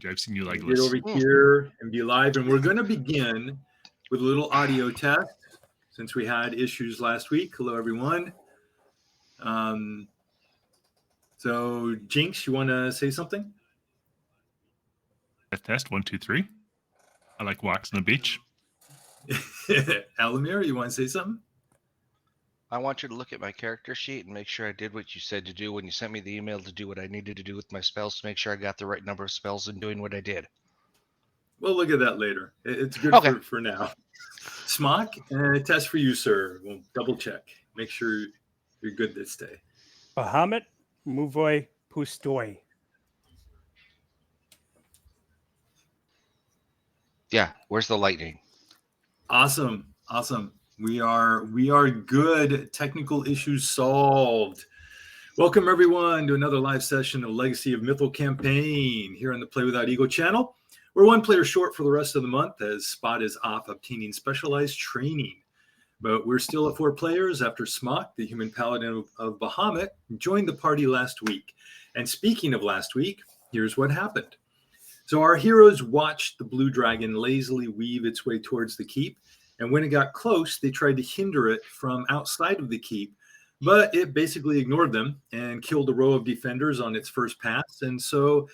I've seen you Get legless. over here and be live. And we're going to begin with a little audio test since we had issues last week. Hello, everyone. So, Jinx, you want to say something? Test 1, 2, 3. I like walks on the beach. Alamir, you want to say something? I want you to look at my character sheet and make sure I did what you said to do when you sent me the email to do what I needed to do with my spells to make sure I got the right number of spells and doing what I did. We'll look at that later. It's good for now. Smock, a test for you, sir. We'll double check. Make sure you're good this day. Bahamut, Muvoy, Pustoy. Yeah, where's the lightning? Awesome. We are good. Technical issues solved. Welcome everyone to another live session of Legacy of Mythal campaign here on the Play Without Ego channel. We're one player short for the rest of the month as Spot is off obtaining specialized training. But we're still at 4 players after Smock, the human paladin of Bahamut, joined the party last week. And speaking of last week, here's what happened. So our heroes watched the blue dragon lazily weave its way towards the keep. And when it got close, they tried to hinder it from outside of the keep. But it basically ignored them and killed a row of defenders on its first pass. And so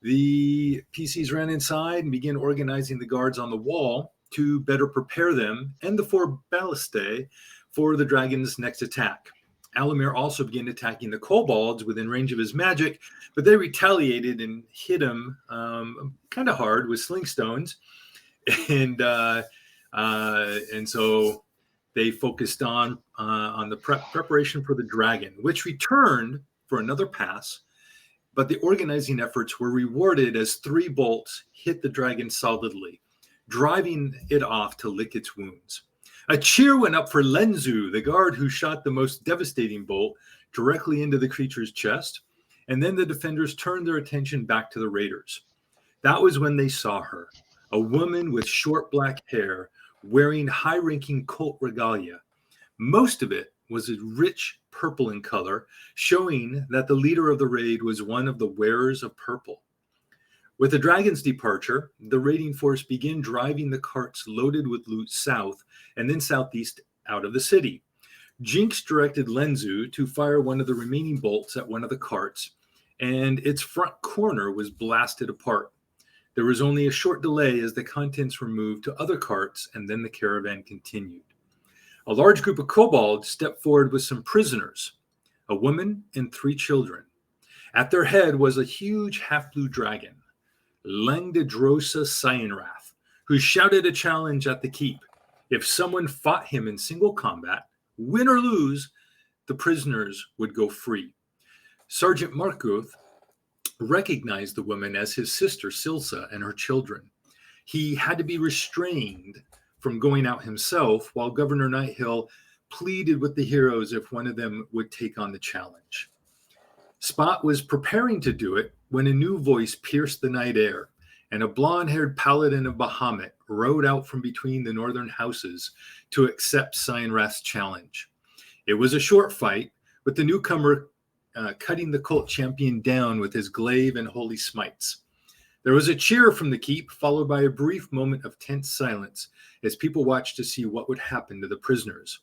the PCs ran inside and began organizing the guards on the wall to better prepare them and the 4 ballistae for the dragon's next attack. Alamir also began attacking the kobolds within range of his magic, but they retaliated and hit him kind of hard with sling stones. And so they focused on the preparation for the dragon, which returned for another pass. But the organizing efforts were rewarded as 3 bolts hit the dragon solidly, driving it off to lick its wounds. A cheer went up for Lenzu, the guard who shot the most devastating bolt directly into the creature's chest. And then the defenders turned their attention back to the raiders. That was when they saw her, a woman with short black hair, wearing high-ranking cult regalia. Most of it was a rich purple in color, showing that the leader of the raid was one of the wearers of purple. With the dragon's departure, the raiding force began driving the carts loaded with loot south and then southeast out of the city. Jinx directed Lenzu to fire one of the remaining bolts at one of the carts, and its front corner was blasted apart. There was only a short delay as the contents were moved to other carts, and then the caravan continued. A large group of kobolds stepped forward with some prisoners, a woman and 3 children. At their head was a huge half-blue dragon, Langdedrosa Cyanrath, who shouted a challenge at the keep. If someone fought him in single combat, win or lose, the prisoners would go free. Sergeant Markuth recognized the woman as his sister Silsa and her children. He had to be restrained from going out himself while Governor Nighthill pleaded with the heroes if one of them would take on the challenge. Spot was preparing to do it when a new voice pierced the night air, and a blonde-haired paladin of Bahamut rode out from between the northern houses to accept Cyanrath's challenge. It was a short fight, with the newcomer cutting the cult champion down with his glaive and holy smites. There was a cheer from the keep, followed by a brief moment of tense silence as people watched to see what would happen to the prisoners.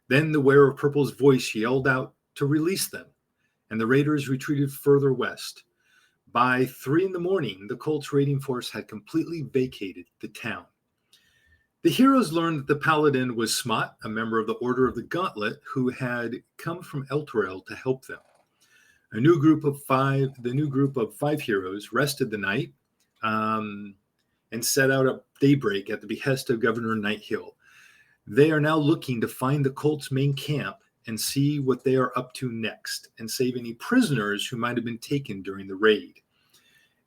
Then the wearer of purple's voice yelled out to release them, and the raiders retreated further west. By 3 a.m, the cult's raiding force had completely vacated the town. The heroes learned that the paladin was Smot, a member of the Order of the Gauntlet, who had come from Elturel to help them. The new group of 5 heroes rested the night and set out at daybreak at the behest of Governor Nighthill. They are now looking to find the cult's main camp and see what they are up to next and save any prisoners who might have been taken during the raid.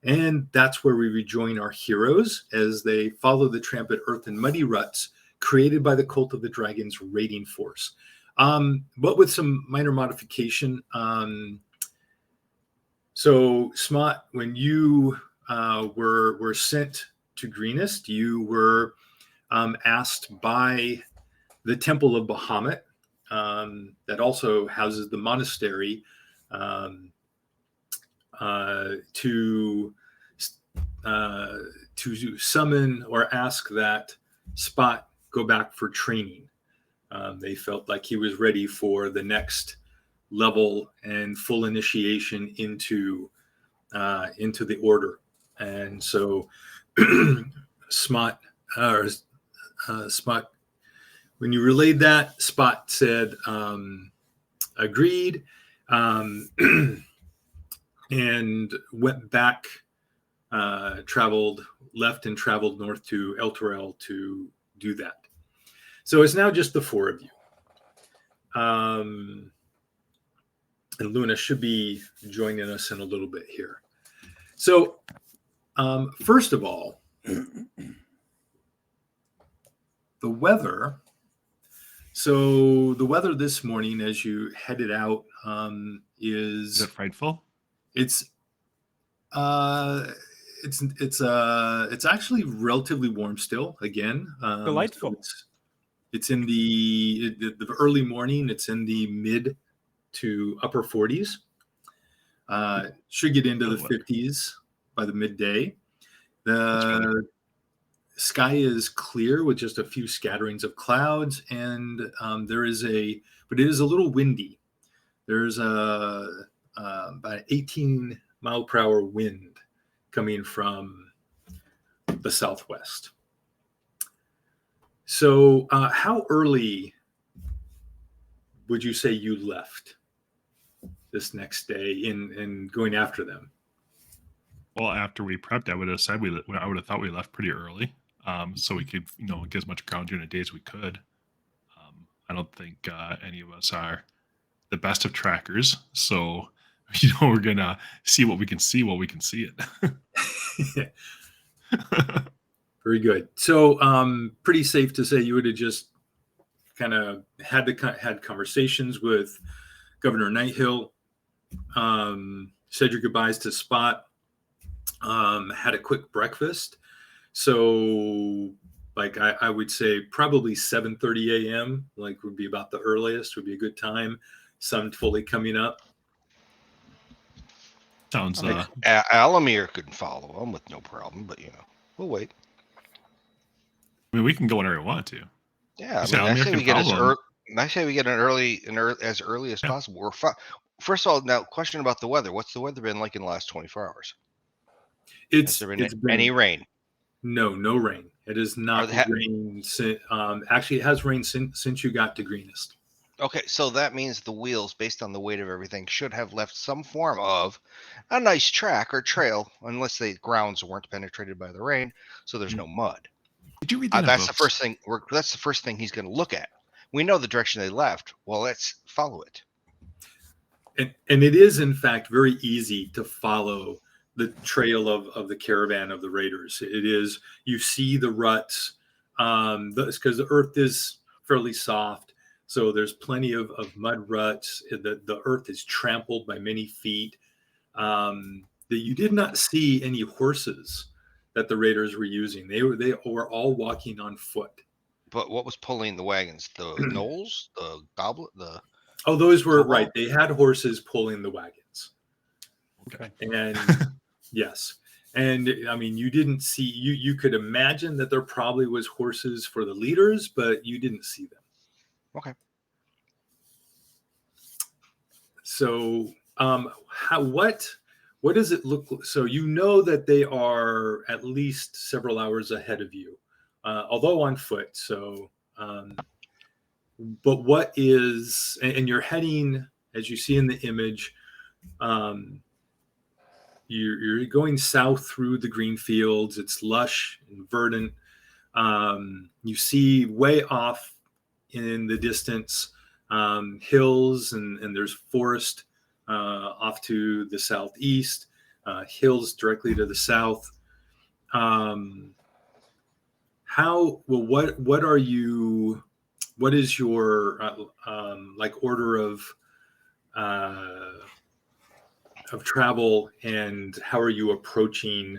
And that's where we rejoin our heroes as they follow the tramp at earth and muddy ruts created by the Cult of the Dragon's raiding force. But with some minor modification. So, Smot, when you were sent to Greenest, you were asked by the Temple of Bahamut, that also houses the monastery, to to summon or ask that Spot go back for training. They felt like he was ready for the next level and full initiation into the order. And so Spot, when you relayed that, Spot said, agreed, and went back, left and traveled north to El Torel to do that. So it's now just the four of you. And Luna should be joining us in a little bit here. So first of all, the weather. So the weather this morning, as you headed out, Is it frightful? it's actually relatively warm still. Again, Delightful. So it's in the early morning. It's in the mid to upper 40s. Should get into the 50s by the midday. The sky is clear with just a few scatterings of clouds, and but it is a little windy. There's about an 18 mile per hour wind coming from the southwest. So how early would you say you left this next day in going after them? Well, after we prepped, I would have said I would have thought we left pretty early, so we could get as much ground during the day as we could. I don't think any of us are the best of trackers, so we're gonna see what we can see while we can see it. Very good. So pretty safe to say you would have just kind of had conversations with Governor Nighthill, said your goodbyes to Spot, had a quick breakfast. So like I would say probably 7:30 a.m. like would be about the earliest, would be a good time. Sun fully coming up. Sounds Alamir could follow him with no problem, but we'll wait. I mean, we can go whenever we want to. Yeah, You I said say Alamir we can get follow him. as early as Yeah. possible. First of all, now question about the weather. What's the weather been like in the last 24 hours? Has there been any rain? No rain. It has not rained. Actually, it has rained since you got to Greenest. Okay, so that means the wheels, based on the weight of everything, should have left some form of a nice track or trail, unless the grounds weren't penetrated by the rain, so there's no mud. Did you read that? That's the first thing. That's the first thing he's going to look at. We know the direction they left. Well, let's follow it. And it is, in fact, very easy to follow the trail of the caravan of the raiders. It is, you see the ruts, because the earth is fairly soft. So there's plenty of mud ruts. The earth is trampled by many feet. That you did not see any horses that the raiders were using. They were all walking on foot. But what was pulling the wagons? The gnolls, the goblet, the. Oh, those were right. They had horses pulling the wagons. Okay. And yes. And I mean, you didn't see, you could imagine that there probably was horses for the leaders, but you didn't see them. Okay. So what does it look like? So you know that they are at least several hours ahead of you, although on foot. So, but what is, and you're heading, as you see in the image, you're going south through the green fields. It's lush and verdant. You see way off in the distance hills, and there's forest off to the southeast, hills directly to the south. What is your like order of travel, and how are you approaching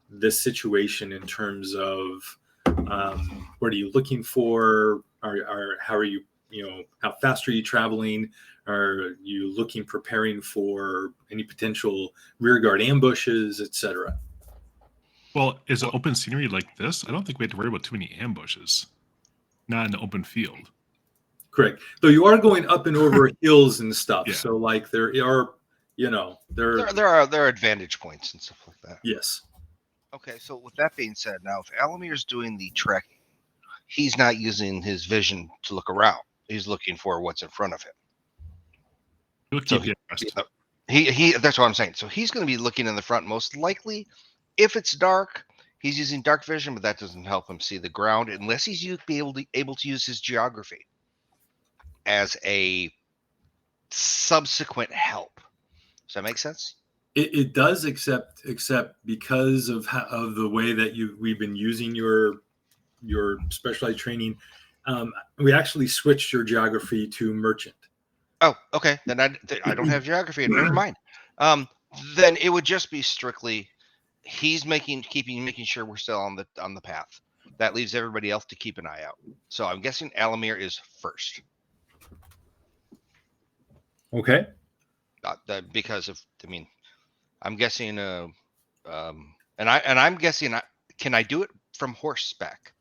this situation in terms of what are you looking for? How are you, how fast are you traveling? Are you preparing for any potential rearguard ambushes, etc.? Well, is it open scenery like this? I don't think we have to worry about too many ambushes. Not in the open field. Correct. Though you are going up and over hills and stuff. Yeah. So like there are, There are advantage points and stuff like that. yes. Okay, so with that being said, now if Alamir's doing the trekking, he's not using his vision to look around. He's looking for what's in front of him. Look So up here first. he that's what I'm saying. So he's going to be looking in the front most likely. If it's dark, he's using dark vision, but that doesn't help him see the ground unless he's able to use his geography as a subsequent help. Does that make sense? It does, except because of the way that we've been using your specialized training. We actually switched your geography to merchant. Oh, okay. Then I don't have geography. Never mind. Then it would just be strictly he's making sure we're still on the path. That leaves everybody else to keep an eye out. So I'm guessing Alamir is first. Okay. Because of, I'm guessing, and I'm guessing, can I do it from horseback?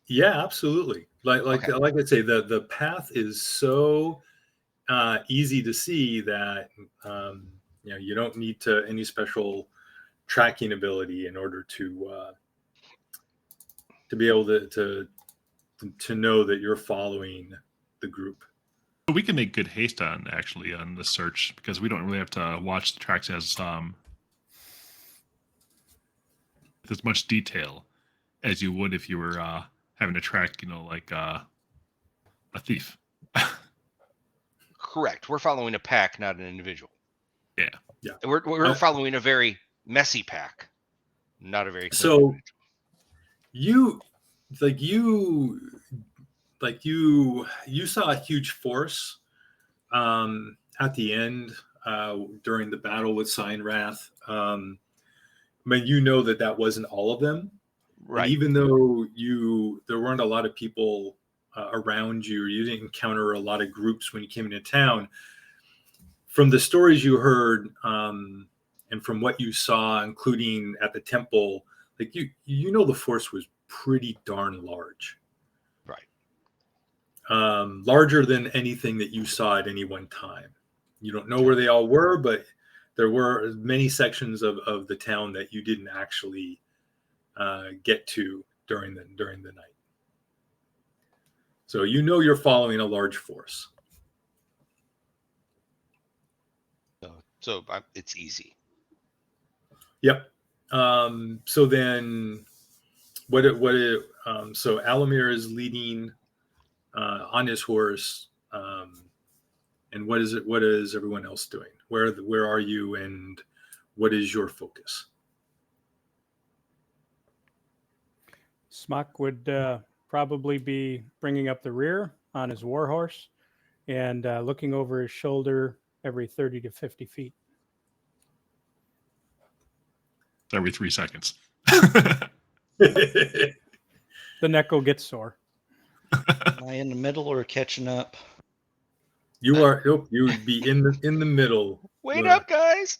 Yeah, absolutely. Like I say, the path is so easy to see that you don't need any special tracking ability in order to be able to know that you're following the group. We can make good haste on the search because we don't really have to watch the tracks as with as much detail as you would if you were having to track, like a thief. Correct. We're following a pack, not an individual. Yeah. Yeah. We're following a very messy pack, not a very clean So individual. you saw a huge force at the end during the battle with Signwrath. You know that wasn't all of them. Right. And even though there weren't a lot of people around you, or you didn't encounter a lot of groups when you came into town, from the stories you heard and from what you saw, including at the temple, like the force was pretty darn large. Right. Larger than anything that you saw at any one time. You don't know where they all were, but there were many sections of the town that you didn't actually get to during the night. So you're following a large force. So it's easy. Yep. So then, so Alamir is leading on his horse, and what is everyone else doing? Where are you, and what is your focus? Smock would probably be bringing up the rear on his warhorse and looking over his shoulder every 30 to 50 feet. Every 3 seconds. The neck will get sore. Am I in the middle or catching up? You are. You would be in the middle. Wait up, guys!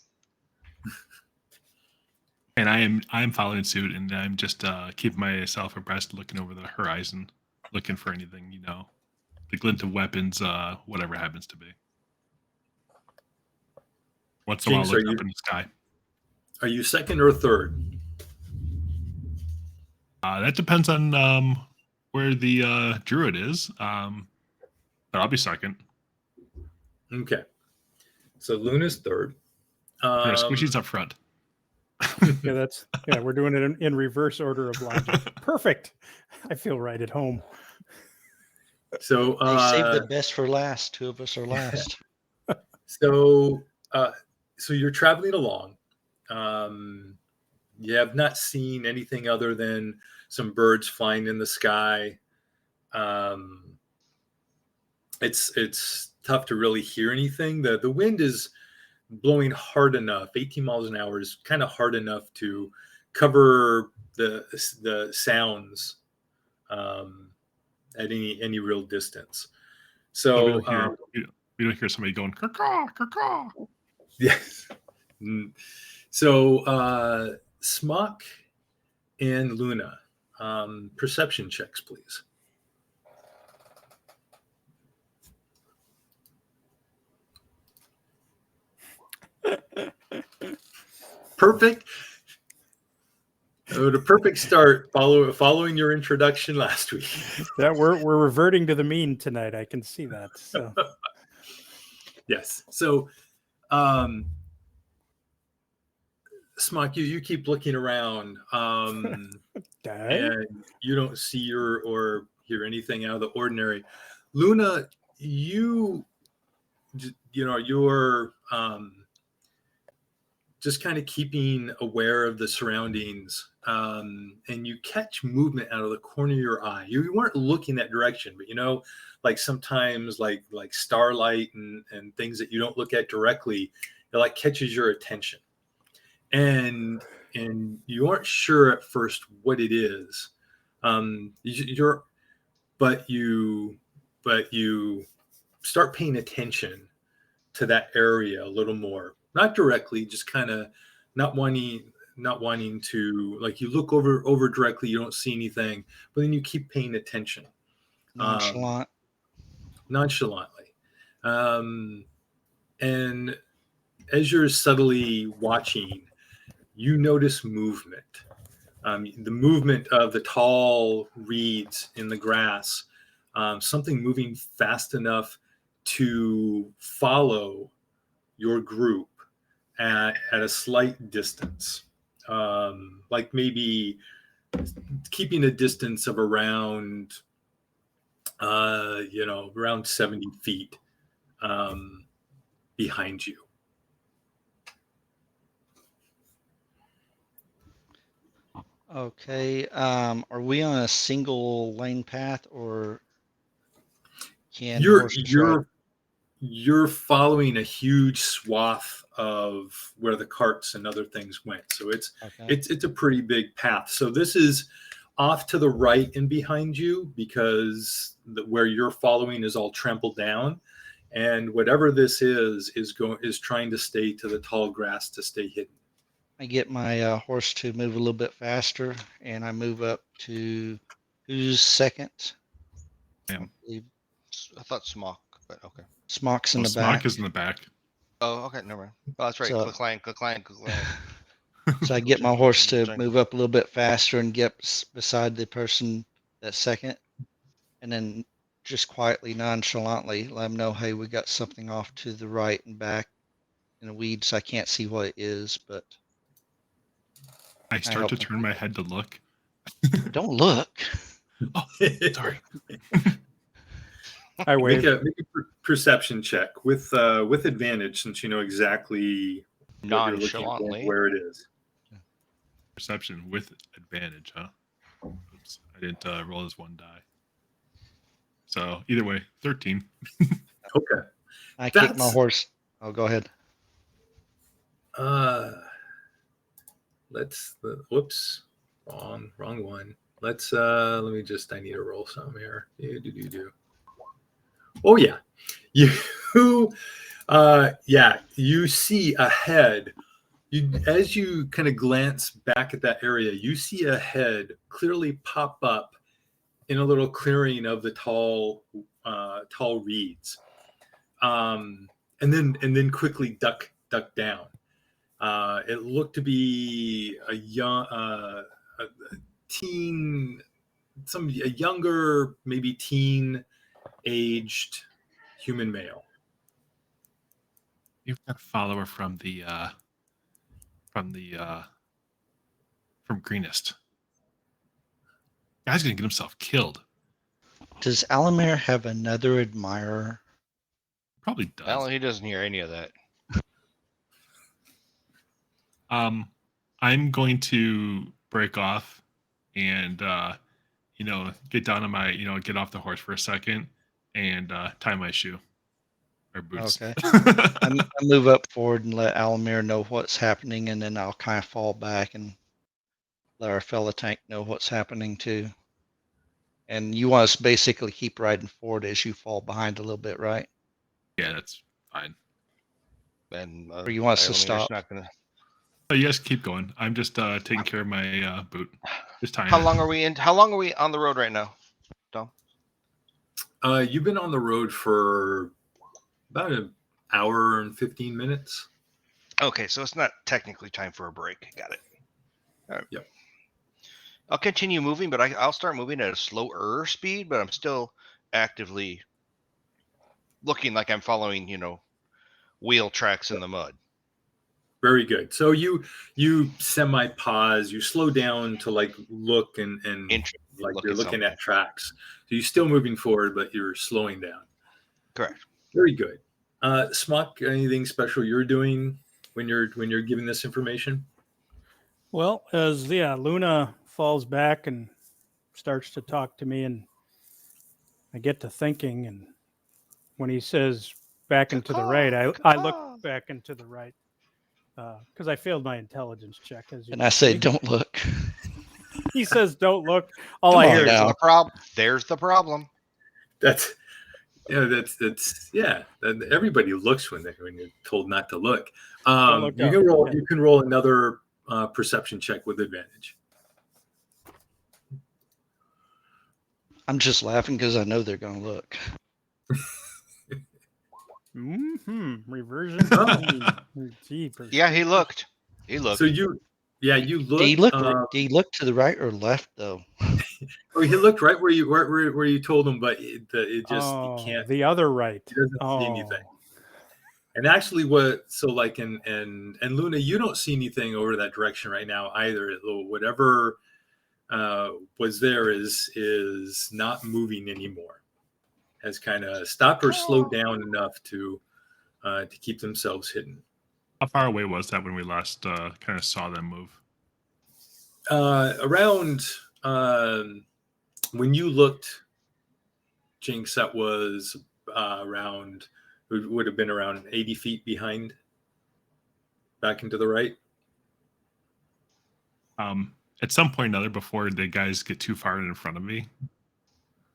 And I'm following suit, and I'm just keeping myself abreast, looking over the horizon, looking for anything, the glint of weapons, whatever happens to be. Once in a while, Jinx, look up in the sky. Are you second or third? That depends on where the druid is, but I'll be second. Okay. So Luna's third. Squishy's up front. We're doing it in reverse order of logic. Perfect. I feel right at home. So They saved the best for last. Two of us are last. So you're traveling along. You have not seen anything other than some birds flying in the sky. It's tough to really hear anything. The wind is blowing hard enough. 18 miles an hour is kind of hard enough to cover the sounds at any real distance. So we don't hear somebody going caw caw caw. yes. So Smock and Luna, perception checks, please. Perfect. The perfect start following your introduction last week. Yeah, we're reverting to the mean tonight. I can see that. So Yes. So, Smock, you keep looking around, and you don't see or hear anything out of the ordinary. Luna, you're just kind of keeping aware of the surroundings, and you catch movement out of the corner of your eye. You weren't looking that direction, but like sometimes like starlight and things that you don't look at directly, it like catches your attention, and you aren't sure at first what it is. You're but you start paying attention to that area a little more, not directly, just kind of not wanting to, like, you look over directly, you don't see anything, but then you keep paying attention nonchalantly, and as you're subtly watching, you notice movement, the movement of the tall reeds in the grass, something moving fast enough to follow your group at a slight distance, like maybe keeping a distance of around, around 70 feet behind you. Okay. Are we on a single lane path, or can horses ride? You're following a huge swath of where the carts and other things went. So it's a pretty big path. So this is off to the right and behind you, because where you're following is all trampled down, and whatever this is trying to stay to the tall grass to stay hidden. I get my horse to move a little bit faster, and I move up to who's second? Damn. I thought Smock, but okay. Smock's in Well, the back. Smock is in the back. Oh, okay, never mind. Oh, that's right. So- Click clang. So I get my horse to move up a little bit faster and get beside the person that's second, and then just quietly, nonchalantly let them know, hey, we got something off to the right and back in the weeds. I can't see what it is, but I start help to them. turn my head to look. Don't look. Oh, sorry. I wave. Make a perception check with advantage, since you know exactly what you're looking for, Nonchalantly. where it is. Perception with advantage, huh? Oops, I didn't roll this one die. So either way, 13. Okay. I kick my horse. Oh, go ahead. Whoops, wrong one. Let me just, I need to roll some here. Oh yeah, you you see ahead. As you kind of glance back at that area, you see a head clearly pop up in a little clearing of the tall reeds, and then quickly duck down. It looked to be a younger, maybe teen-aged human male. You've got a follower from Greenest. Guy's gonna get himself killed. Does Alamir have another admirer? Probably does. Well, he doesn't hear any of that. I'm going to break off and get down on my get off the horse for a second and tie my shoe or boots. Okay. I move up forward and let Alamir know what's happening, and then I'll kind of fall back and let our fella tank know what's happening too. And you want us to basically keep riding forward as you fall behind a little bit, right? Yeah, that's fine. And Or you want us to Elamir's stop? not gonna. Oh, you guys keep going. I'm just taking care of my boot. Just tying How it. long are we in? How long are we on the road right now, Dom? You've been on the road for about an hour and 15 minutes. Okay, so it's not technically time for a break. Got it. All right. Yep. I'll continue moving, but I'll start moving at a slower speed, but I'm still actively looking like I'm following, wheel tracks in the mud. Very good. So you semi pause, you slow down to like look and Interesting. like Look you're at looking something. at tracks. So you're still moving forward, but you're slowing down. Correct. Very good. Smock, anything special you're doing when you're giving this information? Well, as Luna falls back and starts to talk to me, and I get to thinking, and when he says back and to the right, I look back and to the right because I failed my intelligence check. As you And can I say, see. don't look. He says, "Don't look." All Come I on hear now. is There's the problem. That's that everybody looks when you're told not to look. Don't look You up. can roll. Yeah. You can roll another perception check with advantage. I'm just laughing because I know they're going to look. Reversion. Jeepers. Yeah, he looked. He looked. So you look. Do you look to the right or left, though? Oh, he looked right where you told him, but it just he can't. The other right. He doesn't see anything. And actually, and Luna, you don't see anything over that direction right now either. Whatever was there is not moving anymore. Has kind of stopped or slowed down enough to keep themselves hidden. How far away was that when we last kind of saw them move? Around when you looked, Jinx, that was around. It would have been around 80 feet behind, back into the right. At some point or another, before the guys get too far in front of me,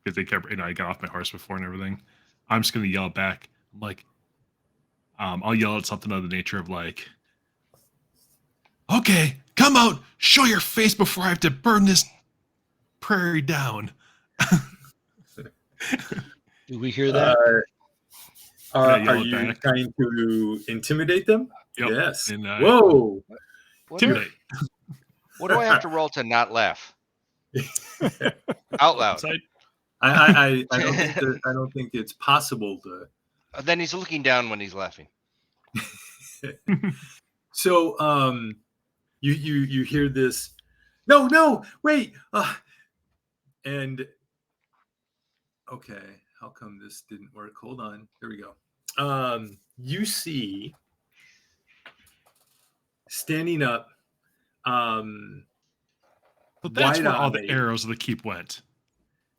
because they kept, I got off my horse before and everything, I'm just going to yell back. I'm like, I'll yell at something of the nature of like, okay, come out, show your face before I have to burn this prairie down. Do we hear that? Are yell it you back. trying to intimidate them? Yep. Yes. And, Whoa. Intimidate. What do I have to roll to not laugh? Out loud. I don't think it's possible to. Then he's looking down when he's laughing. So you hear this, no, wait, and okay, how come this didn't work? Hold on, here we go. You see standing up, So that's where all the wide-eyed. arrows of the keep went.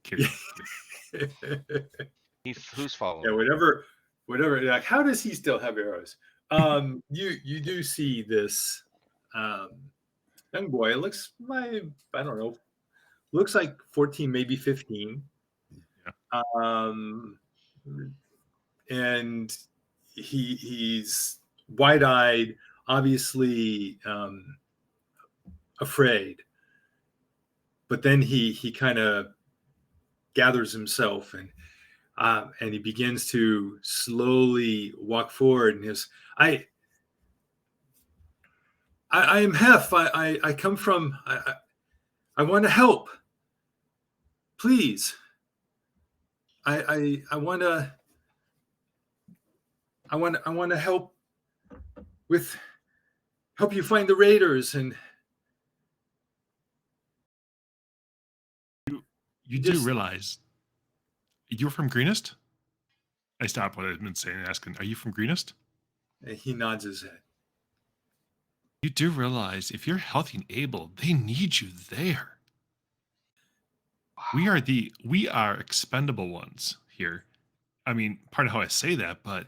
Kidding. Who's following? Yeah, whatever. Like, how does he still have arrows? You do see this young boy. It looks like, I don't know, looks like 14, maybe 15. Yeah. And he's wide-eyed, obviously afraid. But then he kind of gathers himself and he begins to slowly walk forward. And I am Hef. I come from. I want to help. Please. I want to. I want to help you find the raiders. And you do realize you're from Greenest? I stopped what I've been saying and asking, are you from Greenest? He nods his head. You do realize if you're healthy and able, they need you there. We are expendable ones here. I mean, part of how I say that, but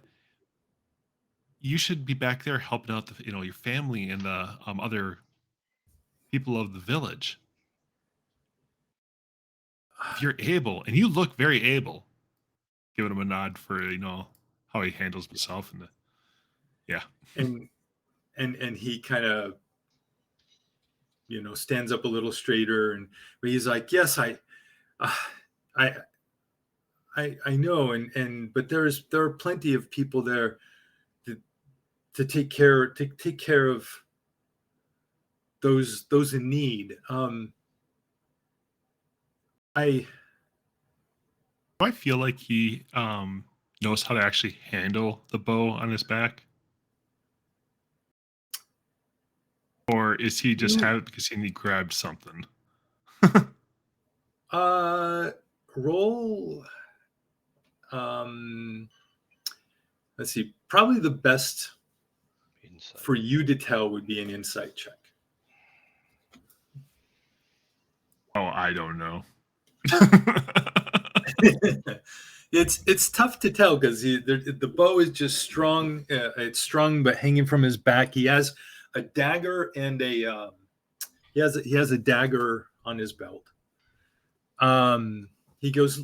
you should be back there helping out your family and the other people of the village. If you're able, and you look very able, giving him a nod for how he handles himself and and he kind of stands up a little straighter, and but he's like, yes, uh, I I know, but there are plenty of people there to take care of those in need. I Do I feel like he knows how to actually handle the bow on his back? Or is he just you have it because he grabbed something? roll. Let's see. Probably the best Insight. for you to tell would be an insight check. Oh, I don't know. It's tough to tell because the bow is just strong. It's strung but hanging from his back. He has a dagger and he has a dagger on his belt. He goes,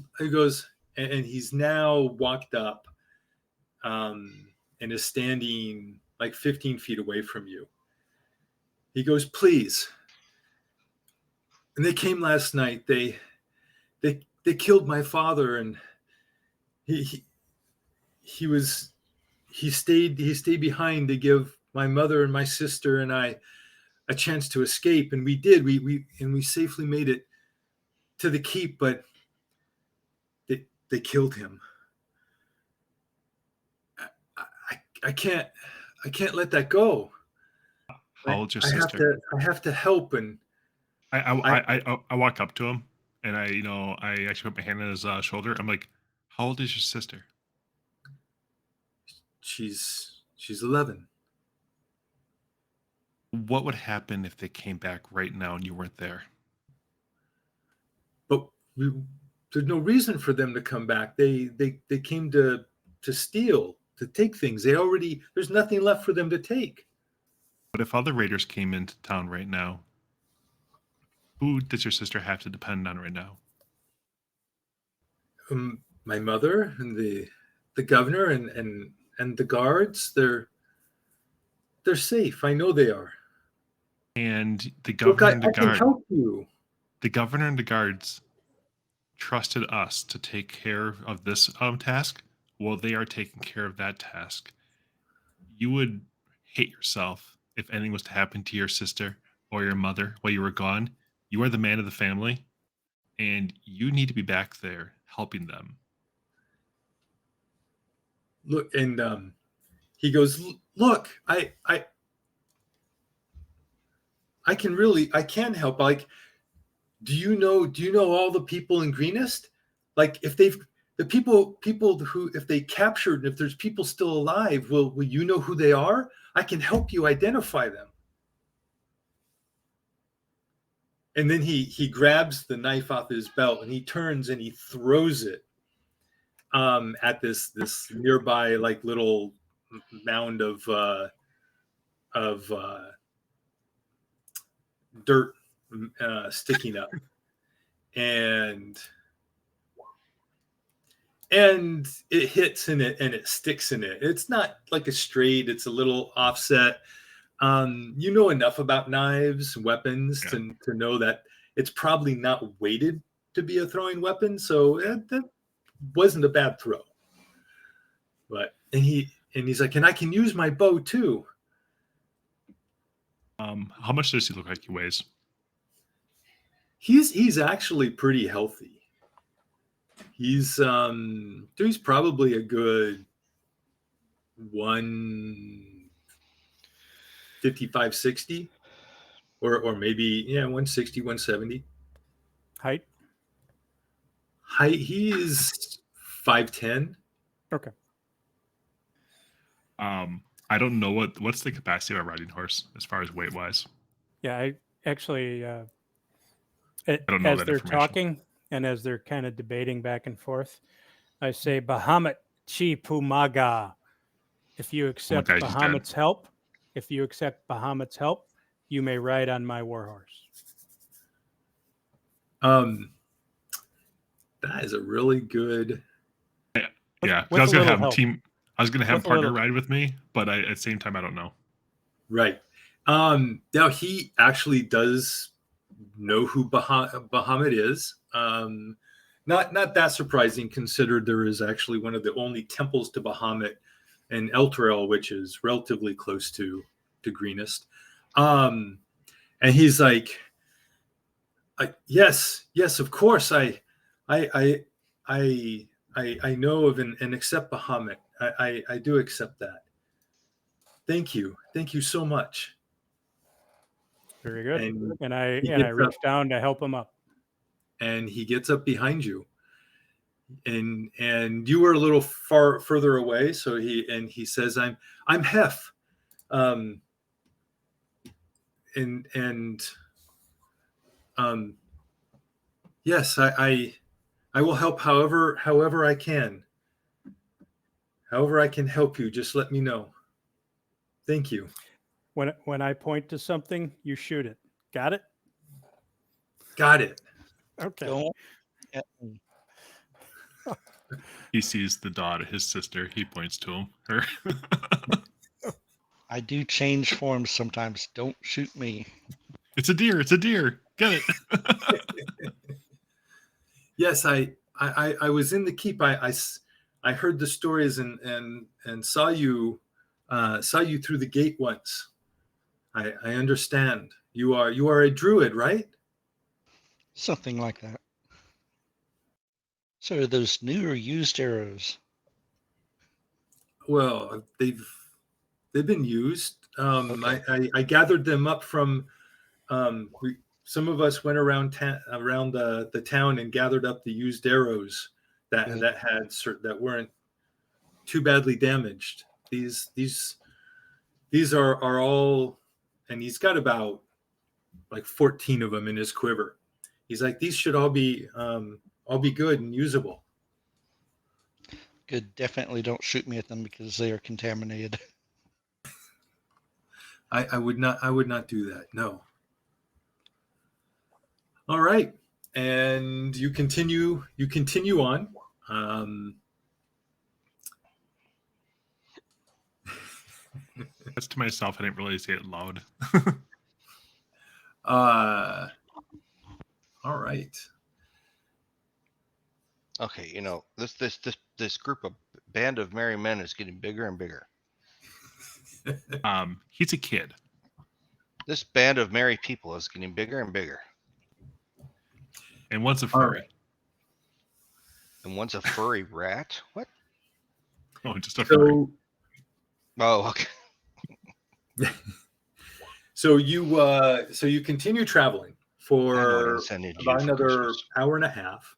and he's now walked up, and is standing like 15 feet away from you. He goes, please. And they came last night. They killed my father, and he stayed behind to give my mother and my sister and I a chance to escape, and we did. We safely made it to the keep, but they killed him. I can't let that go. How old's your sister? I have to help, and I walk up to him and I actually put my hand on his shoulder. I'm like, "How old is your sister?" she's 11. What would happen if they came back right now and you weren't there? But there's no reason for them to come back. They came to steal, to take things. There's nothing left for them to take. But if other raiders came into town right now, who does your sister have to depend on right now? My mother and the governor and the guards. They're safe. I know they are. And the Look, governor and the I can guard, help you. the governor and the guards trusted us to take care of this task. Well, they are taking care of that task. You would hate yourself if anything was to happen to your sister or your mother while you were gone. You are the man of the family, and you need to be back there helping them. Look, and he goes, look, I can help. Like, do you know all the people in Greenest? Like, if the people who, if they captured, and if there's people still alive, will you know who they are? I can help you identify them. And then he grabs the knife off his belt, and he turns and he throws it at this nearby like little mound of dirt sticking up, and it hits in it and it sticks in it. It's not like a straight; it's a little offset. You know enough about knives, weapons to know that it's probably not weighted to be a throwing weapon, so that wasn't a bad throw. But he's like, and I can use my bow too. How much does he look like he weighs? He's actually pretty healthy. He's probably a good 155, 60, or maybe 160, 170. Height? He's 5'10". Okay. I don't know what's the capacity of a riding horse as far as weight wise. Yeah, I actually, I don't know as that they're information. talking and as they're kind of debating back and forth, I say, Bahamut Chi Pumaga. If you accept guy's just dead. Bahamut's help, you may ride on my warhorse. That is a really good. Yeah, with I was a gonna little have a help. team. I was gonna have With a a partner little- ride with me, but at the same time, I don't know. Right. Now he actually does know who Bahamut is. Not that surprising, considered there is actually one of the only temples to Bahamut in Elturel, which is relatively close to Greenest. And he's like, yes, of course, I know of and accept Bahamut. I do accept that. Thank you so much. Very good. And And I he and I gets reached up, down to help him up. and he gets up behind you, and you were a little further away. So he says, I'm Hef, um, and yes, I will help however I can. However I can help you, just let me know. Thank you. When I point to something, you shoot it. Got it? Got it. Okay. Don't. at me. He sees the daughter, his sister. He points to him. Her. I do change forms sometimes. Don't shoot me. It's a deer. It's a deer. Get it. Yes, I was in the keep. I heard the stories and saw you through the gate once. I understand. You are a druid, right? Something like that. So are those new or used arrows? Well, they've been used. Okay. I gathered them up from some of us went around around the town and gathered up the used arrows that Good. that weren't too badly damaged. These are all, and he's got about like 14 of them in his quiver. He's like, these should all be good and usable. Good. Definitely don't shoot me at them because they are contaminated. I would not do that. No. All right. And you continue on. That's to myself. I didn't really say it loud. All right. Okay, you know, this group of band of merry men is getting bigger and bigger. He's a kid. This band of merry people is getting bigger and bigger. And one's a All furry. right. And one's a furry rat. What? Oh, just a furry. Oh, okay. So you continue traveling I know what for intended you about for another Christmas. hour and a half.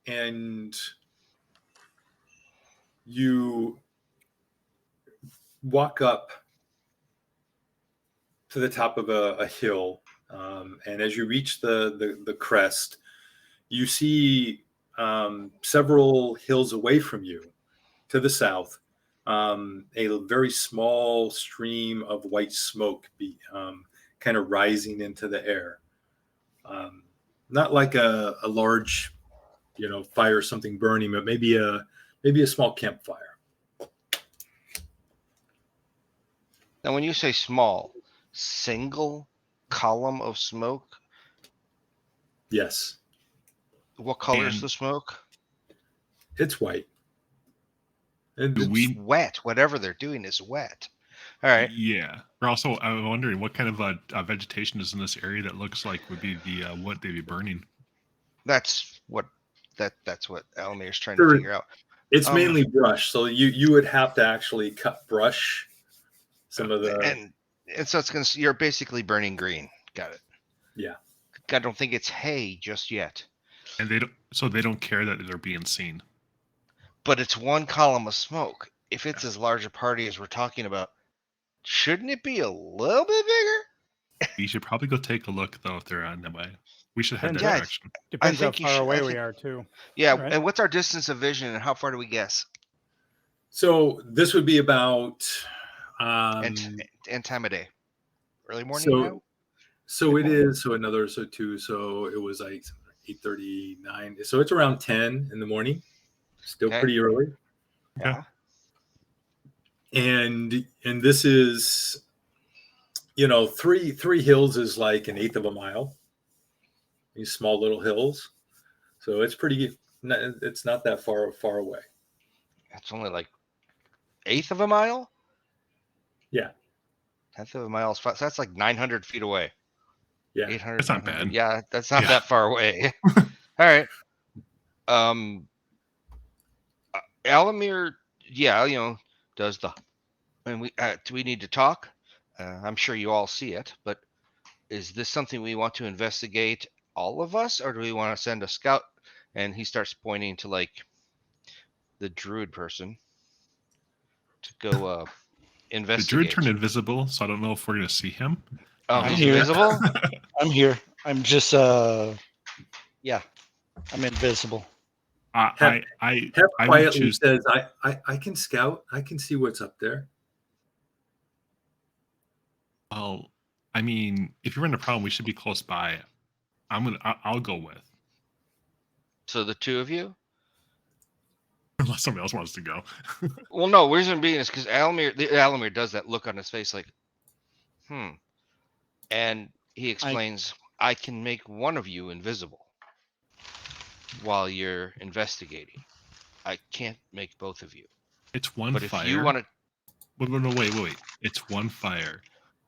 And you walk up to the top of a hill, and as you reach the crest, you see several hills away from you to the south, a very small stream of white smoke kind of rising into the air. Not like a large, fire or something burning, but maybe a small campfire. Now, when you say small, single column of smoke, Yes, what color is And the smoke? it's white. And do it's, we? Wet. Whatever they're doing is wet. All right. Yeah. We're also. I'm wondering what kind of vegetation is in this area that looks like would be the what they'd be burning. That's what Alamir's trying to Sure. figure out. it's mainly brush, so you would have to actually cut brush. Some of the And so it's gonna. You're basically burning green. Got it. Yeah. I don't think it's hay just yet. And they don't care that they're being seen. But it's one column of smoke. If it's as large a party as we're talking about, shouldn't it be a little bit bigger? We should probably go take a look though if they're on the way. We should head that Yeah. direction. Depends how think you far should- away I we think- are too. Yeah. Right. And what's our distance of vision, and how far do we guess? So this would be about And time of day, early morning. so now? it is so it was like 8:39, so it's around 10 in the morning, still Okay. pretty early. Yeah. and this is, you know, three hills is like an eighth of a mile. These small little hills, so it's pretty. It's not that far away. It's only like eighth of a mile. Yeah, Tenth of a mile is so that's like 900 feet away. yeah. 800. That's not 900. bad. Yeah, that's not Yeah. that far away. All right. Alamir, yeah, you know, does the, and do we need to talk? I'm sure you all see it, but is this something we want to investigate, all of us, or do we want to send a scout? And he starts pointing to like the druid person to go The investigate. druid turned invisible, so I don't know if we're gonna see him. Oh, I'm he's here. invisible. I'm here. I'm just yeah, I'm invisible. I Hep would quietly choose. says, I can scout. I can see what's up there. Well, I mean, if you're in a problem, we should be close by. I'll go with, So the two of you. unless somebody else wants to go. Well, no, reason being is because Alamir does that look on his face like, and he explains, I can make one of you invisible while you're investigating. I can't make both of you. It's one But fire. if you want to, No, wait. It's one fire.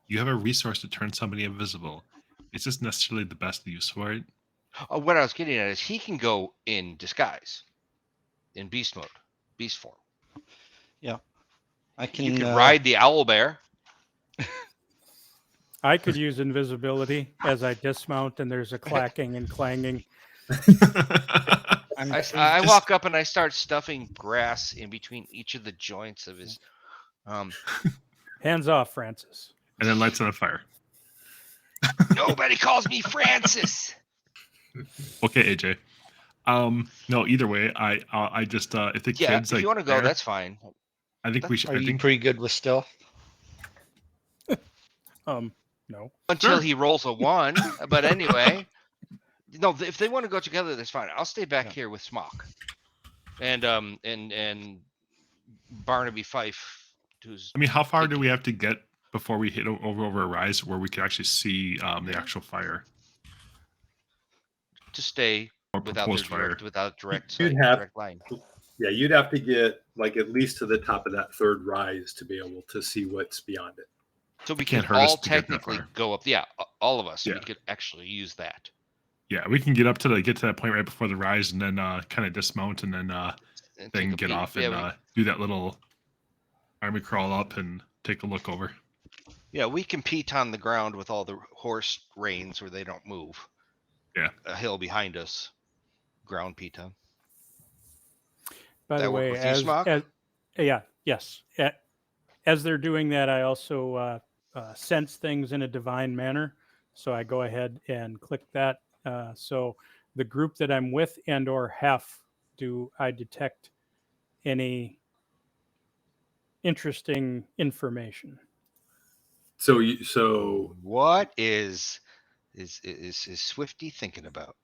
You have a resource to turn somebody invisible. Is this necessarily the best use for it? what I was getting at is he can go in disguise, in beast mode, beast form. I can. You could ride the owl bear. I could use invisibility as I dismount, and there's a clacking and clanging. I walk up and I start stuffing grass in between each of the joints of his. Hands off, Francis. And then lights on a fire. Nobody calls me Francis. Okay, AJ. No, either way, I just if the Yeah, kids if like you want to go, there, that's fine. I think we should. Are I you think pretty good with stealth? No. Until Sure. he rolls a 1. But anyway, no, if they want to go together, that's fine. I'll stay back here with Smock, and Barnaby Fife, who's. I mean, how far do we have to get before we hit over a rise where we can actually see the actual fire To stay or without proposed fire? direct You'd sight, have- direct line. Yeah, you'd have to get like at least to the top of that third rise to be able to see what's beyond it. So we can't can hurt us all to get that technically far. go up. Yeah, all of us. Yeah. We could actually use that. Yeah, we can get up to get to that point right before the rise, and then kind of dismount, and then And then take a get peek. off Yeah, and do that little army crawl up and take a look over. we compete on the ground with all the horse reins where they don't move. Yeah. A hill behind us. Ground pita. By That the work way, with you, Smock? yes. As they're doing that, I also sense things in a divine manner. So I go ahead and click that. So the group that I'm with and/or do I detect any interesting information? So What is Swifty thinking about?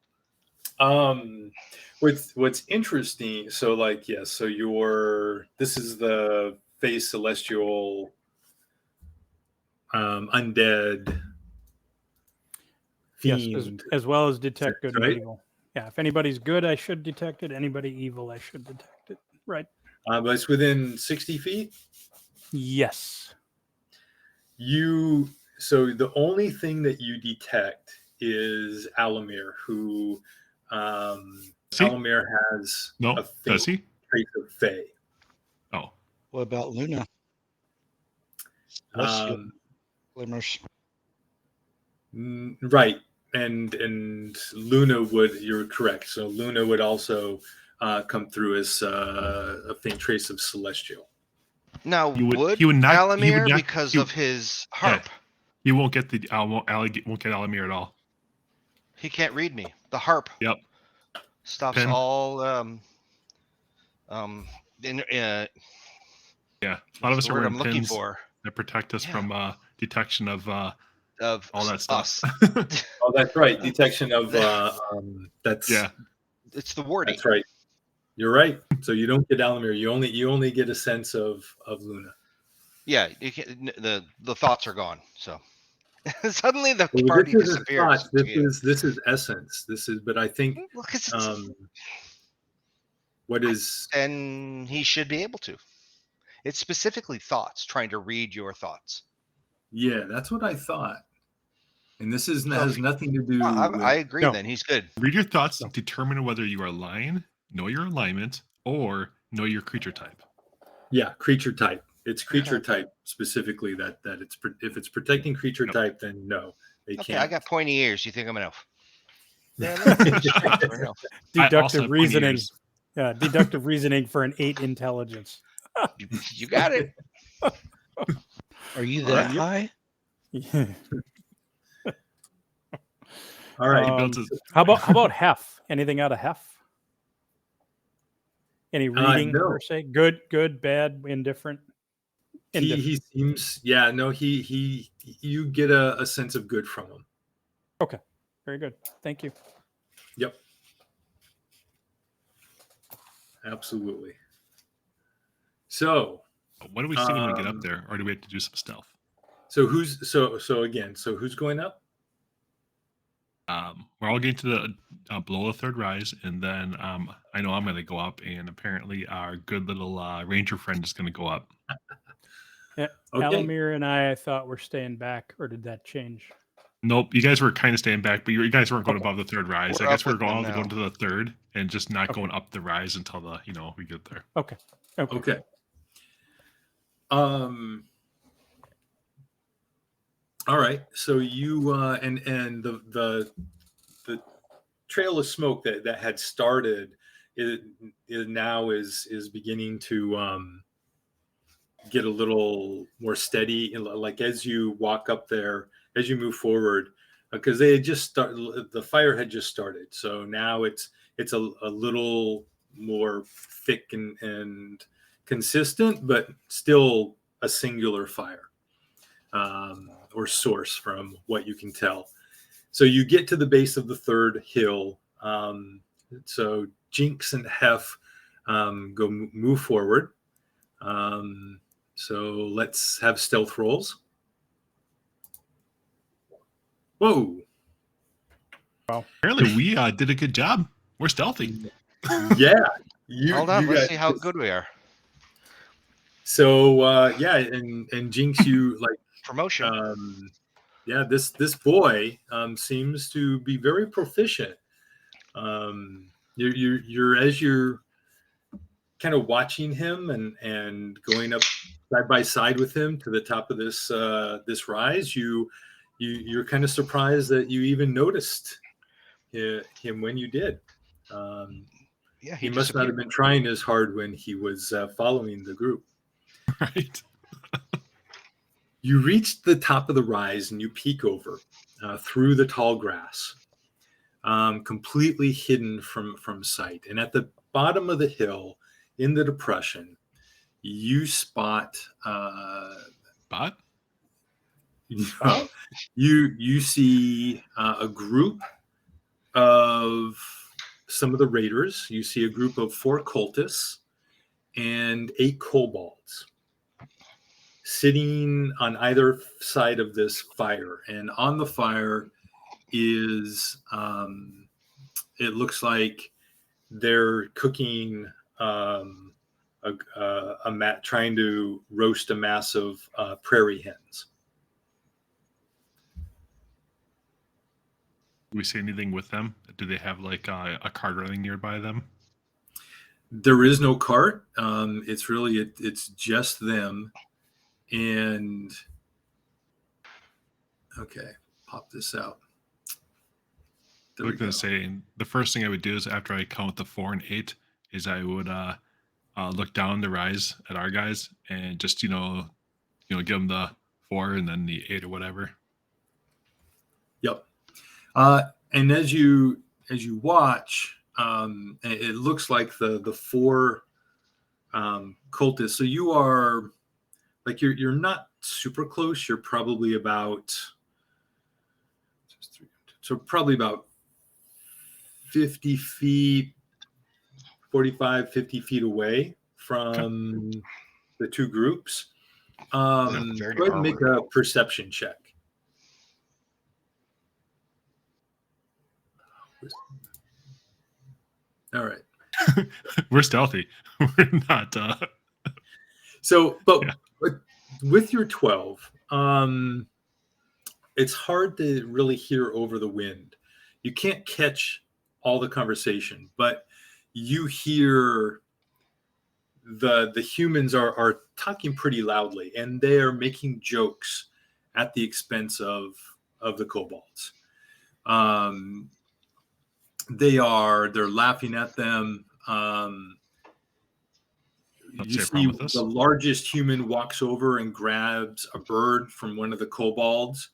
what's interesting, so like yes, so this is the phase celestial undead Yes, fiend. as well as detect good Right? and evil. Yeah, if anybody's good, I should detect it. Anybody evil, I should detect it. Right. But it's within 60 feet. Yes. So the only thing that you detect is Alamir, who See? Alamir has No, a does faint he? trace of Fey. Oh, What about Luna? Celestial glimmers. Right, and Luna you're correct. So Luna would also come through as a faint trace of celestial. Now, he would Alamir, not, because of his harp, he won't get won't get Alamir at all. he can't read me. The harp. Yep. Stops Pin. all Yeah, a lot of us the are word wearing I'm looking pins for that protect us Yeah. from detection of of all that stuff. us. Oh, that's right. Detection of that's Yeah. It's the wording. That's right. You're right. So you don't get Alamir. You only get a sense of Luna. Yeah, you can, the thoughts are gone. So suddenly the Well, party this isn't disappears. thoughts. This is essence. This is, but I think Well, 'cause what is then he should be able to. It's specifically thoughts, trying to read your thoughts. yeah, that's what I thought. And this is So has nothing to do I with agree. No. Then he's good. Read your thoughts, No. determine whether you are lying, know your alignment, or know your creature type. creature type. It's creature type specifically that it's if it's protecting creature Yep. type, then no, they Okay, I can't. got pointy ears. You think I'm an elf? Yeah, fair enough. I also Deductive have pointy reasoning. ears. Yeah, deductive reasoning for an 8 intelligence. You got it. Are you All that right. high? Yeah. All right. He built his, How about Hef? Anything out of Hef? Any reading no. per se? Good, bad, indifferent. He seems he you get a sense of good from him. Okay, very good. Thank you. Yep. Absolutely. So what do we see when we get up there, or do we have to do some stealth? so who's going up? We're all getting to the below the third rise, and then I know I'm going to go up, and apparently our good little ranger friend is going to go up. Yeah, Okay. Alamir and I thought were staying back, or did that change? Nope, you guys were kind of staying back, but you guys weren't going Okay. above the third rise. We're I guess up we're with them going now. to the third and just not Okay. going up the rise until we get there. Okay. Okay. All right. So you and the trail of smoke that had started it now is beginning to get a little more steady, like as you walk up there, as you move forward, because they had just started, the fire had just started, so now it's a little more thick and consistent, but still a singular fire or source from what you can tell. So you get to the base of the third hill. So Jinx and Hef move forward. So let's have stealth rolls. Whoa. Apparently, we did a good job. We're stealthy. Yeah. Hold on, let's see how good we are. So and Jinx, you like Promotion. This boy seems to be very proficient. You're as you're kind of watching him and going up side by side with him to the top of this rise, you're kind of surprised that you even noticed him when you did. Yeah, he must not have been trying as hard when he was following the group. Right. You reach the top of the rise and you peek over through the tall grass, completely hidden from sight. And at the bottom of the hill, in the depression, you spot Bot? You see a group of some of the raiders. You see a group of 4 cultists and 8 kobolds sitting on either side of this fire. And on the fire is it looks like they're cooking trying to roast a mass of prairie hens. Do we see anything with them? Do they have like a cart running nearby them? There is no cart. It's really it's just them. And okay, pop this out. I was going to say, the first thing I would do is after I count the 4 and 8 is I would look down the rise at our guys and just give them the 4 and then the 8 or whatever. Yep. And as you watch, it looks like the 4 cultists. So you are like you're not super close. You're probably about 50 feet, 45, 50 feet away from the 2 groups. Very Go ahead and make armored. a perception check. All right. We're stealthy. We're not. So, but Yeah. with your 12, it's hard to really hear over the wind. You can't catch all the conversation, but you hear the humans are talking pretty loudly, and they are making jokes at the expense of the kobolds. They're laughing at them. Don't You say a see problem with the this. largest human walks over and grabs a bird from one of the kobolds,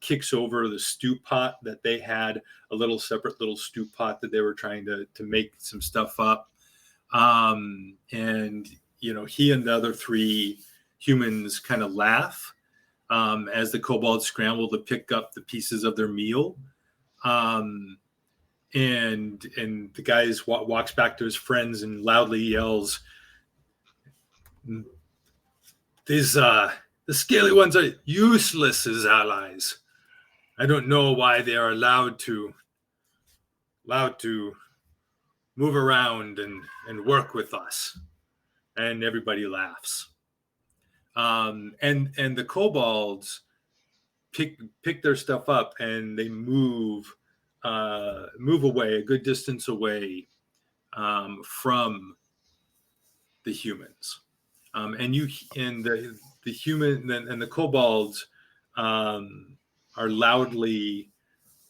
kicks over the stew pot that they had, a little separate little stew pot that they were trying to make some stuff up. And, he and the other 3 humans kind of laugh as the kobolds scramble to pick up the pieces of their meal. And the guy walks back to his friends and loudly yells, the scaly ones are useless as allies. I don't know why they are allowed to move around and work with us. And everybody laughs. And the kobolds pick their stuff up and they move away, a good distance away from the humans. And the human and the kobolds are loudly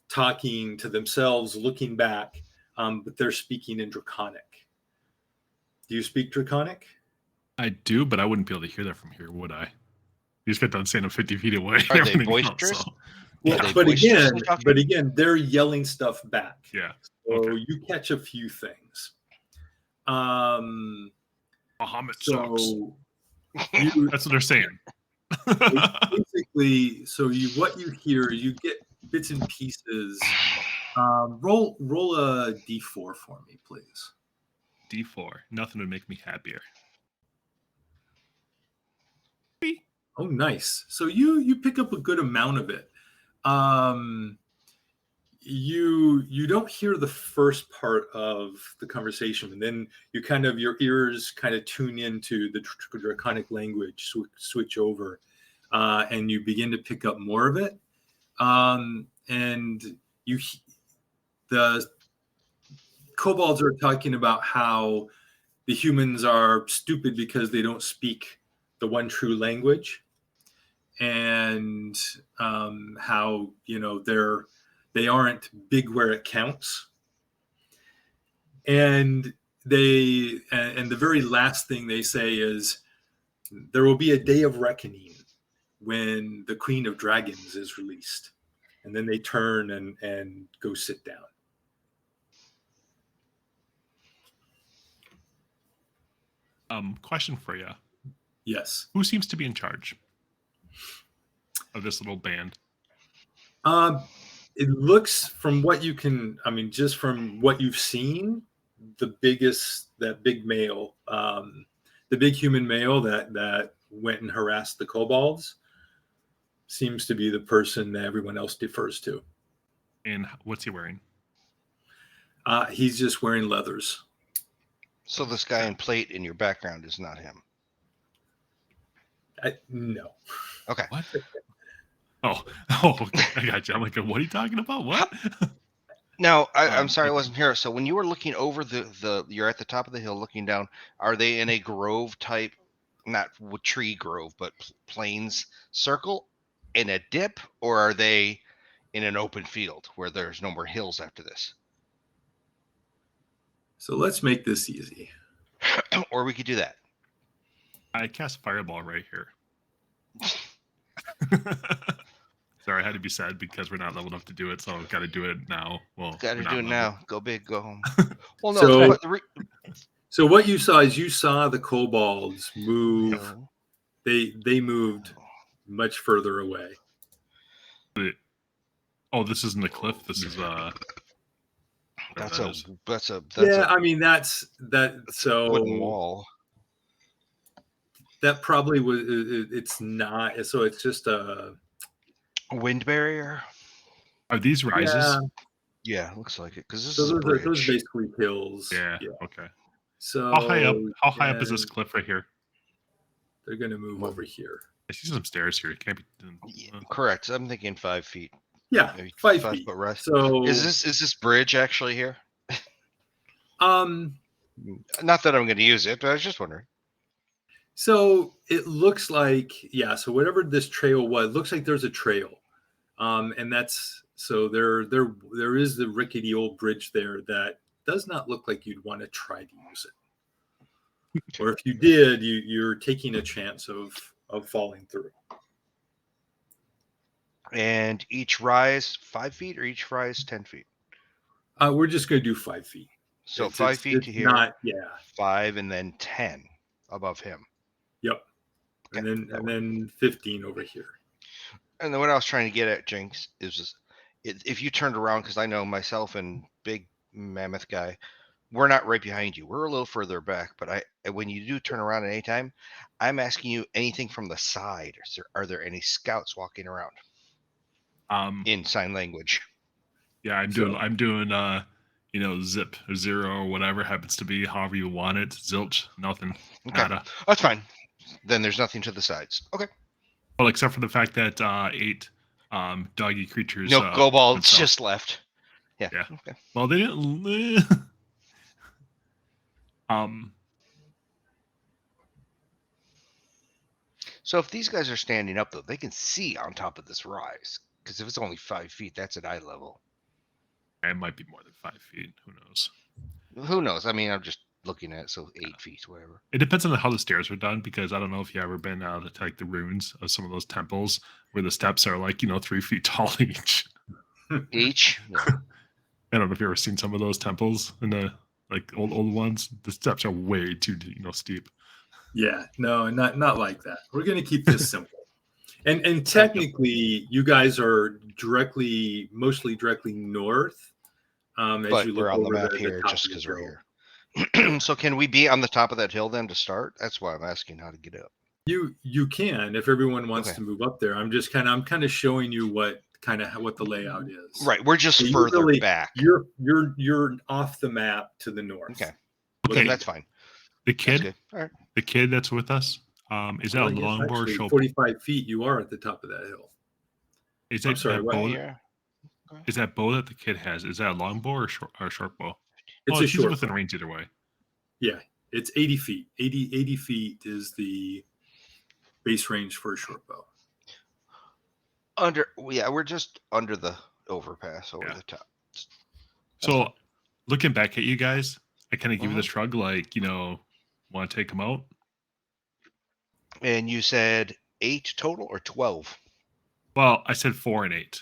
talking to themselves, looking back, but they're speaking in Draconic. Do you speak Draconic? I do, but I wouldn't be able to hear that from here, would I? You just got done saying I'm 50 feet away. Are and they everything boisterous? Else, so. Well, Are they but boisterously talking? again, they're yelling stuff back. Yeah. So Okay. you catch a few things. Muhammad sucks. So you That's what they're saying. basically, what you hear, you get bits and pieces. Roll a d4 for me, please. D4. Nothing would make me happier. Oh, nice. So you pick up a good amount of it. You don't hear the first part of the conversation, and then your ears kind of tune into the Draconic language, switch over, and you begin to pick up more of it. And the kobolds are talking about how the humans are stupid because they don't speak the one true language, and how they aren't big where it counts. And the very last thing they say is, there will be a day of reckoning when the Queen of Dragons is released. And then they turn and go sit down. Question for you. Yes. Who seems to be in charge of this little band? It looks, from what you can, just from what you've seen, that big male, the big human male that went and harassed the kobolds, seems to be the person that everyone else defers to. And what's he wearing? He's just wearing leathers. So this guy in plate in your background is not him. No. Okay. What? Oh, I got you. I'm like, what are you talking about? What? Now, I'm sorry I wasn't here. So when you were looking over you're at the top of the hill looking down, are they in a grove type, not tree grove, but plains circle in a dip, or are they in an open field where there's no more hills after this? So let's make this easy. Or we could do that. I cast fireball right here. Sorry, I had to be sad because we're not level enough to do it, so I've got to do it now. Well, Got to do it now. Go big, go home. Well, no. So- the So what you saw is the kobolds move. hill. They moved much further away. Oh, this isn't a cliff. This is That's that a is. That's that. So wooden wall. that probably was. It's not. So it's just a Wind barrier. Are these rises? Yeah, looks like it because this So is a those bridge. basically hills. Yeah. Yeah. Okay. So How high up is this and cliff right here? they're going to move Well, over here. I see some stairs here. It can't be. Yeah, correct. I'm thinking 5 feet. Yeah, Maybe 5 5 feet. foot rise. So Is this bridge actually here? um, Not that I'm going to use it, but I was just wondering. so it looks like, yeah. So whatever this trail was, looks like there's a trail, and that's so there is the rickety old bridge there that does not look like you'd want to try to use it, or if you did, you're taking a chance of falling through. And each rise 5 feet, or each rise 10 feet. We're just going to do 5 feet. So It's- 5 feet it's to here. not, yeah. 5 and then 10 above him. Yep. Okay, And that then 15 over here. And then what I was trying to get at, Jinx, is if you turned around, because I know myself and Big Mammoth Guy, we're not right behind you. We're a little further back. But when you do turn around at any time, I'm asking you anything from the side. Are there any scouts walking around in sign language? Yeah, I'm doing zip or zero or whatever happens to be, however you want it. Zilch, nothing. Okay, Nada. that's fine. Then there's nothing to the sides. Okay. Well, except for the fact that 8 doggy creatures. No, kobolds went south. just left. Yeah. Yeah. Okay. Well, they didn't. So if these guys are standing up, though, they can see on top of this rise. Because if it's only 5 feet, that's at eye level. It might be more than 5 feet. Who knows? Who knows? I mean, I'm just looking at it, so 8 feet, whatever. It depends on how the stairs are done, because I don't know if you ever been out to like the ruins of some of those temples where the steps are like 3 feet tall each. Each? Yeah. I don't know if you ever seen some of those temples in the like old ones. The steps are way too steep. Yeah, no, not like that. We're going to keep this simple. And technically, you guys are mostly directly north. As But you look we're on the over map the here top just of the because we're hill. here. So can we be on the top of that hill then to start? That's why I'm asking how to get up. You can, if everyone wants Okay. to move up there. I'm kind of showing you what the layout is. Right, we're just So further back. You're off the map to the north. Okay. Looking Okay, that's fine. The That's kid, good. All right. the kid that's with us, is that Well, a yes, longbow or actually, short? 45 feet. You are at the top of that hill. Is I'm that sorry, what? bow? Yeah. Is that bow that the kid has? Is that a longbow or short bow? It's a he's short within bow. range either way. Yeah, it's 80 feet. 80 feet is the base range for a short bow. We're just under the overpass over the top. That's So, fine. looking back at you guys, I kind of give you the Mhm. shrug, like, want to take them out? And you said 8 total or 12? Well, I said 4 and 8.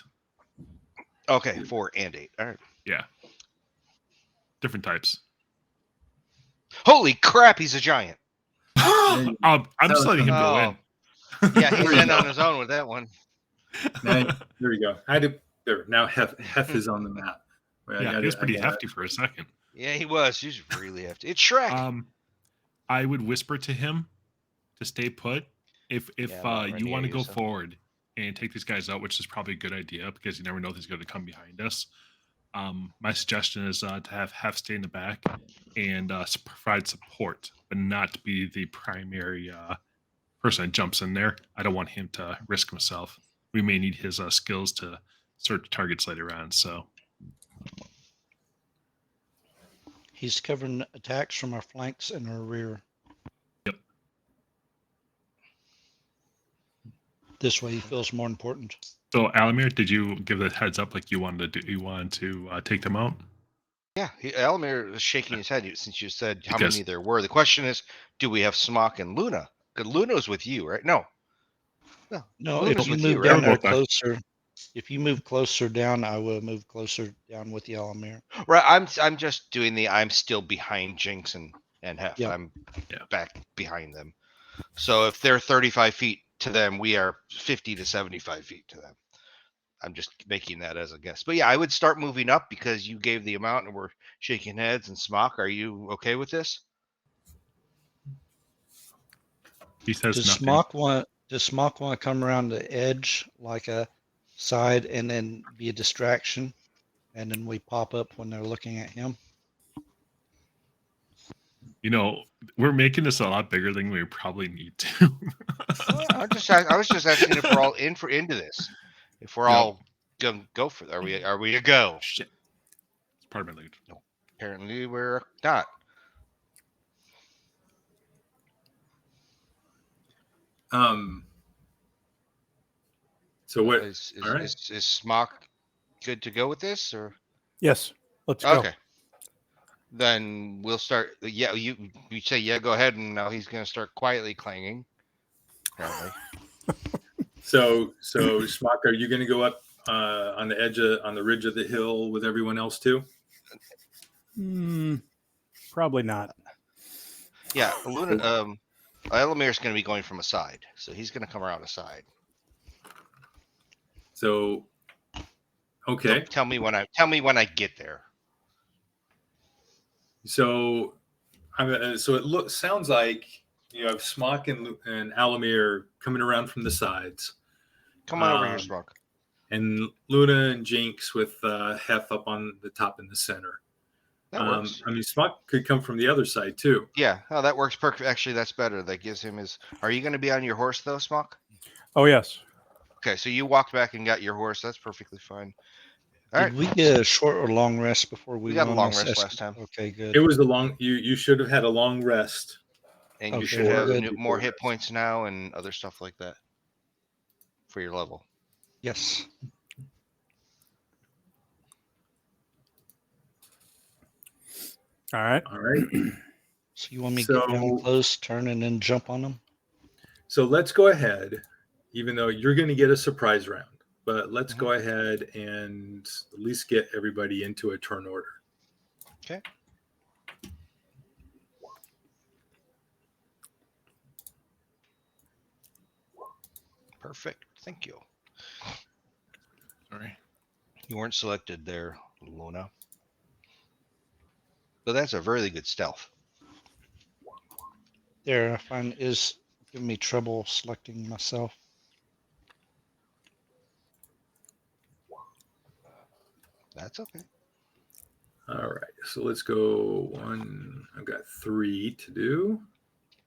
Okay, 4 and 8. All right. Yeah. Different types. Holy crap, he's a giant. I'm just letting him go in. Yeah, he's There you in go. on his own with that one. Now, there you go. There. Now Hef is on the map. Well, Yeah, he was pretty hefty for a second. Yeah, he was. He's really hefty. It's Shrek. I would whisper to him to stay put. If right you near want to you, go so. forward and take these guys out, which is probably a good idea because you never know if he's going to come behind us. My suggestion is to have Hef stay in the back and provide support, but not be the primary person that jumps in there. I don't want him to risk himself. We may need his skills to search targets later on. So He's covering attacks from our flanks and our rear. Yep. This way he feels more important. So Alamir, did you give the heads up like you wanted to take them out? Yeah, Elmer was shaking his head since you said how Because- many there were. The question is, do we have Smock and Luna? Because Luna's with you, right? No, No, Luna's if you with move you, down right? there Both back. closer, if you move closer down, I will move closer down with the Alamir. Right. I'm just doing I'm still behind Jinx and Hef. Yep. I'm back behind them. So if they're 35 feet to them, we are 50 to 75 feet to them. I'm just making that as a guess. But yeah, I would start moving up because you gave the amount and we're shaking heads. And Smock, are you okay with this? He says Does nothing. Smock want to come around the edge like a side and then be a distraction, and then we pop up when they're looking at him? You know, we're making this a lot bigger than we probably need to. Well, I was just asking if we're all into this. If we're Yep. all gonna go for it. Are we a go? Shit. It's part of my lead. No. Apparently we're not. So what? Is, all right. is Smock good to go with this, or Yes, let's go. okay? Then we'll start. Yeah, you say yeah. Go ahead, and now he's gonna start quietly clanging. Apparently, So Smock, are you going to go up on the ridge of the hill with everyone else too? Probably not. yeah. Luna, Elamir's gonna be going from a side, so he's gonna come around a side. So, okay. So tell me when I get there. So, so it sounds like you have Smock and Alamir coming around from the sides, Come on over here, Smock. and Luna and Jinx with Hef up on the top in the center. That works. I mean, Smock could come from the other side too. Yeah, oh, that works perfect. Actually, that's better. That gives him his. Are you going to be on your horse though, Smock? Oh, yes. Okay, so you walked back and got your horse. That's perfectly fine. All Did right. we get a short or long rest before we We got a went long on this rest last time. Okay, good. It was a long. You should have had a long rest. And you Okay, should have good. more hit points now and other stuff like that for your level. Yes. All right. All right. So you want me to get down So- close, turn, and then jump on them? So let's go ahead, even though you're going to get a surprise round, but let's go ahead and at least get everybody into a turn order. Okay. Perfect. Thank you. Sorry. You weren't selected there, Luna. But that's a really good stealth. There, I find is giving me trouble selecting myself. That's okay. All right. So let's go one. I've got 3 to do.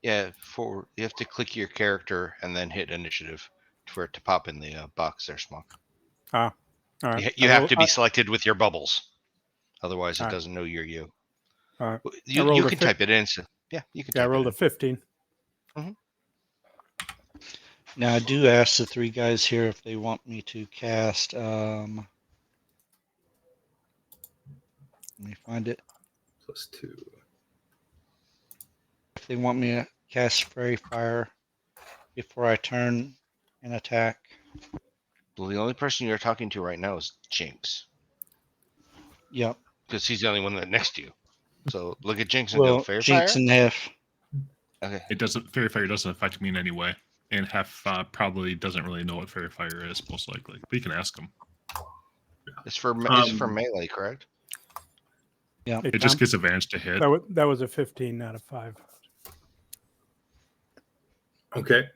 Yeah, you have to click your character and then hit initiative for it to pop in the box there, Smock. All right. You have to be selected with your bubbles. Otherwise, it All right. doesn't know you're you. All right. You rolled a can type it in. So, yeah, you can Yeah, I type it rolled in. a 15. Now I do ask the 3 guys here if they want me to cast. Let me find it. +2. If they want me to cast Fairy Fire before I turn and attack. Well, the only person you're talking to right now is Jinx, Yep. because he's the only one that's next to you. So look at Jinx and go, Well, Fairy Jinx Fire? and Hef. Okay. It doesn't. Fairy Fire doesn't affect me in any way, and Hef probably doesn't really know what Fairy Fire is, most likely. But you can ask him. It's for melee, correct? Yeah. Hey, It just Tom, gets advantage to hit. that was a 15 out of 5. Okay.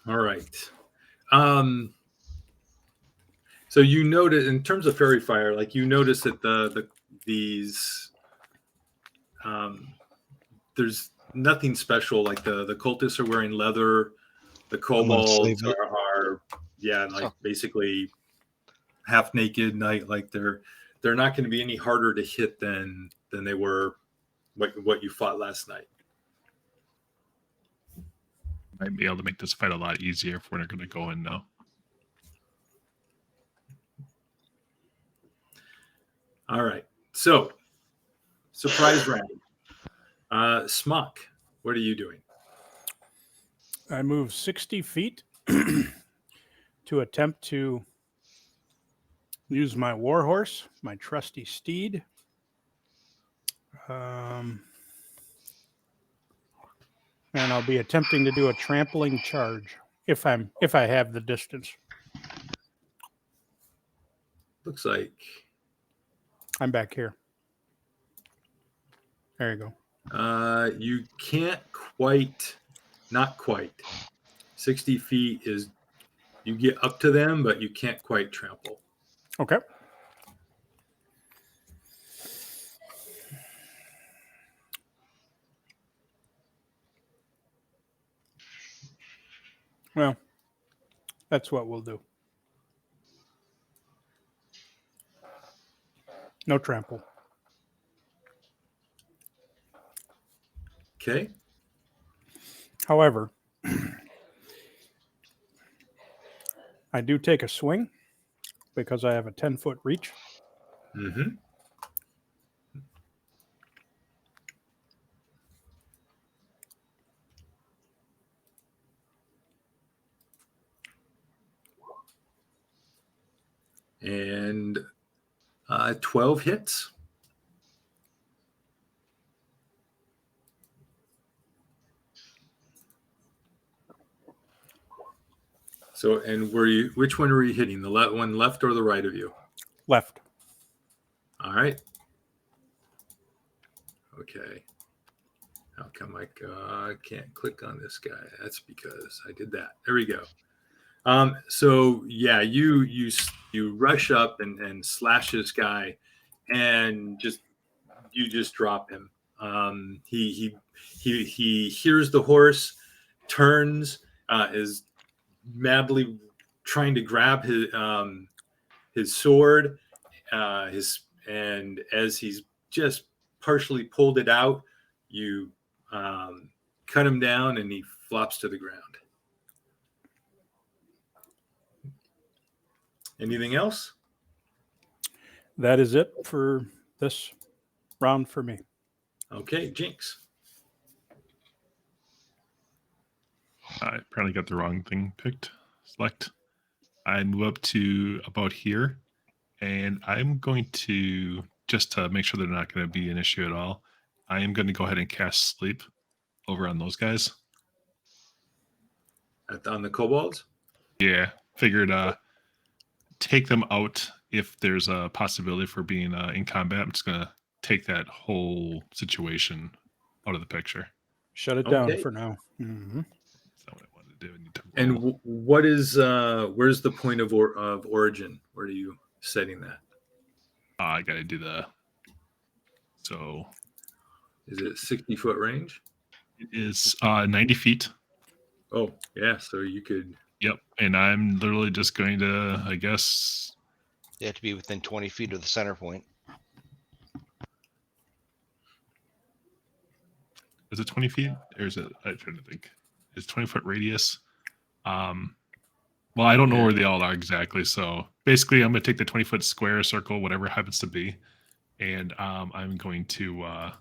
All right. So you notice in terms of Fairy Fire, like you notice that these there's nothing special. Like the cultists are wearing leather, the kobolds save it. are basically half naked, like they're not going to be any harder to hit than they were what you fought last night. Might be able to make this fight a lot easier if we're not going to go in now. All right. So, surprise round. Smock, what are you doing? I move 60 feet to attempt to use my warhorse, my trusty steed. And I'll be attempting to do a trampling charge if I have the distance. Looks like I'm back here. There you go. You can't quite, not quite. 60 feet is, you get up to them, but you can't quite trample. Okay. Well, that's what we'll do. No trample. Okay. However, I do take a swing because I have a 10-foot reach. Mm-hmm. And 12 hits. So, and which one were you hitting? The one left or the right of you? Left. All right. Okay. How come I can't click on this guy? That's because I did that. There we go. So yeah, you rush up and slash this guy, and you just drop him. He hears the horse, turns, is madly trying to grab his sword, and as he's just partially pulled it out, you cut him down, and he flops to the ground. Anything else? That is it for this round for me. Okay, Jinx. I apparently got the wrong thing picked. Select. I move up to about here, and I'm going to, just to make sure they're not going to be an issue at all, I am going to go ahead and cast Sleep over on those guys. On the kobolds? Yeah, figured take them out if there's a possibility for being in combat. I'm just going to take that whole situation out of the picture. Shut it down Okay. for now. Mm-hmm. That's not what I wanted to do. I need to roll. And what is where's the point of origin? Where are you setting that? I got to do the. So Is it 60-foot range? it is 90 feet. Oh, yeah. So you could. Yep. And I'm literally just going to, I guess. They have to be within 20 feet of the center point. Is it 20 feet? Or is it, I'm trying to think. It's 20-foot radius. Well, I don't know where they all are exactly. So basically, I'm going to take the 20-foot square circle, whatever it happens to be. And I'm going to. Well,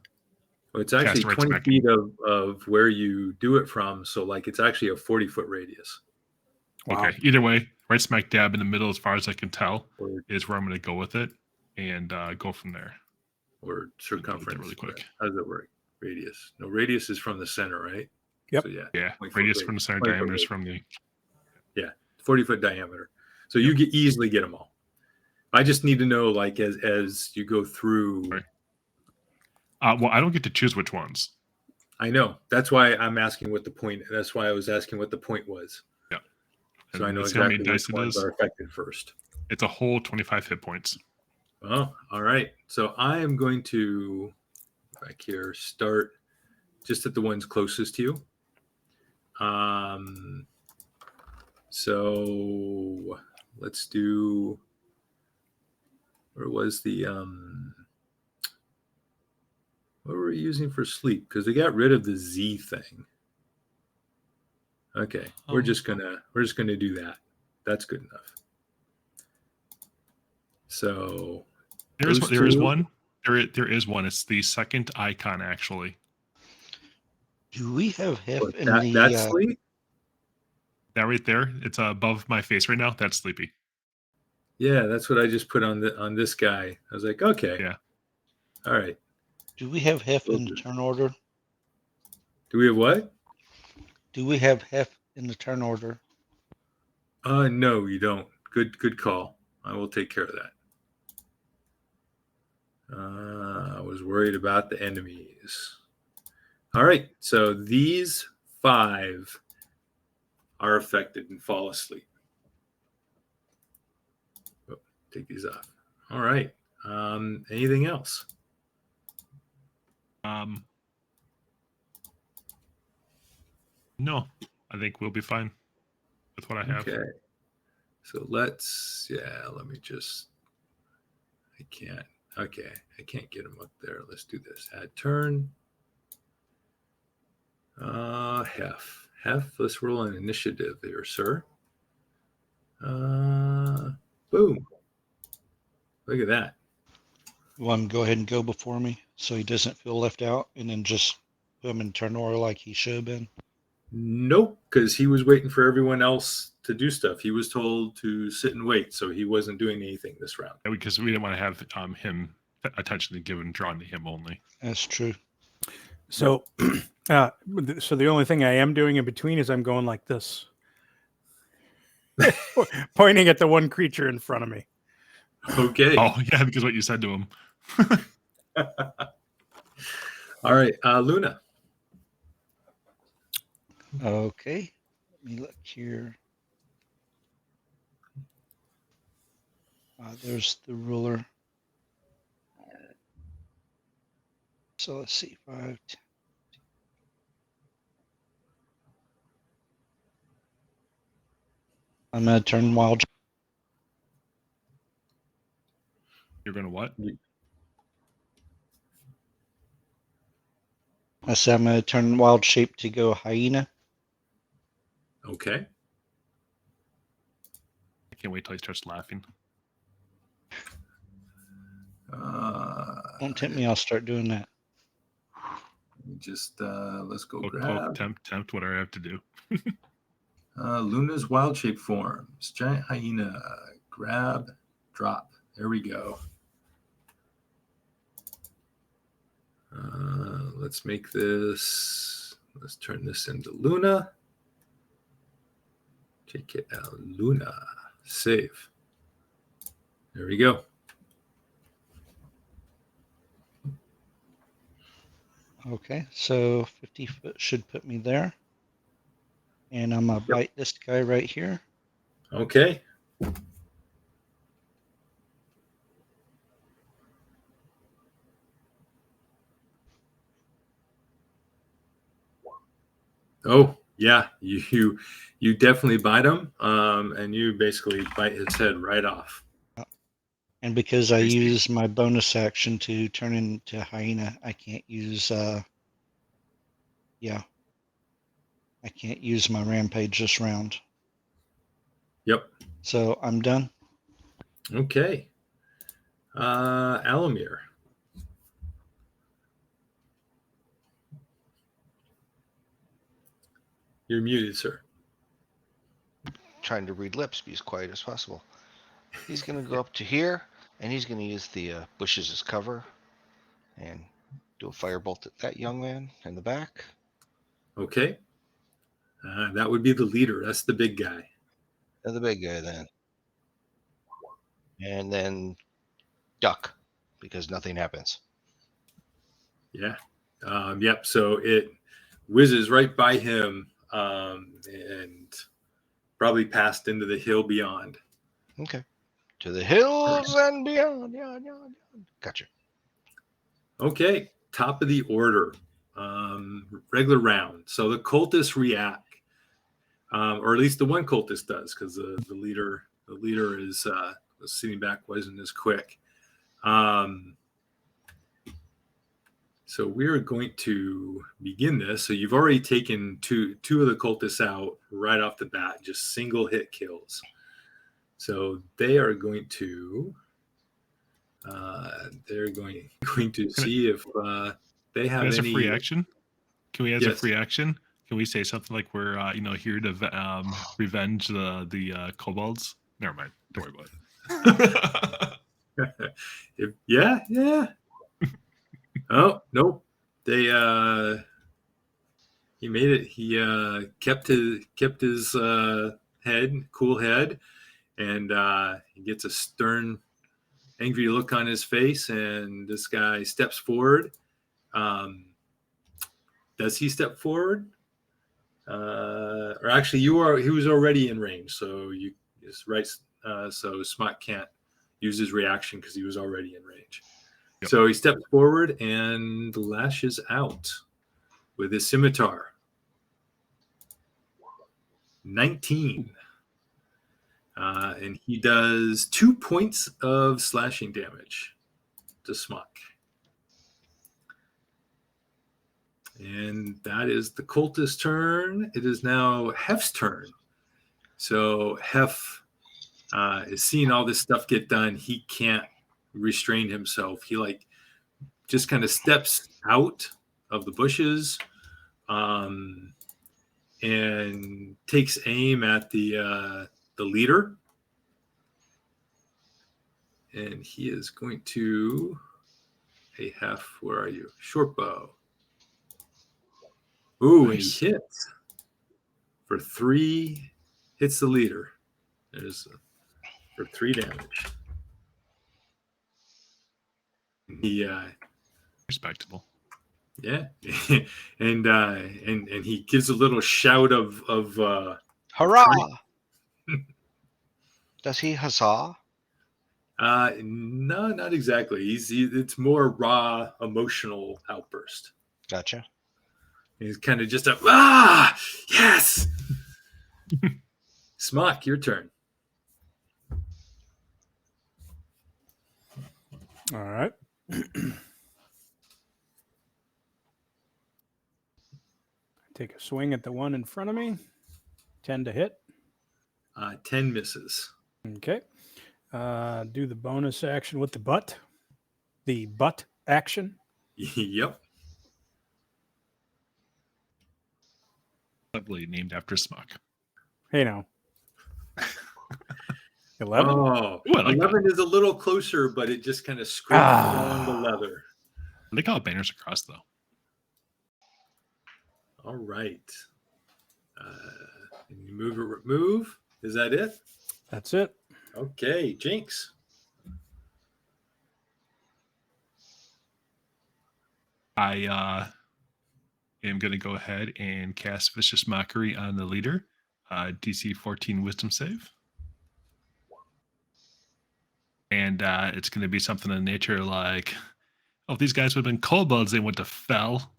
it's actually right 20 smack feet of where you do it from. So, like, it's actually a 40-foot radius. Wow. Okay. Either way, right smack dab in the middle, as far as I can tell, Or, is where I'm going to go with it and go from there. or circumference. Really quick. How does it work? Radius. No, radius is from the center, right? Yep. So, yeah. Yeah. 20-foot Radius from the center, 20-foot diameters radius. from the. 40-foot diameter. So you easily get them all. I just need to know, like, as you go through. Right. Well, I don't get to choose which ones. I know. That's why I'm asking what the point. That's why I was asking what the point was. Yeah. So I know let's see how many exactly dice which it ones is. are affected first. It's a whole 25 hit points. Oh, all right. So I am going to, back here, start just at the ones closest to you. So let's do. Where was the what were we using for sleep? Because they got rid of the Z thing. Okay, we're just gonna do that. That's good enough. So there is one. There is one. It's the second icon, actually. Do we have hef What, in that's the? sleep. That right there. It's above my face right now. That's Sleepy. Yeah, that's what I just put on this guy. I was like, okay, Yeah. all right. Do we have hef in the turn order? Do we have what? Do we have hef in the turn order? No, you don't. Good call. I will take care of that. I was worried about the enemies. All right, so these 5 are affected and fall asleep. Oh, take these off. All right. Anything else? No, I think we'll be fine with what I have. Okay. So let me just, I can't. Okay, I can't get them up there. Let's do this. Add turn. Hef. Let's roll an initiative there, sir. Boom. Look at that. You want him to go ahead and go before me so he doesn't feel left out, and then just put him in turn order like he should have been? Nope, because he was waiting for everyone else to do stuff. He was told to sit and wait, so he wasn't doing anything this round. Because we didn't want to have him attention given drawn to him only. That's true. So, so the only thing I am doing in between is I'm going like this, pointing at the one creature in front of me. Okay. Oh yeah, because what you said to him. All right, Luna. Okay. Let me look here. There's the ruler. So let's see. 5. I'm going to turn wild. You're gonna what? I said I'm going to turn wild shape to go hyena. Okay. I can't wait till he starts laughing. Don't tempt me. I'll start doing that. Just let's go Poke, grab tempt, whatever I have to do. Luna's wild shape forms. Giant hyena. Grab, drop. There we go. Let's make this. Let's turn this into Luna. Take it out. Luna. Save. There we go. Okay, so 50 foot should put me there. And I'm going to bite this guy right here. Okay. Oh, yeah. You definitely bite him, and you basically bite his head right off. And because I use my bonus action to turn into hyena, I can't use I can't use my rampage this round. Yep. So I'm done. Okay. Alamir. You're muted, sir. Trying to read lips, be as quiet as possible. He's going to go up to here, and he's going to use the bushes as cover and do a firebolt at that young man in the back. Okay. That would be the leader. That's the big guy. And the big guy then. And then duck, because nothing happens. Yeah. Yep. So it whizzes right by him and probably passed into the hill beyond. Okay. To the hills and beyond. Gotcha. Okay. Top of the order. Regular round. So the cultists react, or at least the one cultist does, because the leader is sitting back, wasn't as quick. So we're going to begin this. So you've already taken two of the cultists out right off the bat, just single hit kills. So they are going to see if they have As any a free action, can we as a Yes. free action? Can we say something like we're here to revenge the kobolds? Never mind. Don't worry about it. yeah. Oh nope. They he made it. He kept his cool head, and he gets a stern angry look on his face, and this guy steps forward. Does he step forward? Or actually, he was already in range, so you is right. So Smok can't use his reaction because he was already in range. Yep. So he steps forward and lashes out with his scimitar. 19. And he does 2 points of slashing damage to Smok. And that is the cultist's turn. It is now Hef's turn. So Hef is seeing all this stuff get done. He can't restrain himself. He just kind of steps out of the bushes and takes aim at the leader. And he is going to, hey, Hef, where are you? Short bow. Ooh, Nice. And he hits for 3, hits the leader. There's for 3 damage. He Respectable. yeah, and he gives a little shout of Hurrah! Does he huzzah? no, not exactly. It's more raw emotional outburst. Gotcha. He's kind of just yes. Smok, your turn. All right. Take a swing at the one in front of me. 10 to hit. 10 misses. Okay. Do the bonus action with the butt. The butt action. Yep. Lovely, named after Smok. Hey now. 11. Oh, Ooh, I like 11 is a little closer, but it just kind of scrapes along the leather. I like how it banners across, though. All right. And you move or remove. Is that it? That's it. Okay, Jinx. I am going to go ahead and cast Vicious Mockery on the leader. DC 14 Wisdom save. And it's going to be something in nature like, oh, if these guys would have been kobolds, they wouldn't have fell.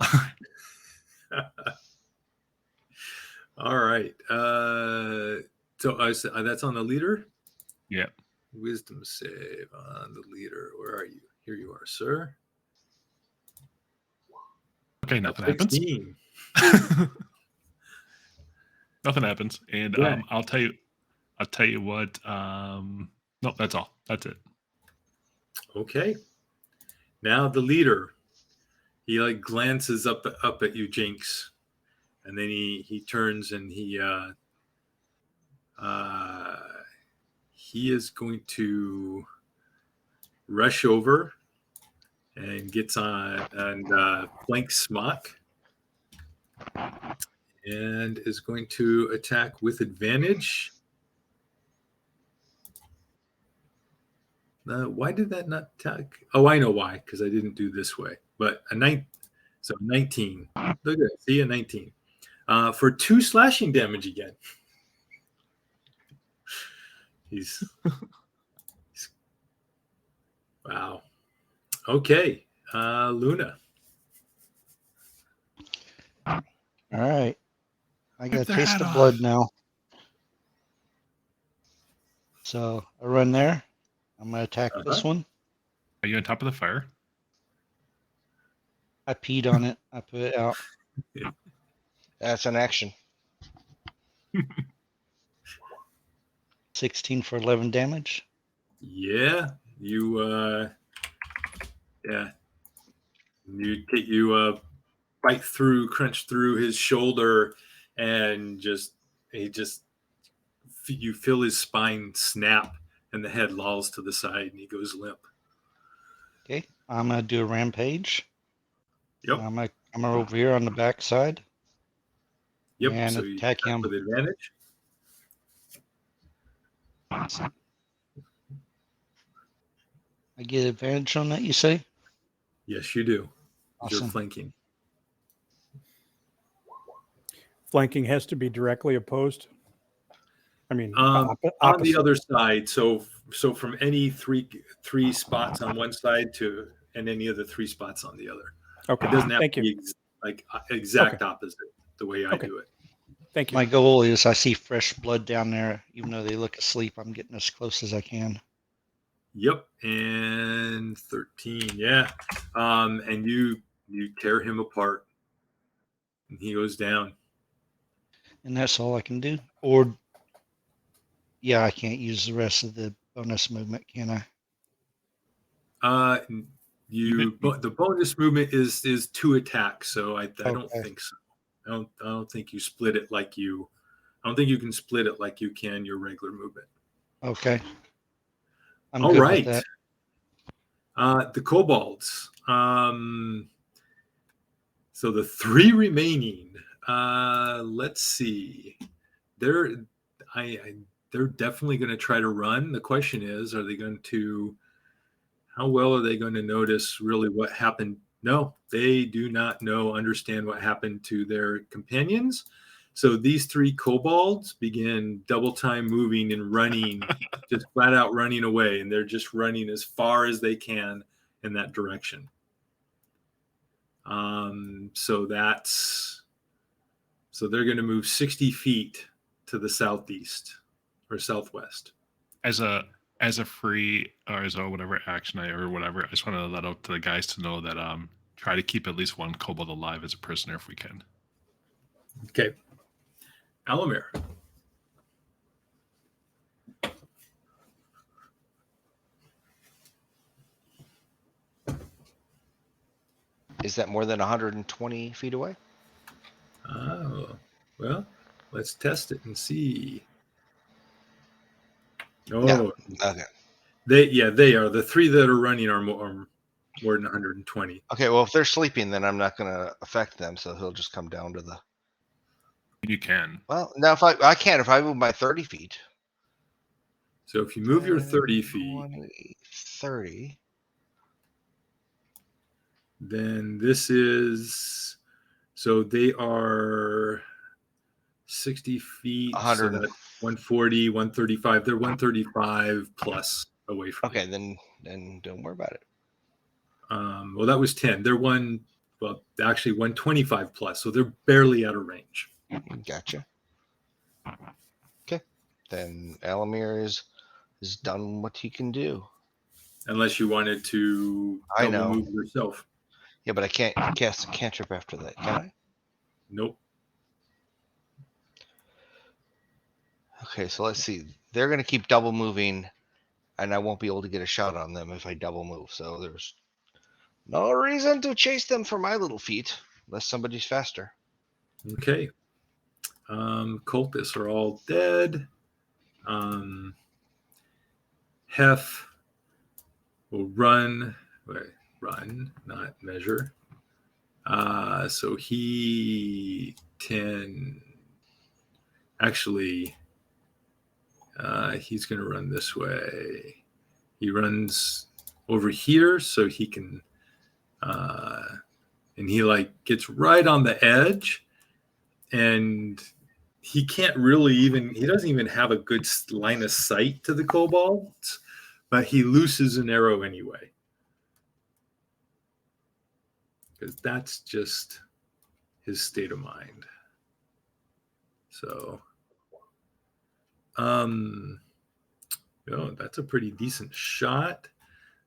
All right. So that's on the leader? Yep. Wisdom save on the leader. Where are you? Here you are, sir. Okay, nothing happens. 16. Nothing happens. And Yeah. I'll tell you what. No, that's all. That's it. Okay. Now the leader. He glances up at you, Jinx, and then he turns and he is going to rush over and gets on and flanks Smok and is going to attack with advantage. Why did that not attack? Oh, I know why, because I didn't do this way. But a 19. Look at it. See, a 19. For 2 slashing damage again. He's wow. Okay. Luna. All right. I got Rip a their taste hat of off. blood now. So I run there. I'm going to attack this one. Are you on top of the fire? I peed on it. I put it out. That's an action. 16 for 11 damage. Yeah. You you bite through, crunch through his shoulder, and you feel his spine snap and the head lolls to the side and he goes limp. Okay. I'm going to do a rampage. Yep. I'm over here on the back side. Yep. And So you attack him. with advantage. I get advantage on that, you say? Yes, you do. 'Cause you're Awesome. flanking. Flanking has to be directly opposed. I mean, On the opposite. other side, so from any three spots on one side to and any of the three spots on the other. Okay. It doesn't have Thank to you. be exact opposite the way I Okay. do it. Thank you. My goal is I see fresh blood down there, even though they look asleep. I'm getting as close as I can. Yep, and 13, yeah. And you tear him apart, and he goes down. And that's all I can do. Or, yeah, I can't use the rest of the bonus movement, can I? The bonus movement is 2 attacks, so I don't Okay. think so. I don't think you split it like you. I don't think you can split it like you can your regular movement. Okay. I'm All good right. with that. The kobolds. So the 3 remaining. Let's see. They're they're definitely going to try to run. The question is, are they going to? How well are they going to notice really what happened? No, they do not understand what happened to their companions. So these 3 kobolds begin double time moving and running, just flat out running away, and they're just running as far as they can in that direction. So they're going to move 60 feet to the southeast or southwest. As a free or as a whatever action or whatever, I just want to let out to the guys to know that try to keep at least one kobold alive as a prisoner if we can. Okay. Alamir. Is that more than 120 feet away? Oh, well, let's test it and see. Oh, Yeah. Okay. They are. The 3 that are running are more than 120. Okay. Well, if they're sleeping, then I'm not going to affect them, so he'll just come down to the. You can. Well, now if I can't if I move my 30 feet. So if you move your 30 feet, 20, 30. then this is so they are 60 feet. 100. So that's 140, 135. They're 135 plus away from Okay, you. then don't worry about it. Well, that was 10. They're actually 125 plus, so they're barely out of range. Gotcha. Okay, then Alamir is done what he can do. Unless you wanted to I double know. move yourself. Yeah, but I can't cast a cantrip after that, can I? Nope. Okay, so let's see. They're going to keep double moving, and I won't be able to get a shot on them if I double move. So there's no reason to chase them for my little feet, unless somebody's faster. Okay. Cultists are all dead. Hef will run, not measure. So he 10. Actually, he's going to run this way. He runs over here so he can, and he gets right on the edge, and he can't really he doesn't even have a good line of sight to the kobolds, but he looses an arrow anyway. Because that's just his state of mind. So, that's a pretty decent shot,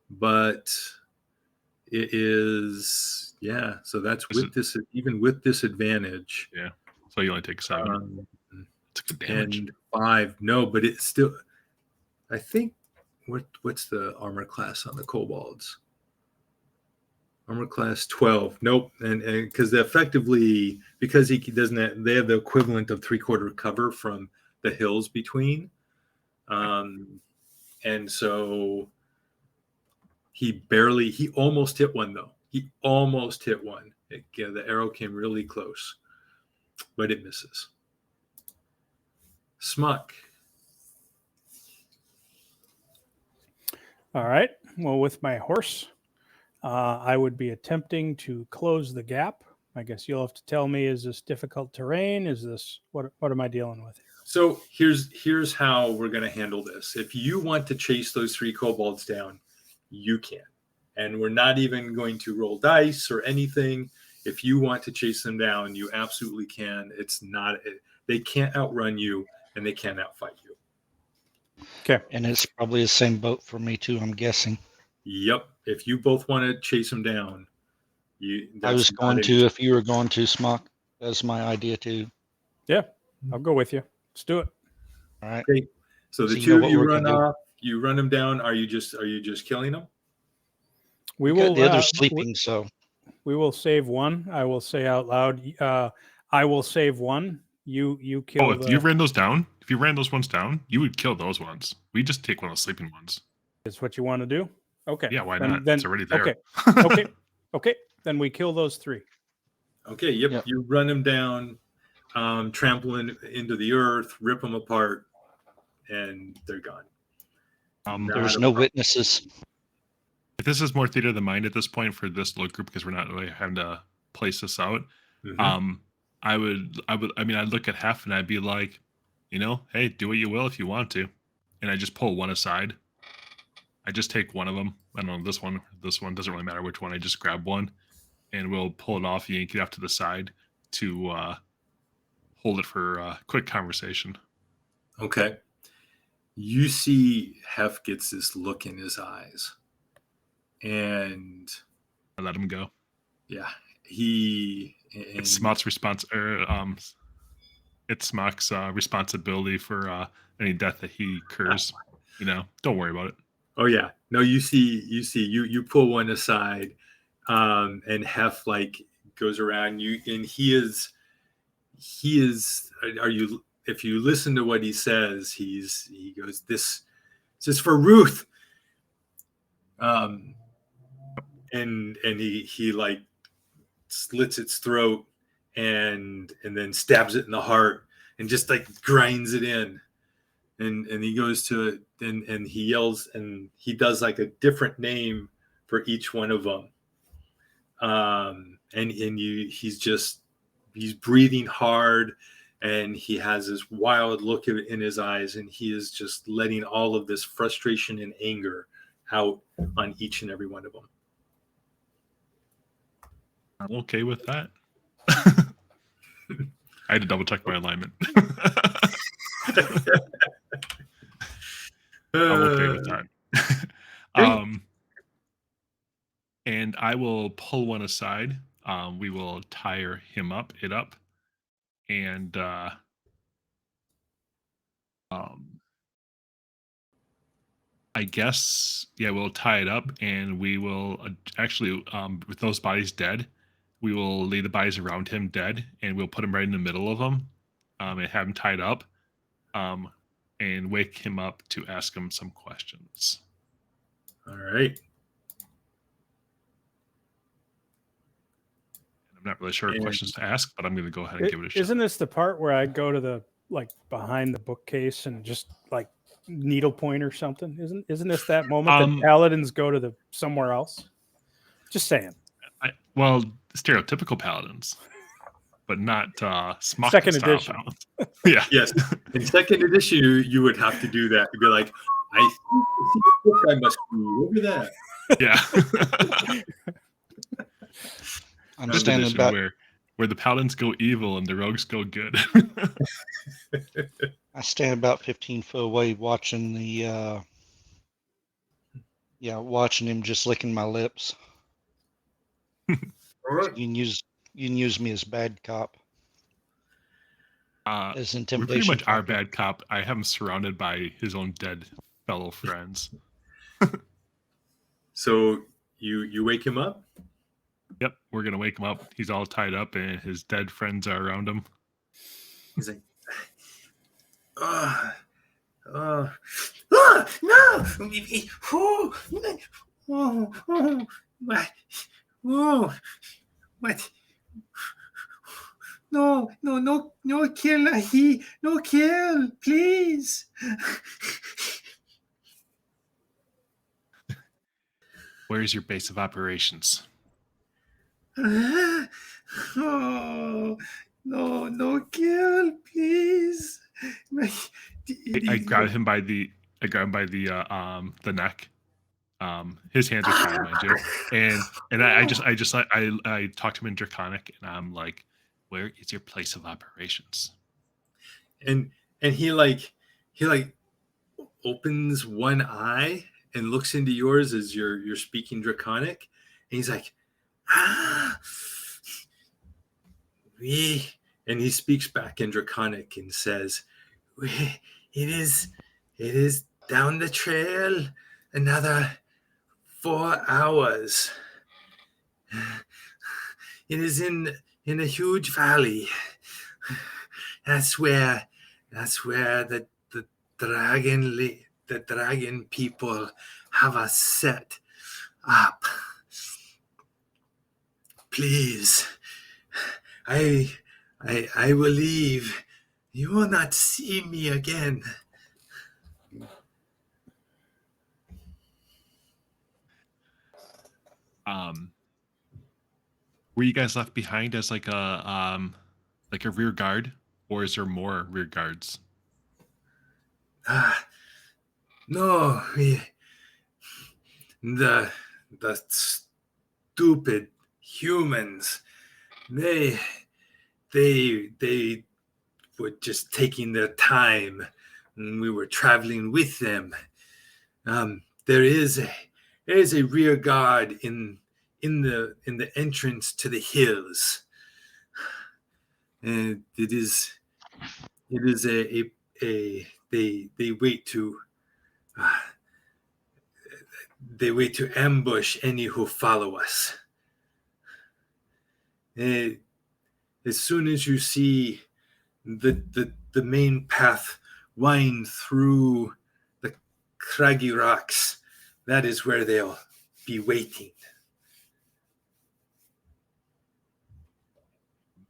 but it is, so that's even with disadvantage. Yeah. So you only take 7. It's good damage. And 5, no, but it's still, I think, what's the armor class on the kobolds? Armor class 12. Nope. And because effectively, because he doesn't, they have the equivalent of 3/4 cover from the hills between. And so he almost hit one though. He almost hit one. The arrow came really close, but it misses. Smuck. All right. Well, with my horse, I would be attempting to close the gap. I guess you'll have to tell me: is this difficult terrain? Is this what? What am I dealing with here? So here's how we're going to handle this. If you want to chase those 3 kobolds down, you can, and we're not even going to roll dice or anything. If you want to chase them down, you absolutely can. It's not they can't outrun you, and they can't outfight you. Okay. And it's probably the same boat for me too, I'm guessing. Yep. If you both want to chase them down, I was going to, if you were going to, Smock. That's my idea too. Yeah, I'll go with you. Let's do it. All right. Okay. So the So you two know of what you we're run gonna do. off. You run them down. Are you just killing them? We Okay, will. the other's sleeping, so We will save one. I will say out loud. I will save one. You kill. Oh, if you ran those down, if you ran those ones down, you would kill those ones. We just take one of the sleeping ones. Is what you want to do? Okay. Yeah, why Then- not? Then It's already there. Okay. Okay. Okay. Then we kill those 3. Okay. Yep. Yep. You run them down, trample into the earth, rip them apart, and they're gone. there was no witnesses. This is more theater of the mind at this point for this little group because we're not really having to place this out. Mhm. I'd look at Hef and I'd be like, hey, do what you will if you want to. And I just pull one aside. I just take one of them. I don't know, this one doesn't really matter which one. I just grab one and we'll pull it off, yank it off to the side to hold it for quick conversation. Okay. You see Hef gets this look in his eyes. And I let him go. yeah, It's Smock's responsibility for any death that he incurs. Don't worry about it. Oh yeah, no. You pull one aside, and Hef goes around you, and he is. Are you? If you listen to what he says, he goes, "This is for Ruth." And he slits its throat and then stabs it in the heart and just grinds it in. And he goes to it and he yells and he does a different name for each one of them. He's breathing hard and he has this wild look in his eyes and he is just letting all of this frustration and anger out on each and every one of them. I'm okay with that. I had to double check my alignment. I'm okay with that. And I will pull one aside. We will tire him up, and I guess we'll tie it up, and we will actually, with those bodies dead, we will lay the bodies around him dead, and we'll put him right in the middle of them, and have him tied up, and wake him up to ask him some questions. All right. I'm not really sure what questions to ask, but I'm going to go ahead and give it a shot. Isn't this the part where I go to the behind the bookcase and just needlepoint or something? Isn't this that moment that paladins go to the somewhere else? Just saying. Well, stereotypical paladins, but not Smock Second style edition. paladins. Yeah. Yes. In second edition, you would have to do that. You'd be like, I see the book I must read. Over there. Yeah. I'm standing about where the paladins go evil and the rogues go good. I stand about 15 foot away watching watching him just licking my lips. All right. You can use me as bad cop. As We intimidation. pretty much are factor. bad cop. I have him surrounded by his own dead fellow friends. So you wake him up? Yep, we're gonna wake him up. He's all tied up, and his dead friends are around him. He's like, no, what? No, kill, no kill, please. Where's your base of operations? Oh, no kill, please. I grab him by the neck. His hands are tied, mind you, and I talk to him in Draconic, and I'm like, "Where is your place of operations?" and he opens one eye and looks into yours as you're speaking Draconic, and he's like, ah, we, and he speaks back in Draconic and says, it is down the trail another 4 hours. It is in a huge valley. That's where the dragon people have us set up. Please, I will leave. You will not see me again. Were you guys left behind as like a rear guard, or is there more rear guards? No, the stupid humans, they were just taking their time, and we were traveling with them. There is a rear guard in the entrance to the hills, and it is a they wait to ambush any who follow us. As soon as you see the main path wind through the craggy rocks, that is where they'll be waiting.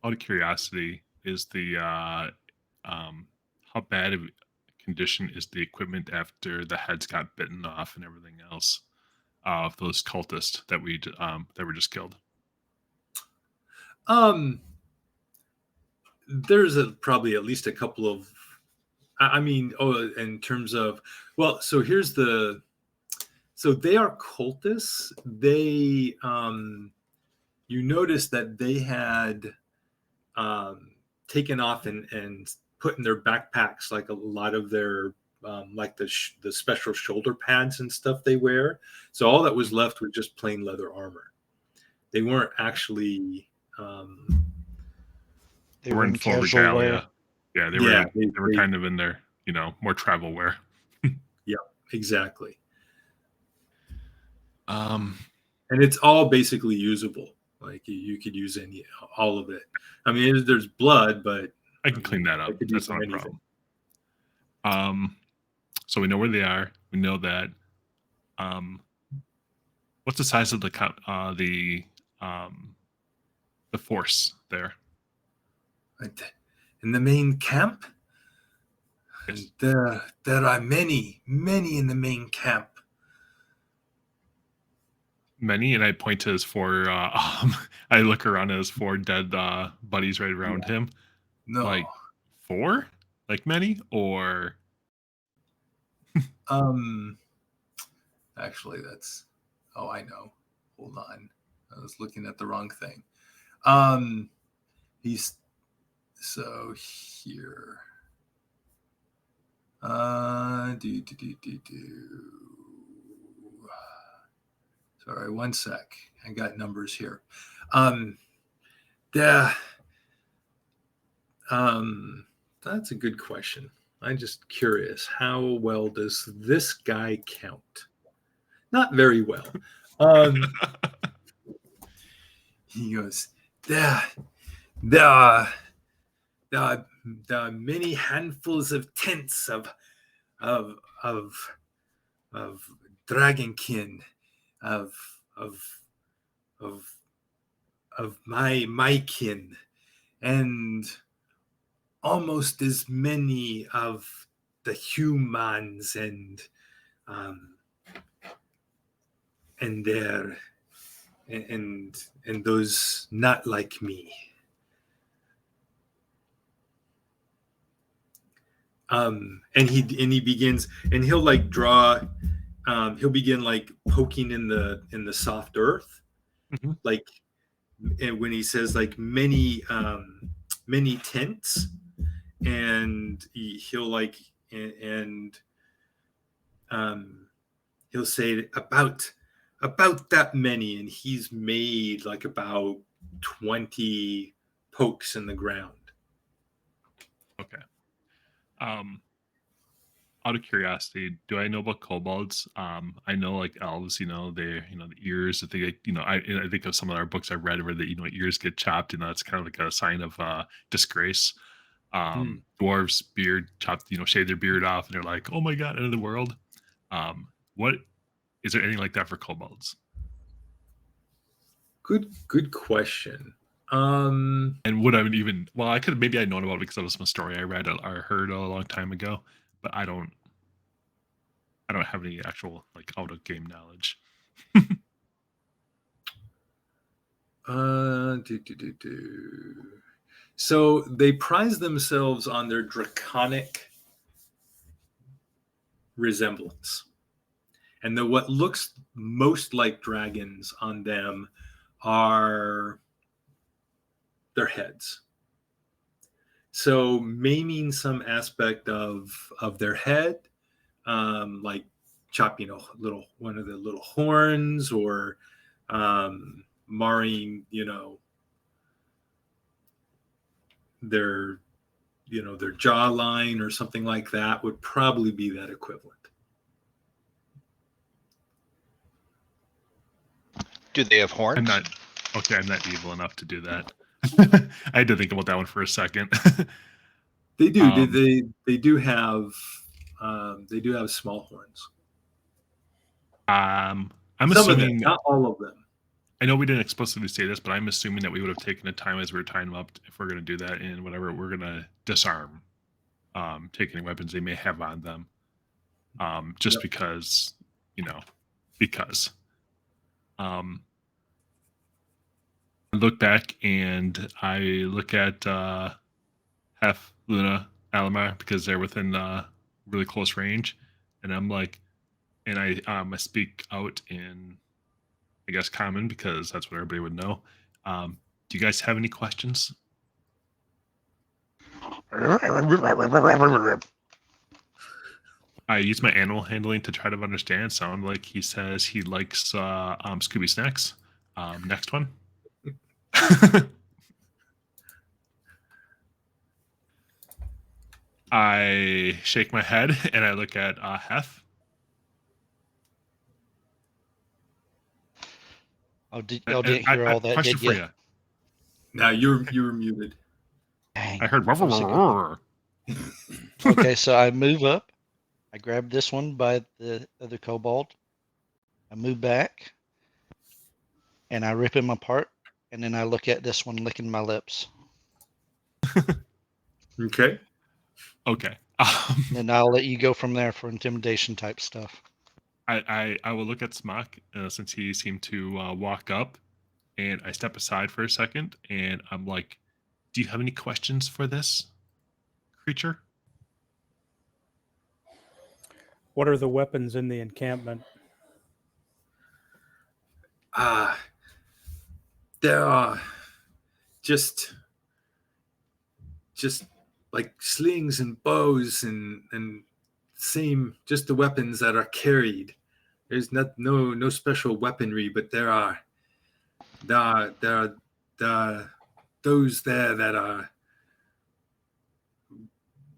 Out of curiosity, is the how bad of a condition is the equipment after the heads got bitten off and everything else of those cultists that were just killed? There's probably at least a couple of, in terms of, well, so they are cultists. They, you notice that they had taken off and put in their backpacks like a lot of their like the special shoulder pads and stuff they wear. So all that was left was just plain leather armor. They weren't actually They were in full casual regalia. wear. Yeah, they were kind of in their, more travel wear. Yeah, exactly. Um, And it's all basically usable. Like you could use all of it. I mean, there's blood, but I can clean that up. That's not a problem. So we know where they are. We know that. What's the size of the force there? In the main camp, Yes. there are many in the main camp. Many, and I point to his four. I look around at his four dead buddies right around him. No, Like 4, like many, or actually, I know. Hold on, I was looking at the wrong thing. He's so here. Sorry, one sec. I got numbers here. That's a good question. I'm just curious. How well does this guy count? Not very well. He goes, there are many handfuls of tents of dragonkin, of my kin, and almost as many of the humans and and there, and those not like me. And he begins, and he'll like draw. He'll begin like poking in the soft earth, Mhm. like, and when he says like many tents, and he'll like and he'll say about that many, and he's made like about 20 pokes in the ground. Okay. Out of curiosity, do I know about kobolds? I know like elves, they, the ears that they get, I think of some of our books I've read where the, ears get chopped, and that's kind of like a sign of disgrace. Hmm. Dwarves beard chopped, shave their beard off, and they're like, oh my god, end of the world. What is there anything like that for kobolds? Good question. And would I even, well, I could, maybe I'd known about it because that was some story I read or heard a long time ago, but I don't have any actual like out of game knowledge. So they prize themselves on their draconic resemblance, and what looks most like dragons on them are their heads. So maiming some aspect of their head, like chopping one of the little horns, or marring, their their jawline or something like that, would probably be that equivalent. Do they have horns? I'm not evil enough to do that. I had to think about that one for a second. They do. They do have small horns. I'm Some of them, assuming, not all of them. I know we didn't explicitly say this, but I'm assuming that we would have taken the time as we were tying them up, if we're going to do that, and whatever we're going to disarm, take any weapons they may have on them, just Yep. because, because. I look back and I look at Hef, Luna, Alamar, because they're within really close range, and I'm like, and I speak out in, I guess, common, because that's what everybody would know. Do you guys have any questions? I use my animal handling to try to understand. Sound like he says he likes Scooby snacks. Next one. I shake my head and I look at Hef. Y'all didn't hear all that, question did for you? you. Now you were muted. Dang. I heard. Okay, so I move up. I grab this one by the other kobold. I move back, and I rip him apart, and then I look at this one licking my lips. Okay. Okay. And I'll let you go from there for intimidation type stuff. I will look at Smock since he seemed to walk up, and I step aside for a second, and I'm like, "Do you have any questions for this creature?" What are the weapons in the encampment? There are just like slings and bows, and same, just the weapons that are carried. There's no special weaponry, but there are those there that are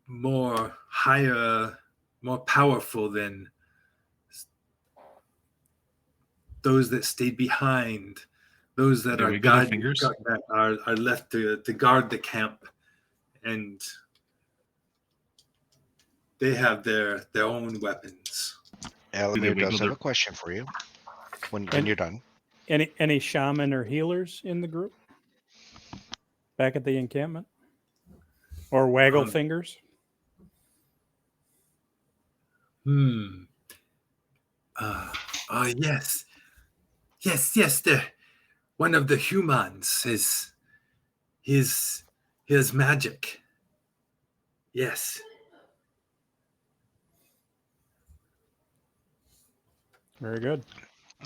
more powerful than those that stayed behind. Those that They are wiggle their fingers. that are left to guard the camp, and they have their own weapons. Alamir does have their- a question for you when And- you're done. Any shaman or healers in the group? Back at the encampment? Or waggle fingers? Yes. Yes, yes, the one of the humans is his magic. Yes. Very good.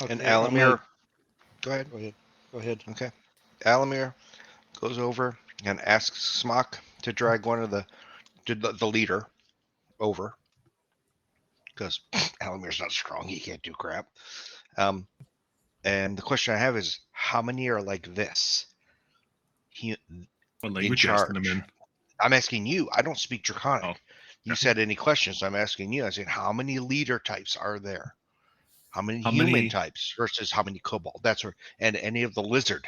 And Okay, I'm Alamir, gonna- go ahead. Go ahead. Go ahead. Okay. Alamir goes over and asks Smock to drag one of the leader over because Alamir's not strong. He can't do crap. And the question I have is, how many are like this? He What in language you asking them charge. in? I'm asking you. I don't speak Draconic. Oh, You okay. said any questions. I'm asking you. I said, how many leader types are there? How many How human many- types versus how many kobold? That's where, and any of the lizard.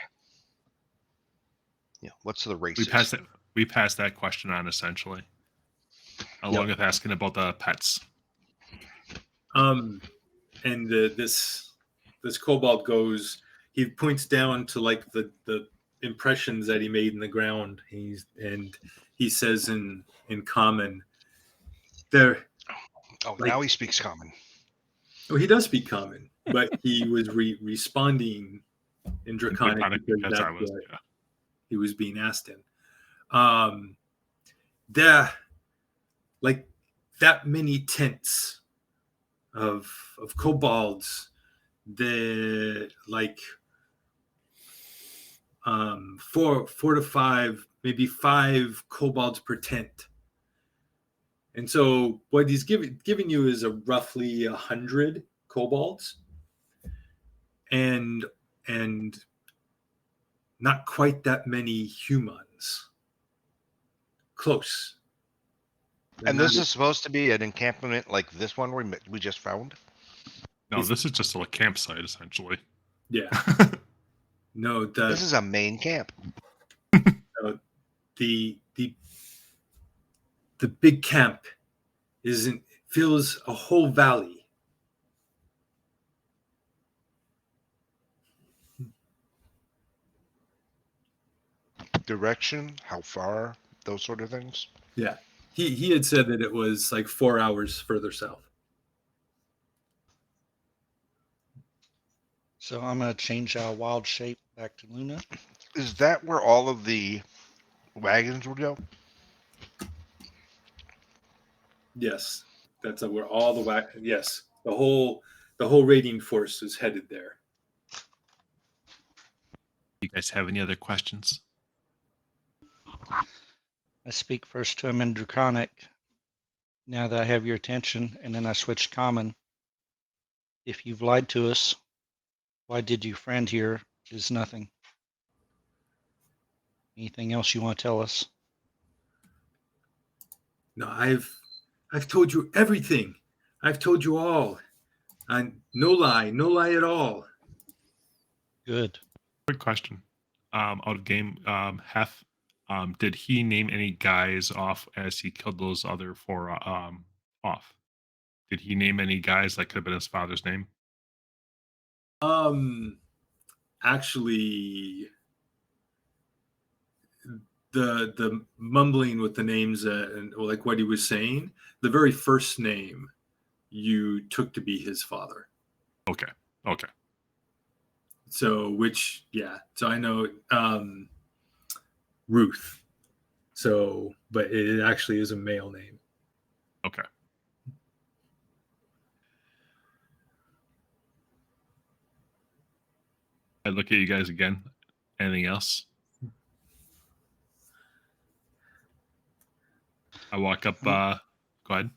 What's the races? We passed that question on essentially, along with asking about the pets. And this kobold goes. He points down to like the impressions that he made in the ground. He says in common, there. Oh, Like, now he speaks common. well, he does speak common, but he was responding in Draconic Draconic because because that's I was, what yeah. he was being asked in. There, like that many tents of kobolds. The like 4 to 5, maybe 5 kobolds per tent. And so what he's giving you is a roughly 100 kobolds, and not quite that many humans. Close. And this is supposed to be an encampment like this one we just found. No, this is just a campsite essentially. Yeah. No, This is a main camp. the big camp fills a whole valley. Direction, how far, those sort of things. Yeah. He had said that it was like 4 hours further south. So I'm gonna change our wild shape back to Luna. Is that where all of the wagons would go? Yes. That's where all the yes. The whole raiding force is headed there. You guys have any other questions? I speak first to him in Draconic. Now that I have your attention, and then I switch common. If you've lied to us, why did your friend here is nothing? Anything else you want to tell us? No, I've told you everything. I've told you all. And no lie at all. Good. Quick question. Out of game, Hef, did he name any guys off as he killed those other 4 off? Did he name any guys that could have been his father's name? Actually, the mumbling with the names and like what he was saying, the very first name you took to be his father. Okay. So so I know Ruth. So, but it actually is a male name. Okay. I look at you guys again. Anything else? I walk up. Go ahead.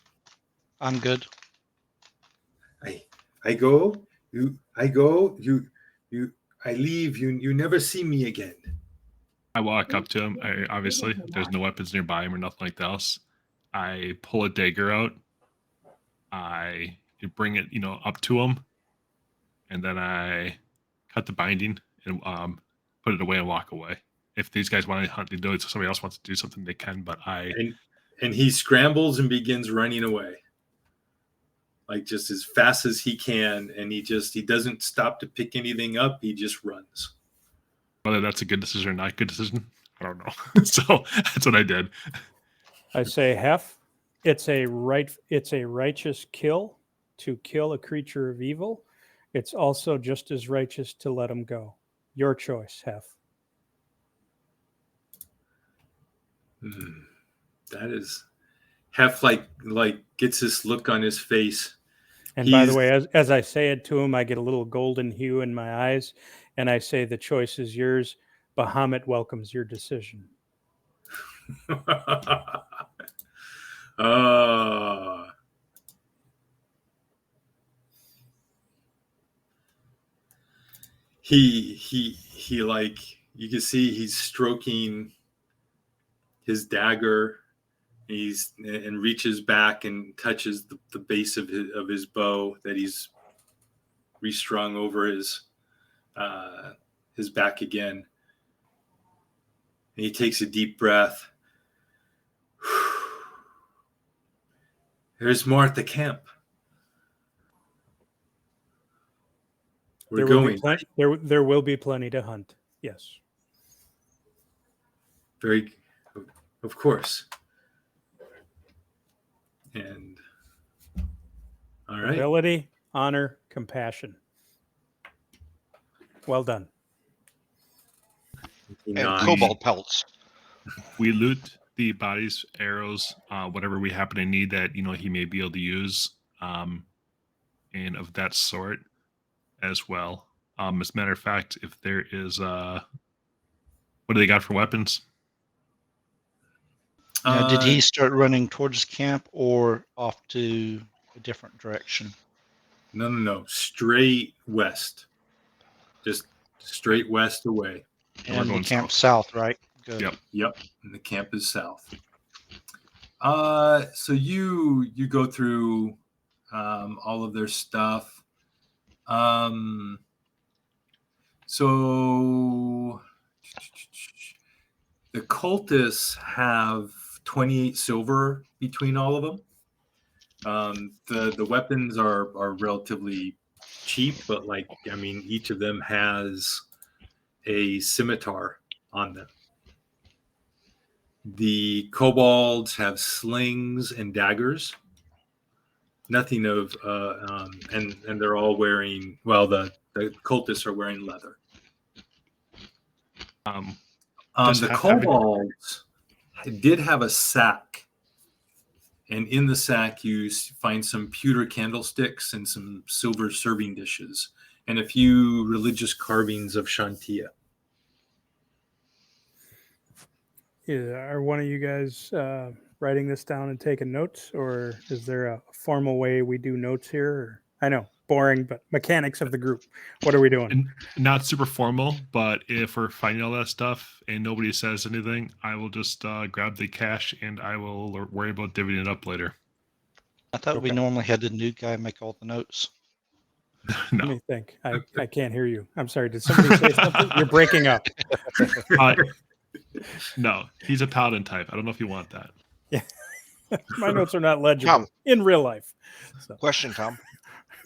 I'm good. I go, I leave, you never see me again. I walk up to him. Obviously, there's no weapons nearby him or nothing like that else. I pull a dagger out. I bring it, up to him, and then I cut the binding and put it away and walk away. If these guys want to hunt, if somebody else wants to do something, they can. But and he scrambles and begins running away, like just as fast as he can, and he doesn't stop to pick anything up. He just runs. Whether that's a good decision or not good decision, I don't know. So that's what I did. I say, Hef, it's a righteous kill to kill a creature of evil, it's also just as righteous to let him go. Your choice, Hef. That is Hef like gets this look on his face. And by the way, as I say it to him, I get a little golden hue in my eyes, and I say, the choice is yours. Bahamut welcomes your decision. He like, you can see he's stroking his dagger. And reaches back and touches the base of his bow that he's restrung over his back again. And he takes a deep breath. There's more at the camp. We're going. There will be plenty to hunt. Yes. Very, of course. And all right. Ability, honor, compassion. Well done. And cobalt pelts. We loot the bodies, arrows, whatever we happen to need that he may be able to use, and of that sort as well. As a matter of fact, if there is, what do they got for weapons? Now, did he start running towards camp or off to a different direction? No. Straight west. Just straight west away. And the camp south, right? Good. Yep. And the camp is south. So you go through all of their stuff. So the cultists have 28 silver between all of them. The weapons are relatively cheap, but each of them has a scimitar on them. The kobolds have slings and daggers. Nothing of and they're all wearing, well, the cultists are wearing leather. The kobolds did have a sack, and in the sack you find some pewter candlesticks and some silver serving dishes and a few religious carvings of Shantia. Are one of you guys writing this down and taking notes, or is there a formal way we do notes here? I know, boring, but mechanics of the group. What are we doing? And not super formal, but if we're finding all that stuff and nobody says anything, I will just grab the cash and I will worry about divvying it up later. I thought we normally had the new guy make all the notes. No. Let me think. I can't hear you. I'm sorry. Did somebody say something? You're breaking up. No, he's a paladin type. I don't know if you want that. Yeah. My notes are not legible Tom. in real life. So. Question, Tom.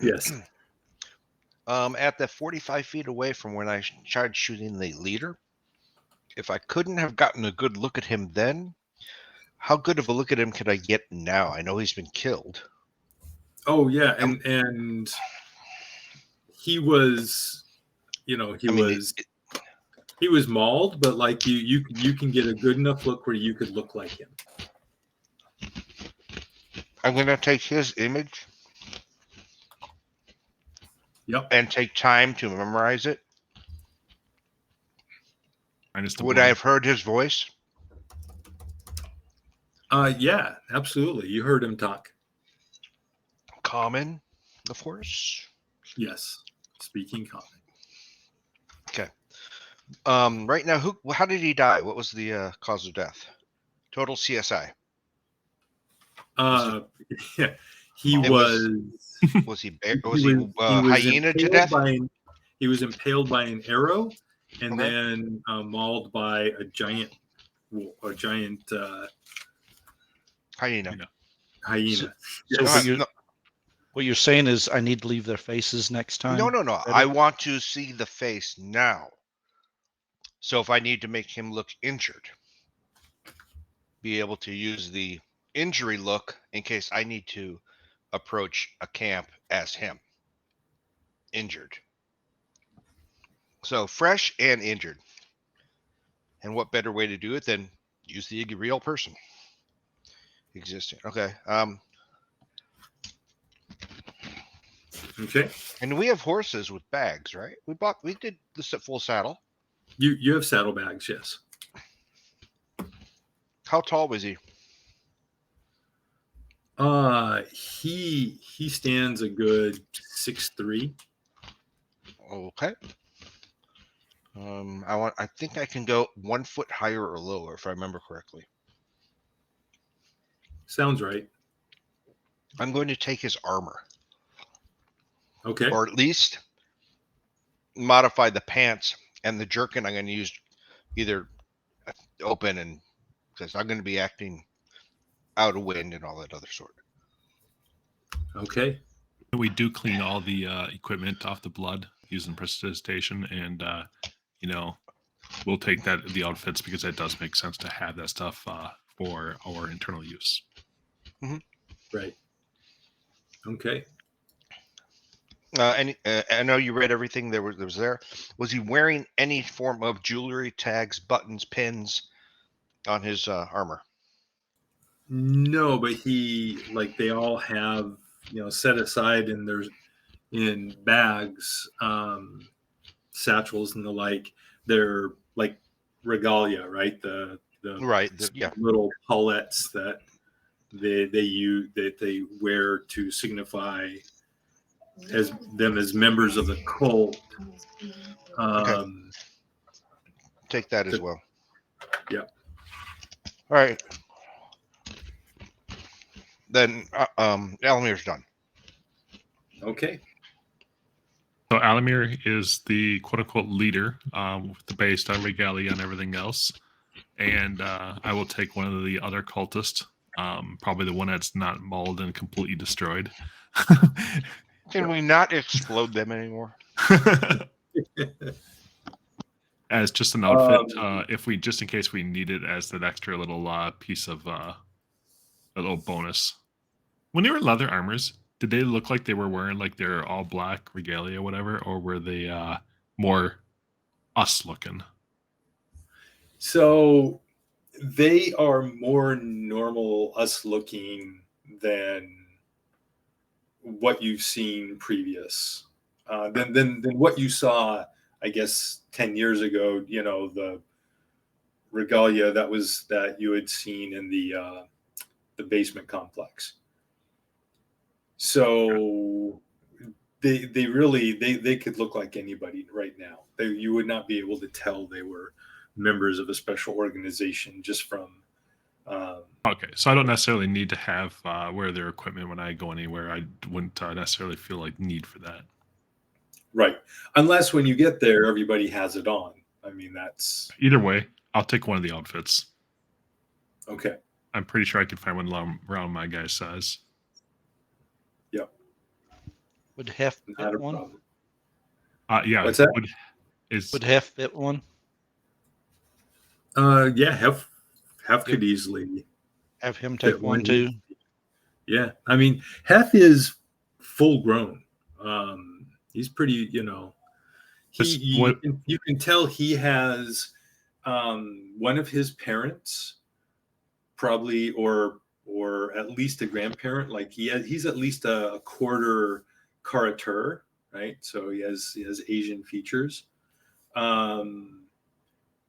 Yes. At the 45 feet away from when I tried shooting the leader, if I couldn't have gotten a good look at him then, how good of a look at him could I get now? I know he's been killed. Oh yeah, and he was, he was mauled, but like you can get a good enough look where you could look like him. I'm gonna take his image. Yep. And take time to memorize it. Would blood. I have heard his voice? Yeah, absolutely. You heard him talk. Common, of course. Yes, speaking common. Okay. Right now, how did he die? What was the cause of death? Total CSI. Yeah, he was. Was he hyena to death? He was impaled by an arrow, and then mauled by a giant hyena. Hyena. So what you're saying is I need to leave their faces next time? No. I want to see the face now. So if I need to make him look injured, be able to use the injury look in case I need to approach a camp as him. injured. So fresh and injured. And what better way to do it than use the real person existing? Okay. Okay. And we have horses with bags, right? We did this at full saddle. You have saddlebags, yes. How tall was he? He stands a good 6'3". Okay. I think I can go 1 foot higher or lower if I remember correctly. Sounds right. I'm going to take his armor, Okay. or at least modify the pants and the jerkin. I'm going to use either open, and because I'm going to be acting out of wind and all that other sort. Okay. We do clean all the equipment off the blood using prestidigitation, and we'll take the outfits because that does make sense to have that stuff for our internal use. Right. Okay. And I know you read everything there was there. Was he wearing any form of jewelry, tags, buttons, pins on his armor? No, but they all have, set aside in bags, satchels and the like. They're like regalia, right? The Right. Yeah. little palettes that they wear to signify as members of the cult. Okay. Take that as well. Yeah. All right. Then Alamir's done. Okay. So Alamir is the quote-unquote leader with the based on regalia and everything else. And I will take one of the other cultists, probably the one that's not mauled and completely destroyed. Can we not explode them anymore? As just an outfit, just in case we need it as that extra little piece of a little bonus. When they were leather armors, did they look like they were wearing like their all black regalia, or whatever, or were they more us looking? So they are more normal us looking than what you've seen previous. Than what you saw, I guess, 10 years ago, the regalia that you had seen in the basement complex. So they really could look like anybody right now. You would not be able to tell they were members of a special organization just from. Okay, so I don't necessarily need to have wear their equipment when I go anywhere. I wouldn't necessarily feel like need for that. Right, unless when you get there, everybody has it on. I mean, that's either way. I'll take one of the outfits. Okay. I'm pretty sure I could find one around my guy's size. Yep. Would Hef Not fit a one? problem. Yeah. What's that? Would Hef fit one? Yeah, Hef could easily have him take one too. Yeah, I mean, Hef is full grown. He's pretty, you can tell he has one of his parents, probably, or at least a grandparent. Like he's at least a quarter Karatur, right? So he has Asian features.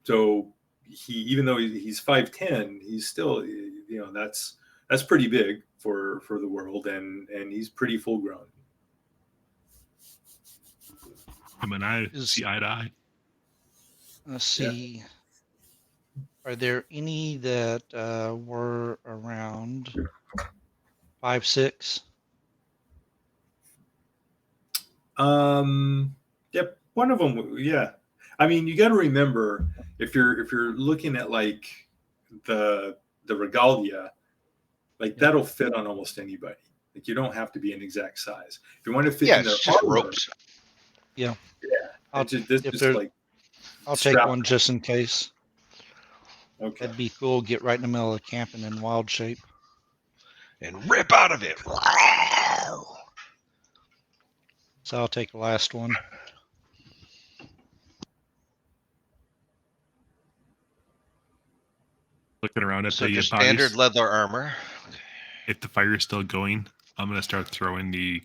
So he, even though he's 5'10", he's still, that's pretty big for the world, and he's pretty full grown. I mean, I see eye to eye. Let's see. Yeah. Are there any that were around 5'6"? Yep, one of them. Yeah, I mean, you got to remember, if you're looking at like the regalia, like that'll fit on almost anybody. Like you don't have to be an exact size. If you want to fit in their just armor, ropes. Yeah. I'll take one just in case. Okay. That'd be cool. Get right in the middle of camping in wild shape. And rip out of it. So I'll take the last one. Looking around at So the just bodies. standard leather armor. If the fire is still going, I'm gonna start throwing the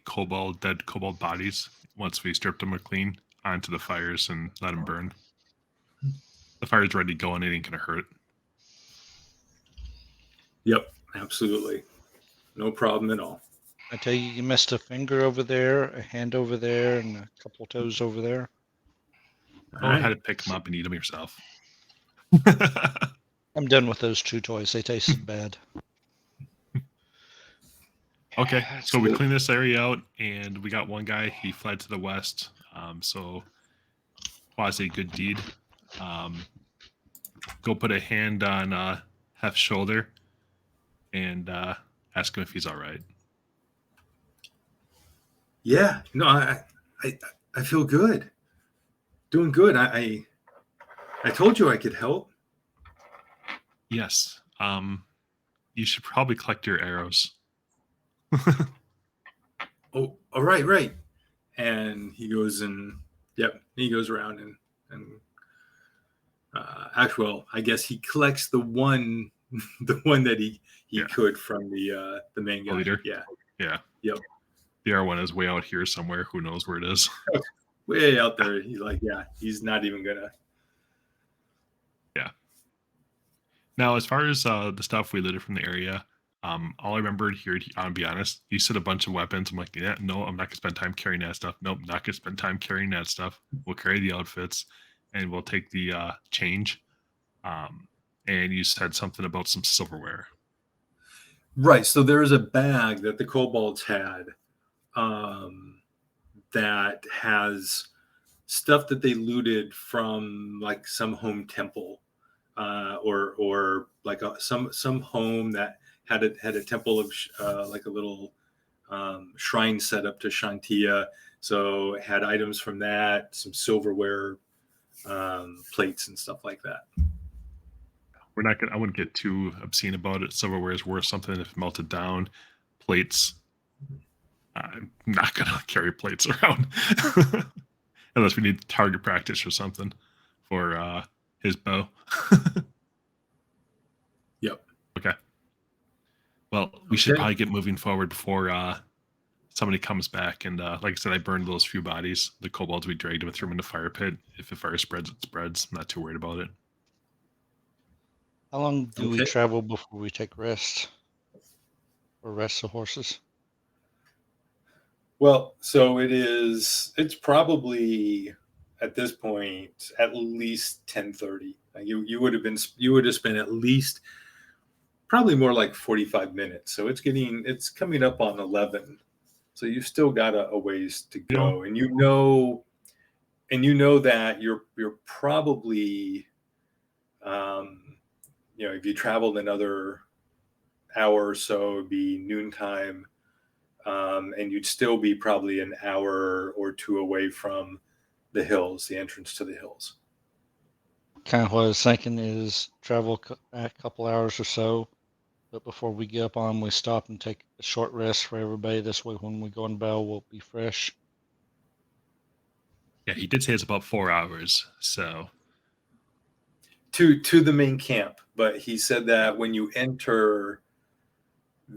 dead kobold bodies once we stripped them clean onto the fires and let them burn. The fire's ready to go and it ain't gonna hurt. Yep, absolutely. No problem at all. I tell you, you missed a finger over there, a hand over there, and a couple toes over there. Go All ahead right. and pick them up and eat them yourself. I'm done with those 2 toys. They tasted bad. Okay, so we good. cleaned this area out, and we got one guy. He fled to the west. So quasi good deed. Go put a hand on Hef's shoulder and ask him if he's all right. Yeah, no, I feel good. Doing good. I told you I could help. Yes. You should probably collect your arrows. Oh, all right, right. And he goes and he goes around and actually, well, I guess he collects the one that he Yeah. could from the main guy. Leader? Yeah. Yeah. Yep. The other one is way out here somewhere. Who knows where it is? Way out there. He's like, yeah, he's not even gonna. Yeah. Now, as far as the stuff we looted from the area, all I remembered here, I'll be honest, you said a bunch of weapons. I'm like, yeah, no, I'm not gonna spend time carrying that stuff. Nope, not gonna spend time carrying that stuff. We'll carry the outfits, and we'll take the change. And you said something about some silverware. Right. So there is a bag that the kobolds had that has stuff that they looted from like some home temple or like some home that had a temple of like a little shrine set up to Shantia. So it had items from that, some silverware, plates and stuff like that. We're not gonna. I wouldn't get too obscene about it. Silverware is worth something if melted down. Plates. I'm not gonna carry plates around unless we need target practice or something for his bow. Yep. Okay. Well, we should probably get moving forward before somebody comes back. And like I said, I burned those few bodies. The kobolds, we dragged them and threw them in the fire pit. If the fire spreads, it spreads. I'm not too worried about it. How long do we Okay. travel before we take rest? Or rest the horses? Well, so it's probably at this point at least 10:30. You would have spent at least probably more like 45 minutes. So it's coming up on 11. So you've still got a ways to go. And you know that you're probably if you traveled another hour or so, it'd be noontime. And you'd still be probably an hour or two away from the hills, the entrance to the hills. Kind of what I was thinking is travel a couple hours or so, but before we get up on, we stop and take a short rest for everybody. This way, when we go on bell, we'll be fresh. Yeah, he did say it's about 4 hours. So to the main camp, but he said that when you enter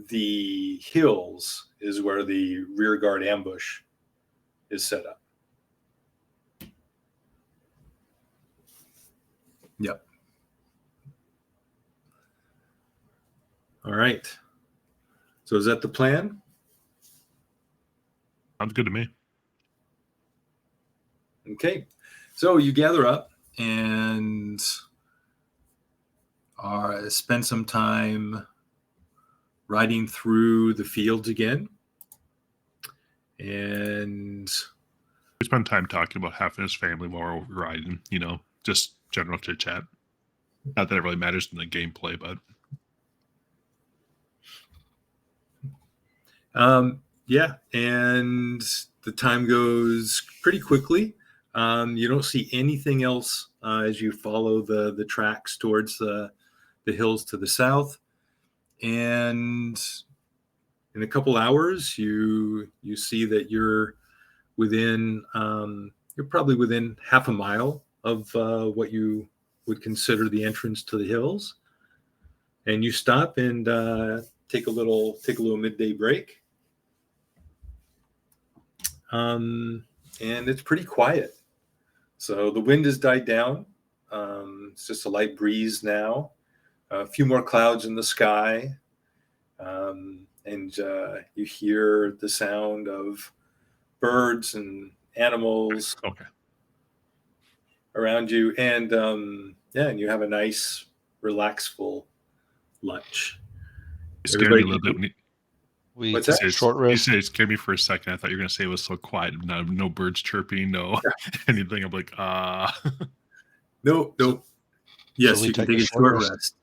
the hills is where the rear guard ambush is set up. Yep. All right. So is that the plan? sounds good to me. Okay. So you gather up and spend some time riding through the fields again. And We spent time talking about half of his family while we're riding, just general chit chat. Not that it really matters in the gameplay, but yeah, and the time goes pretty quickly. You don't see anything else as you follow the tracks towards the hills to the south. And in a couple hours, you see that you're within you're probably within half a mile of what you would consider the entrance to the hills, and you stop and take a little midday break. And it's pretty quiet. So the wind has died down. It's just a light breeze now. A few more clouds in the sky. And you hear the sound of birds and animals Okay. around you. And and you have a nice, relaxful lunch. It scared me a Everybody, little bit. When We What's took that? a short you rest. said it scared me for a second. I thought you were going to say it was so quiet. No birds chirping, no anything. I'm like, nope. So Yes, we you can take take a a short short rest. rest.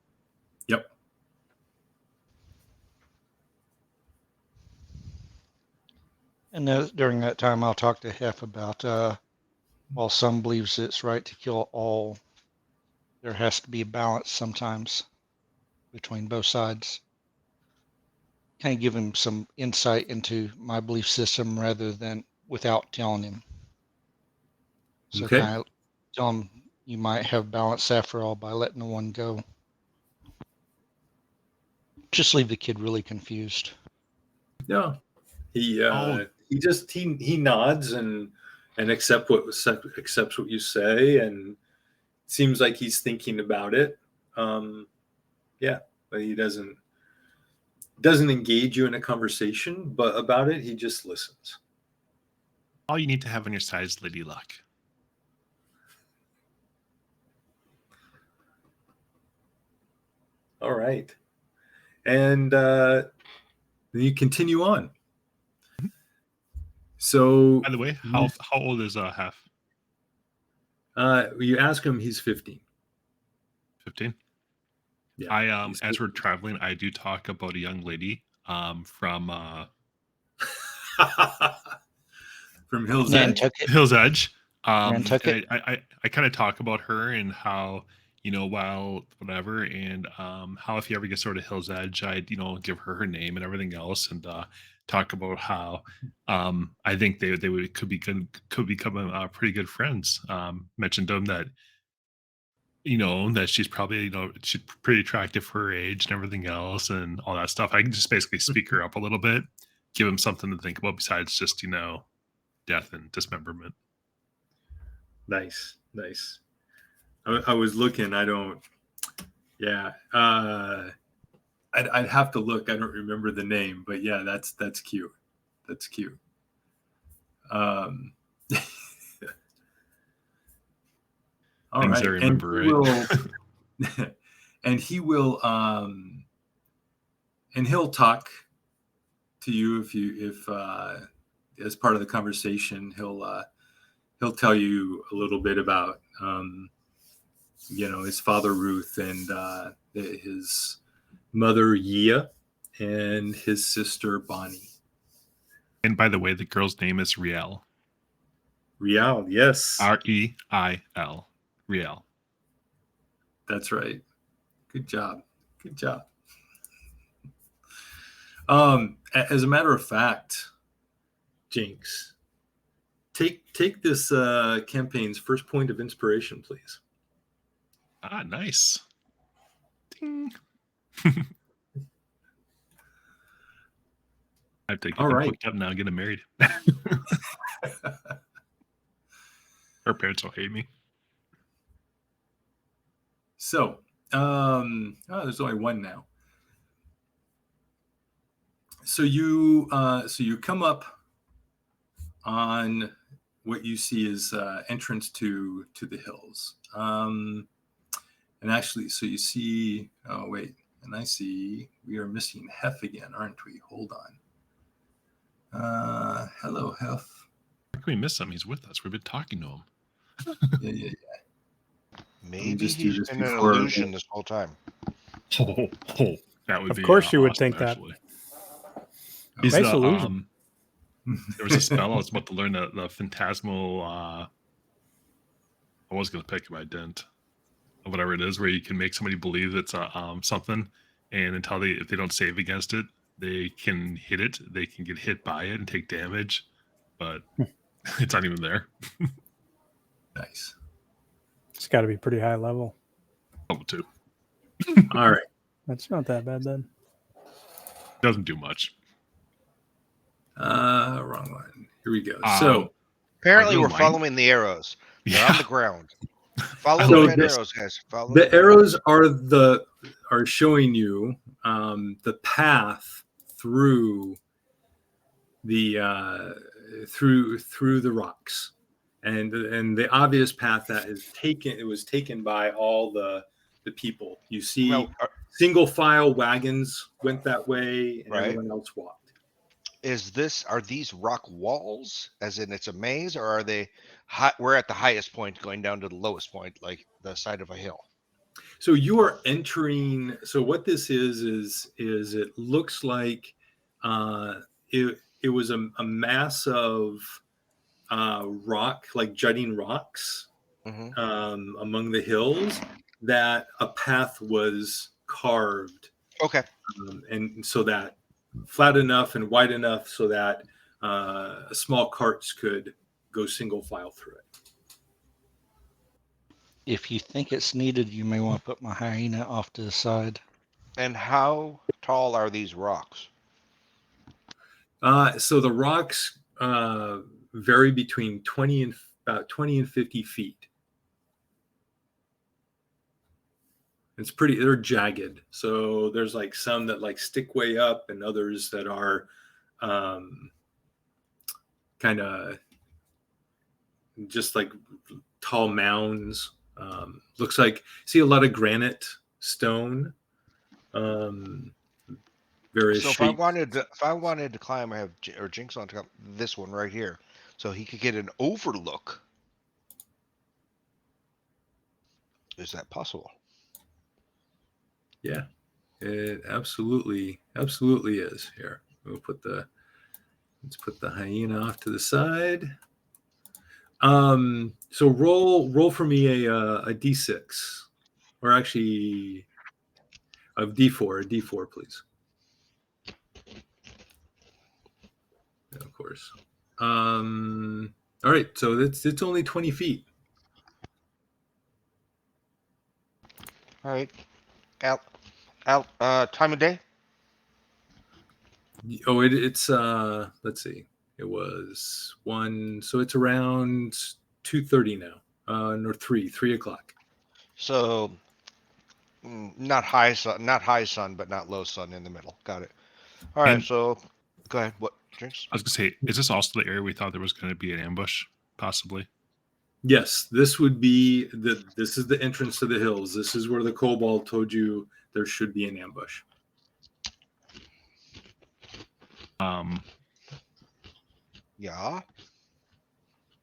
Yep. And during that time, I'll talk to Hef about while some believes it's right to kill all, there has to be a balance sometimes between both sides. Kind of give him some insight into my belief system rather than without telling him. So Okay. kind of tell him you might have balance after all by letting the one go. Just leave the kid really confused. Yeah. He Oh. he nods and accepts what you say, and seems like he's thinking about it. Yeah, but he doesn't engage you in a conversation, but about it, he just listens. all you need to have on your side is Lady Luck. All right, and then you continue on. So, By the way, how old is Half? you ask him, he's 15. 15. Yeah, I he's as we're 15. traveling, I do talk about a young lady from From Hill's Edge. Nantucket. Hill's Edge. Nantucket. And I kind of talk about her and how, while whatever, and how if you ever get sort of Hill's Edge, I'd, give her name and everything else, and talk about how I think they would could become pretty good friends. Mentioned to them that that she's probably she's pretty attractive for her age and everything else and all that stuff. I can just basically speak her up a little bit, give him something to think about besides just death and dismemberment. Nice. I was looking. I don't. Yeah. I'd have to look. I don't remember the name, but yeah, that's cute. That's cute. All Things right, I remember, right? and he'll talk to you if as part of the conversation he'll tell you a little bit about his father Ruth and his mother Yia and his sister Bonnie. And by the way, the girl's name is Riel. Riel, yes. Reil. Riel. That's right. Good job. As a matter of fact, Jinx, take this campaign's first point of inspiration, please. Nice. Ding. I have to get All them right. hooked up now and get them married. Her parents will hate me. So, there's only one now. So you come up on what you see is entrance to the hills. And actually, so you see. Oh wait, and I see we are missing Hef again, aren't we? Hold on. Hello, Hef. How can we miss him? He's with us. We've been talking to him. Yeah. Maybe just do he's this been an before- illusion this whole time. Oh, that would Of be. course you would awesome, think that. actually. He's Nice the, illusion. there was a spell I was about to learn the phantasmal. I was going to pick it, but I didn't. Whatever it is, where you can make somebody believe it's something, and if they don't save against it, they can hit it. They can get hit by it and take damage. But It's not even there. Nice. It's got to be pretty high level. Level 2. All right. That's not that bad then. Doesn't do much. Wrong one. Here we go. Um, So Apparently, Are we're they aligned? following the arrows. They're Yeah. on the ground. Follow So the red this- arrows, guys. Follow the red arrows are showing you the path through the through the rocks, and the obvious path that is taken. It was taken by all the people. You see, Well, single file wagons went that way, and Right. everyone else walked. are these rock walls, as in it's a maze, or are they high, we're at the highest point going down to the lowest point, like the side of a hill? So you are entering. So what this is it looks like it was a mass of rock, like jutting rocks Mhm. among the hills that a path was carved, Okay. and so that flat enough and wide enough so that small carts could go single file through it. If you think it's needed, you may want to put my hyena off to the side. And how tall are these rocks? So the rocks vary between about 20 and 50 feet. They're jagged. So there's like some that like stick way up and others that are kind of just like tall mounds. Looks like, see a lot of granite, stone, various So if shapes. I wanted to climb, or Jinx on top this one right here, so he could get an overlook. Is that possible? Yeah, it absolutely is. Here, let's put the hyena off to the side. So roll for me a d6, or actually a d4, please. Yeah, of course. All right, so it's only 20 feet. All right. Time of day? Oh, it's let's see. It was 1, so it's around 2:30 now. Or 3 o'clock. So not high sun, but not low sun in the middle. Got it. All right. And- So go ahead. What, Jinx? I was gonna say, is this also the area we thought there was going to be an ambush, possibly? Yes, this would be this is the entrance to the hills. This is where the kobold told you there should be an ambush. Yeah.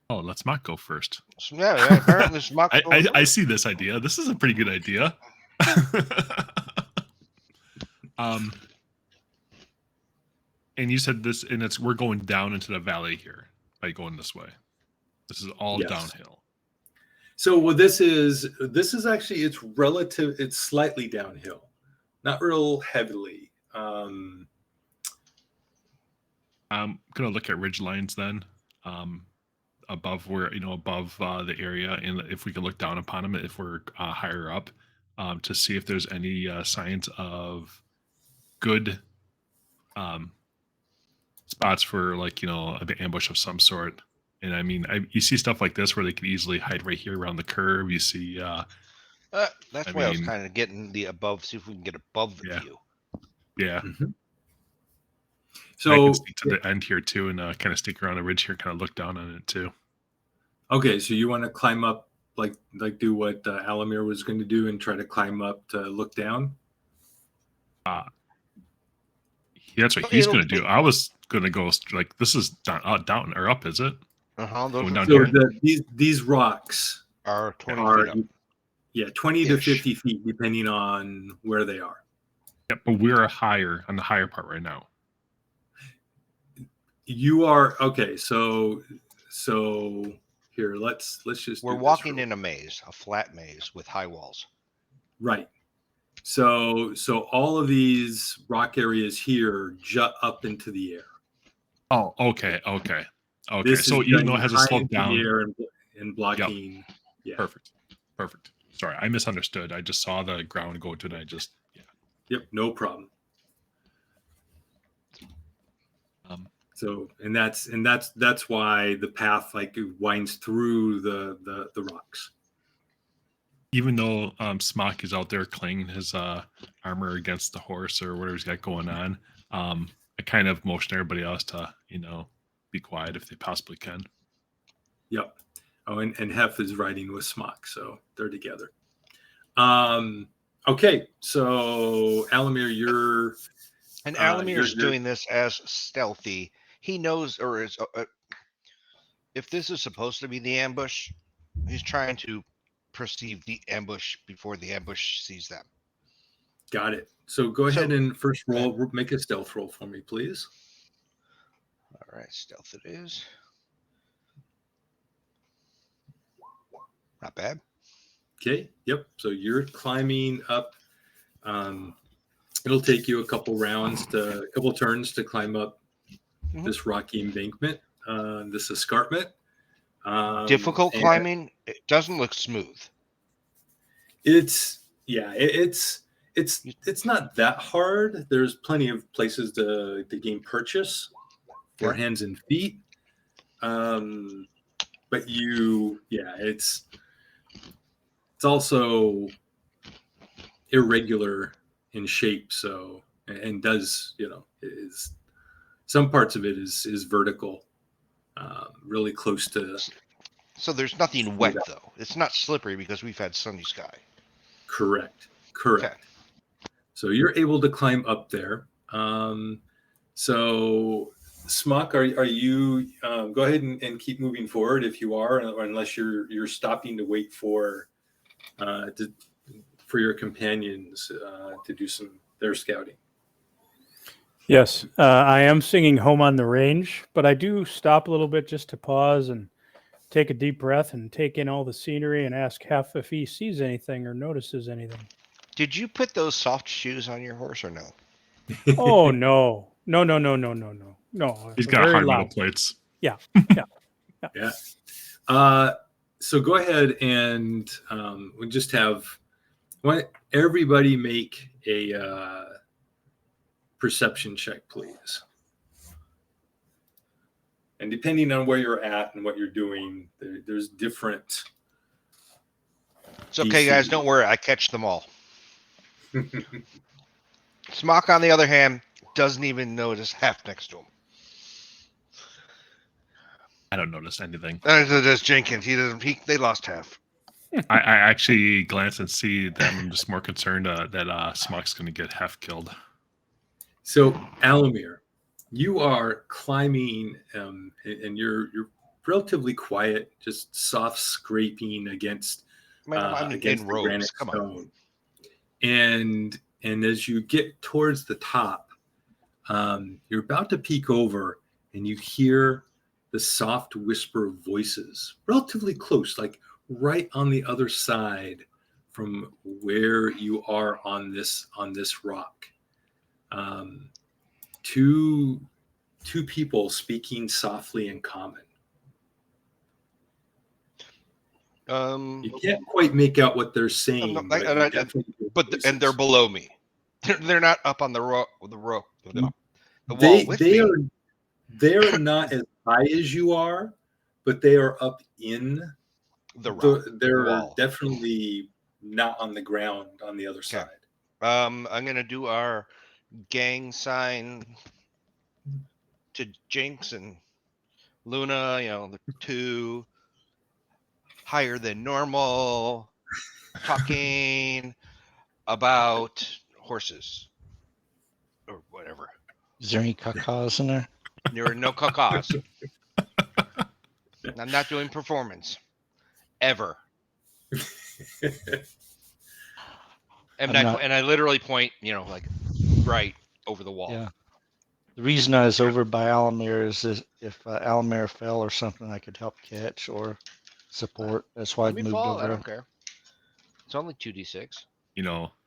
Oh, let's not go first. So, yeah. Apparently, this mock. I see this idea. This is a pretty good idea. And you said this, and we're going down into the valley here by going this way. This is all Yes. downhill. So what this is actually it's slightly downhill, not real heavily. I'm gonna look at ridge lines then, above the area, and if we can look down upon them if we're higher up, to see if there's any signs of good spots for an ambush of some sort. And I mean, you see stuff like this where they could easily hide right here around the curve. You see, That's why I was mean- kind of getting the above. See if we can get above the Yeah. view. yeah. So I can sneak to the end here too, and kind of sneak around the ridge here, kind of look down on it too. okay, so you want to climb up, like do what Alamir was going to do and try to climb up to look down. That's what Okay, he's it'll- going to do. I was going to go like, this is down or up, is it? Those Going are down So here? these rocks are 20 are feet up. 20 to Ish. 50 feet depending on where they are. Yeah, but we're higher on the higher part right now. You are okay. So here, let's just. We're walking in a maze, a flat maze with high walls. Right. So all of these rock areas here jut up into the air. Oh, okay. Okay, This is so even though it gunning has a high slope into the down, air and blocking. Yeah. perfect. Sorry, I misunderstood. I just saw the ground go to it. And I just Yep. No problem. Um, So, and that's why the path like winds through the rocks. even though Smock is out there clanging his armor against the horse or whatever he's got going on, I kind of motion everybody else to be quiet if they possibly can. Yep. Oh, and Hef is riding with Smock, so they're together. Okay, so Alamir, you're And you're- Alamir's you're- doing this as stealthy. He knows, or is if this is supposed to be the ambush, he's trying to perceive the ambush before the ambush sees them. got it. So go So- ahead and first roll, make a stealth roll for me, please. All right, stealth it is. Not bad. Okay. Yep. So you're climbing up. It'll take you a couple turns to climb up Mhm. this rocky embankment, this escarpment. Difficult and climbing. It doesn't look smooth. It's not that hard. There's plenty of places to gain purchase for Okay. hands and feet. But it's also irregular in shape. So, and does, is some parts of it is vertical, really close to. So there's nothing wet though. It's not slippery because we've had sunny sky. Correct. Okay. So you're able to climb up there. So Smock, are you? Go ahead and keep moving forward if you are, or unless you're stopping to wait for your companions to do their scouting. Yes, I am singing Home on the Range, but I do stop a little bit just to pause and take a deep breath and take in all the scenery and ask Hef if he sees anything or notices anything. Did you put those soft shoes on your horse or no? Oh, no. No. He's They're got very hard metal loud. plates. Yeah. So go ahead and we just have everybody make a perception check, please. And depending on where you're at and what you're doing, there's different. It's okay, guys. Don't worry. I catch them all. Smock, on the other hand, doesn't even notice Hef next to him. I don't notice anything. There's Jenkins. He doesn't. They lost Hef. I actually glance and see them. I'm just more concerned that Smock's going to get Hef killed. So Alamir, you are climbing, and you're relatively quiet, just soft scraping against I'm against in the robes. granite Come on. stone. And as you get towards the top, you're about to peek over, and you hear the soft whisper of voices, relatively close, like right on the other side from where you are on this rock. Two people speaking softly in common. You can't quite make out what they're saying, and they're below me. They're not up on the wall They with me. are not as high as you are, but they are up in they're wall. Definitely not on the ground on the other side. I'm gonna do our gang sign to Jinx and Luna. The two higher than normal, talking about horses or whatever. Is there any cacaws in there? There are no cacaws. I'm not doing performance ever. And I literally point, like right over the wall. Yeah. The reason I was over by Alamir is if Alamir fell or something, I could help catch or support. That's why I moved over. I don't care. It's only 2d6.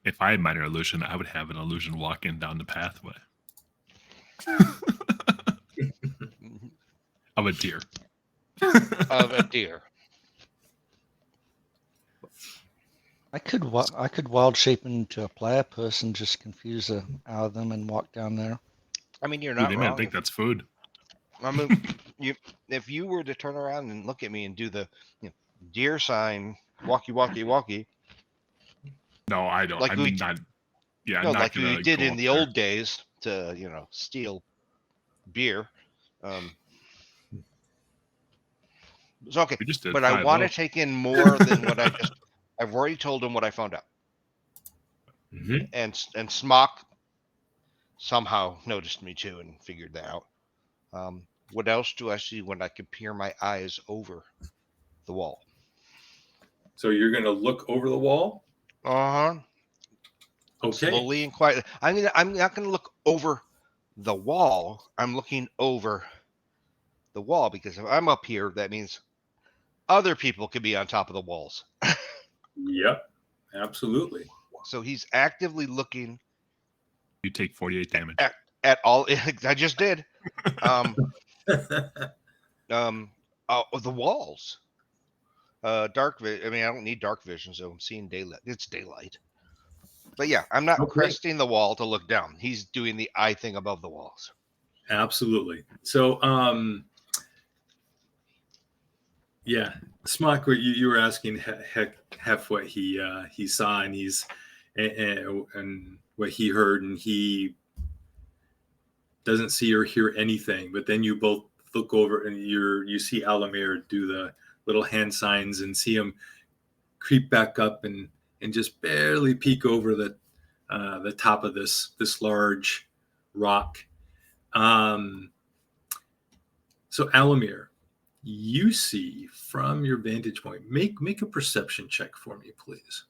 If I had minor illusion, I would have an illusion walking down the pathway. I of a deer. of a deer. I could wild shape into a platypus and just confuse the out of them and walk down there. I mean, you're Ooh, not they might wrong. think that's food. I mean, if you were to turn around and look at me and do the deer sign, walkie, walkie, walkie, No, I don't. like I'm we not. Yeah, I'm no, not like we gonna did go in up the there. old days to steal beer. It's okay, We just did but I 5 want to up. take in more than what I just. I've already told him what I found out, Mhm. and Smock somehow noticed me too and figured that out. What else do I see when I can peer my eyes over the wall? So you're going to look over the wall. Uh huh. Okay. Slowly and quietly. I'm not gonna look over the wall. I'm looking over the wall because if I'm up here, that means other people could be on top of the walls. Yep. Absolutely. So he's actively looking You take 48 damage. at all. I just did. Um, the walls. Dark vision. I mean, I don't need dark vision, so I'm seeing daylight. It's daylight. But yeah, I'm not Okay. cresting the wall to look down. He's doing the eye thing above the walls. Absolutely. So, yeah, Smock, you were asking Hef what he saw and and what he heard, and he doesn't see or hear anything. But then you both look over and you see Alamir do the little hand signs and see him creep back up and just barely peek over the top of this large rock. So Alamir, you see from your vantage point. Make a perception check for me, please.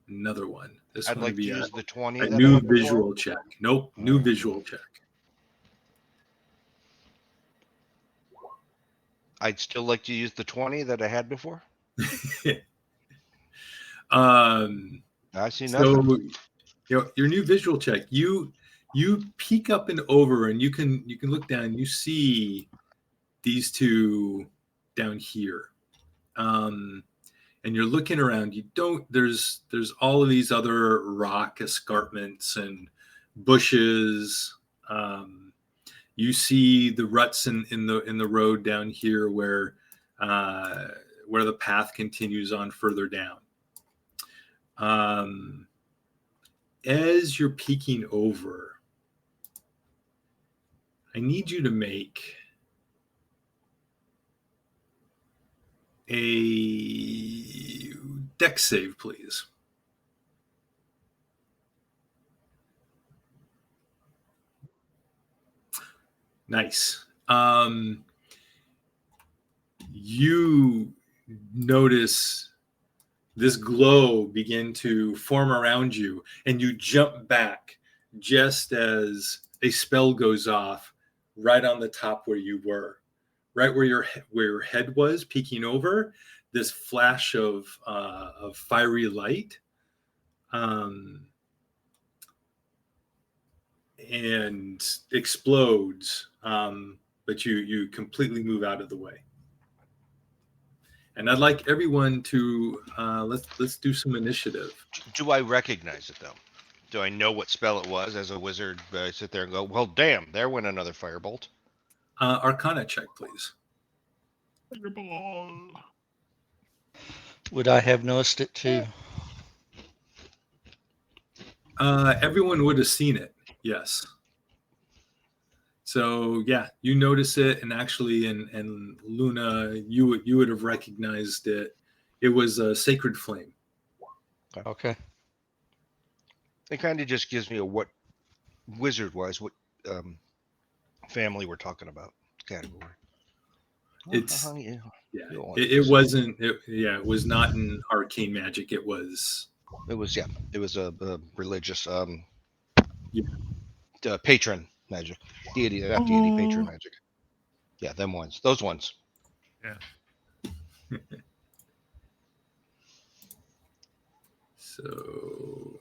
Another one. This I'd one like would be to use the 20 a that I new had before. visual check. Nope, new visual check. I'd still like to use the 20 that I had before. I see nothing. So your new visual check. You peek up and over, and you can look down. And you see these two down here. And you're looking around. There's all of these other rock escarpments and bushes. You see the ruts in the road down here where the path continues on further down. As you're peeking over, I need you to make a dex save, please. Nice. You notice this glow begin to form around you, and you jump back just as a spell goes off right on the top where you were, right where your head was peeking over. This flash of fiery light, and explodes, but you completely move out of the way. And I'd like everyone to let's do some initiative. Do I recognize it though? Do I know what spell it was as a wizard? I sit there and go, well, damn, there went another firebolt. Arcana check, please. Would I have noticed it too? Everyone would have seen it. Yes. So yeah, you notice it, and actually, and Luna, you would have recognized it. It was a sacred flame. Okay. It kind of just gives me a what wizard-wise, what family we're talking about category. It's Yeah. It wasn't. It was not an arcane magic. It was a religious Yeah. patron magic, deity, not deity, patron magic. Yeah, those ones. Yeah. So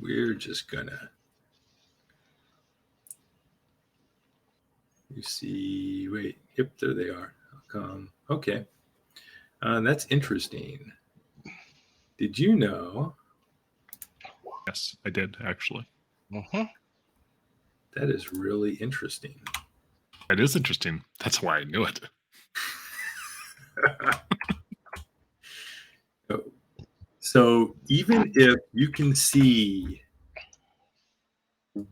we're just gonna You see, wait, yep, there they are. Okay. That's interesting. Did you know Yes, I did actually. Mhm. that is really interesting? It is interesting. That's why I knew it. So even if you can see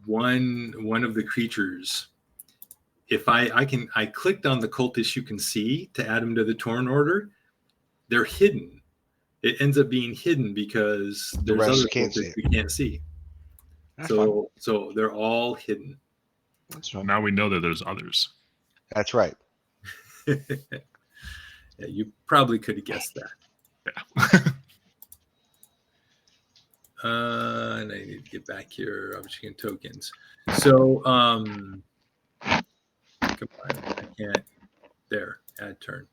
one of the creatures, if I clicked on the cultist you can see to add them to the torn order, they're hidden. It ends up being hidden because The there's other rest can't see cultists it. we can't see. That's fine. So they're all hidden. That's fine. Now we know that there's others. That's right. Yeah, you probably could have guessed that. Yeah. And I need to get back here. Object and tokens. So come on, I can't. There, add turn.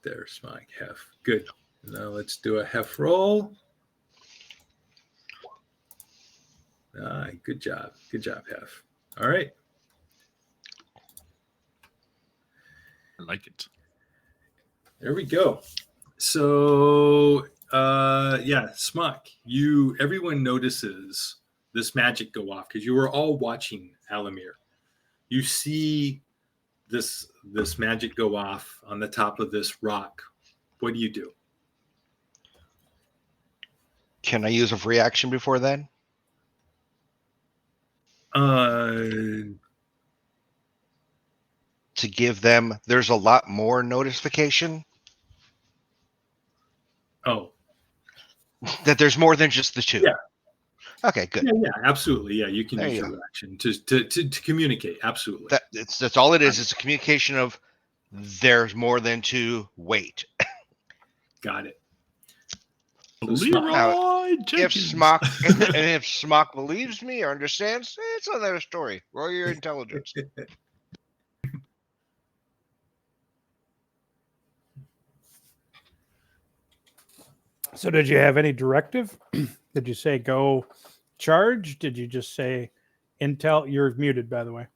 There's my hef. Good. Now let's do a hef roll. Good job. Good job, hef. All right. I like it. There we go. So yeah, Smock, everyone notices this magic go off because you were all watching Alamir. You see this magic go off on the top of this rock. What do you do? Can I use a free action before then? Uh To give them, there's a lot more notification oh, that there's more than just the two. Yeah. Okay, good. yeah, absolutely. Yeah, you can There use you your reaction to communicate. Absolutely. That's all it is. It's a communication of there's more than two. Wait. Got it. So Leroy If Jenkins. Smock and if Smock believes me or understands, it's another story. Roll your intelligence. So did you have any directive? Did you say go charge? Did you just say intel? You're muted, by the way.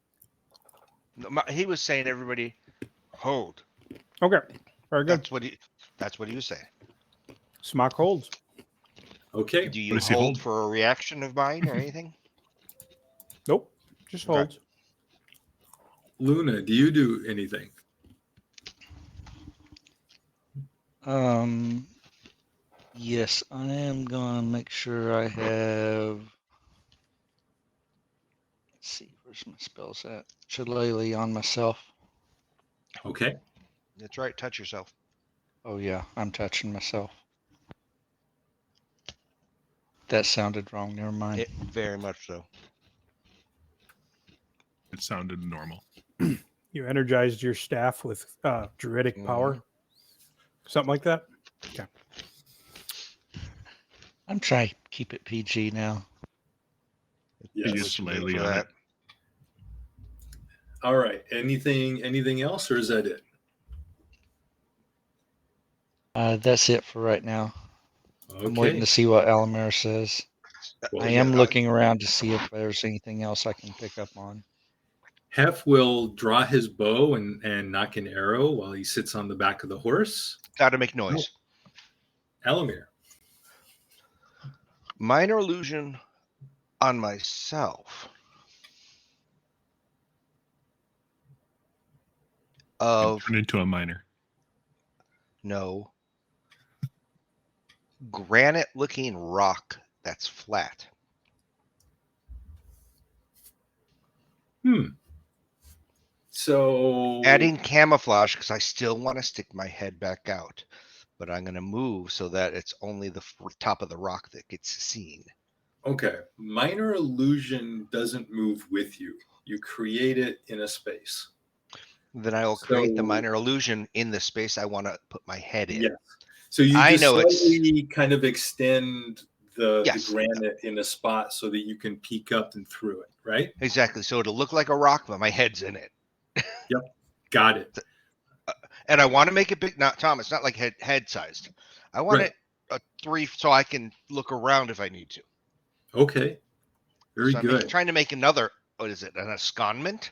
He was saying everybody hold. Okay. Very good. That's what he was saying. Smock holds. Okay. Do you does he hold hold? for a reaction of mine or anything? Nope. Just Okay. holds. Luna, do you do anything? Yes, I am gonna make sure I have. Let's see, where's my spells at? Shillelagh on myself. Okay. That's right. Touch yourself. Oh yeah, I'm touching myself. That sounded wrong. Never mind. Very much so. It sounded normal. You energized your staff with druidic power. Something like that. Okay. I'm trying to keep it PG now. You Yes. used What you need Lely for on that. it. All right. Anything else, or is that it? That's it for right now. I'm waiting Okay. to see what Alamir says. Well, I am looking around to see if there's anything else I can pick up on. Hef will draw his bow and knock an arrow while he sits on the back of the horse. Got to make noise. Alamir. Minor illusion on myself of Turn into a miner. no granite looking rock that's flat. So Adding camouflage because I still want to stick my head back out, but I'm going to move so that it's only the top of the rock that gets seen. okay, minor illusion doesn't move with you. You create it in a space. Then I will create the So- minor illusion in the space I want to put my head in. Yes. So you I just know it's- slightly kind of extend the Yes. granite in a spot so that you can peek up and through it, right? Exactly. So it'll look like a rock, but my head's in it. Got it. And I want to make it big. Not Tom. It's not like head sized. I want Right. it a 3 so I can look around if I need to. Okay. Very So I'm good. trying to make another, what is it, an escondment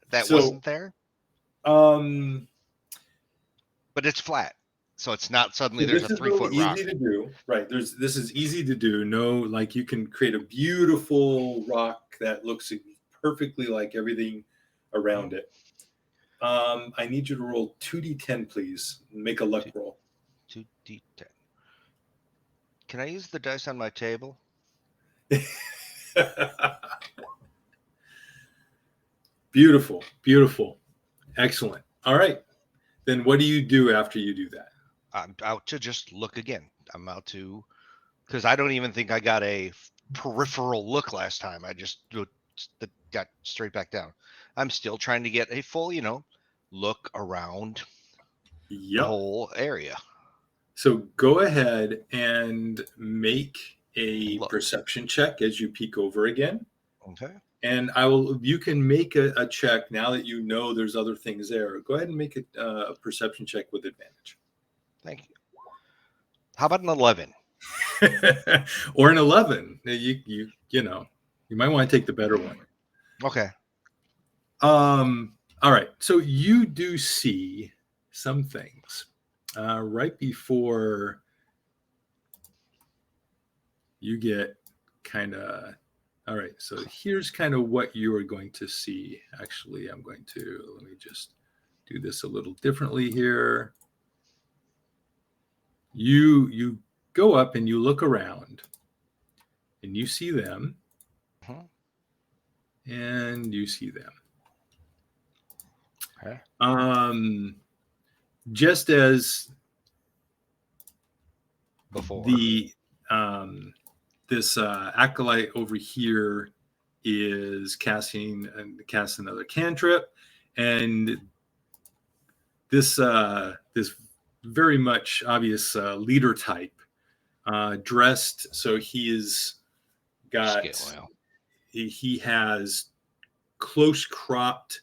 that So- wasn't there, Um, but it's flat. So it's not suddenly so there's this a is really 3-foot rock. easy to do, right? This is easy to do. No, like you can create a beautiful rock that looks perfectly like everything around it. I need you to roll 2d10, please. Make a luck roll. 2d10. Can I use the dice on my table? Beautiful, beautiful, excellent. All right, then what do you do after you do that? I'm out to just look again. I'm out to, because I don't even think I got a peripheral look last time. I just got straight back down. I'm still trying to get a full, look around the Yep. whole area. So go ahead and make a Look. perception check as you peek over again. Okay. And you can make a check now that you know there's other things there. Go ahead and make a perception check with advantage. Thank you. How about an 11? Or an 11. You might want to take the better one. Okay. All right. So you do see some things right before you get kind of. All right. So here's kind of what you are going to see. Actually, let me just do this a little differently here. You go up and you look around and you see them. Mhm. And you see them. Okay. Just as Before. the this acolyte over here is casting another cantrip, and this very much obvious leader type dressed, so he's got Scale, he has close cropped,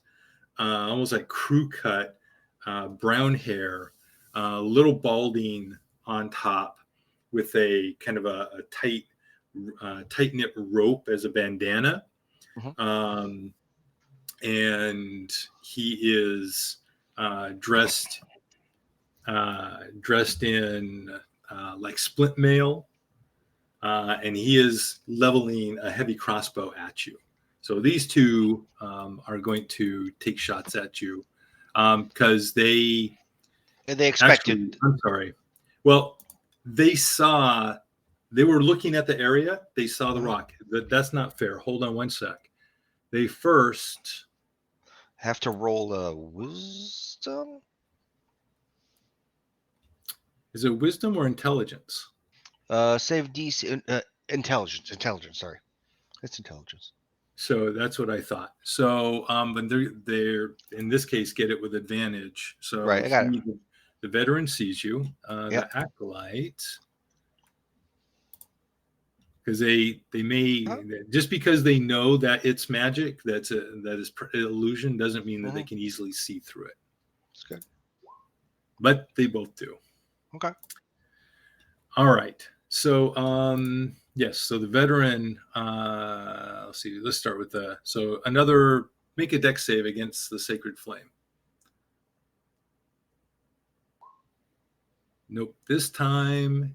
almost like crew cut brown hair, little balding on top, with a kind of a tight knit rope as a bandana. Mhm. And he is dressed in like splint mail, and he is leveling a heavy crossbow at you. So these two are going to take shots at you because they expected. actually, I'm sorry. Well, they were looking at the area. They saw the rock. That's not fair. Hold on one sec. They first Have to roll a wisdom? is it wisdom or intelligence? Save DC. Intelligence. Intelligence, sorry. It's intelligence. So that's what I thought. So, but they're in this case get it with advantage. So Right, I got it. The veteran sees you. Yep. The acolyte, because they may just because they know that it's magic, that is illusion, doesn't mean that they can easily see through it. That's good. But they both do. Okay. All right. So yes. So the veteran. Let's see. Let's start with make a dex save against the sacred flame. Nope. This time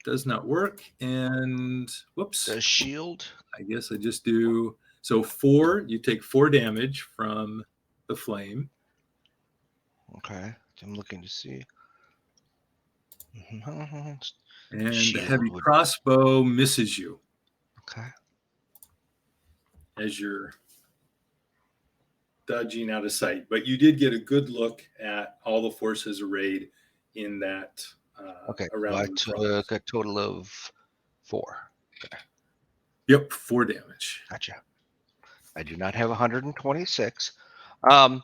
does not work. And whoops. The shield. I guess I just do. So 4. You take 4 damage from the flame. Okay. I'm looking to see. And Shield the heavy would- crossbow misses you Okay. as you're dodging out of sight. But you did get a good look at all the forces arrayed in that Okay. around I the took a total of 4. Okay. Yep, 4 damage. Gotcha. I do not have 126. I'm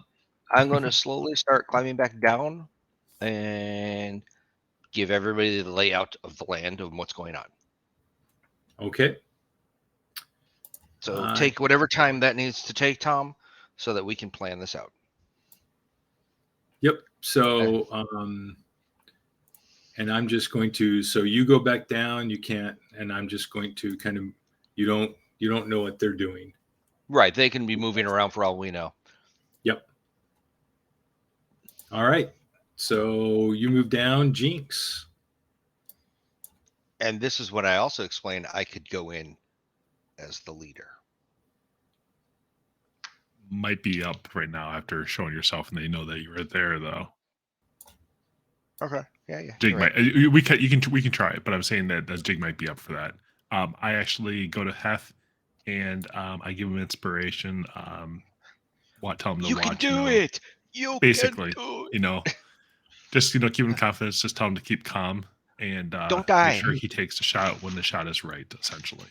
going to slowly start climbing back down and give everybody the layout of the land of what's going on. Okay. So take whatever time that needs to take, Tom, so that we can plan this out. Yep. So, and I'm just going to, so you go back down, you can't, and I'm just going to kind of You don't know what they're doing. Right. They can be moving around for all we know. Yep. All right. So you move down, Jinx. And this is when I also explained I could go in as the leader. Might be up right now after showing yourself, and they know that you were there, though. Okay. Yeah. Jig You're might. right. We can try it, but I'm saying that Jig might be up for that. I actually go to Hef, and I give him inspiration. Tell him to You can watch. do it. You Basically, can do it. Just give him confidence. Just tell him to keep calm and Don't make die. sure he takes the shot when the shot is right. Essentially,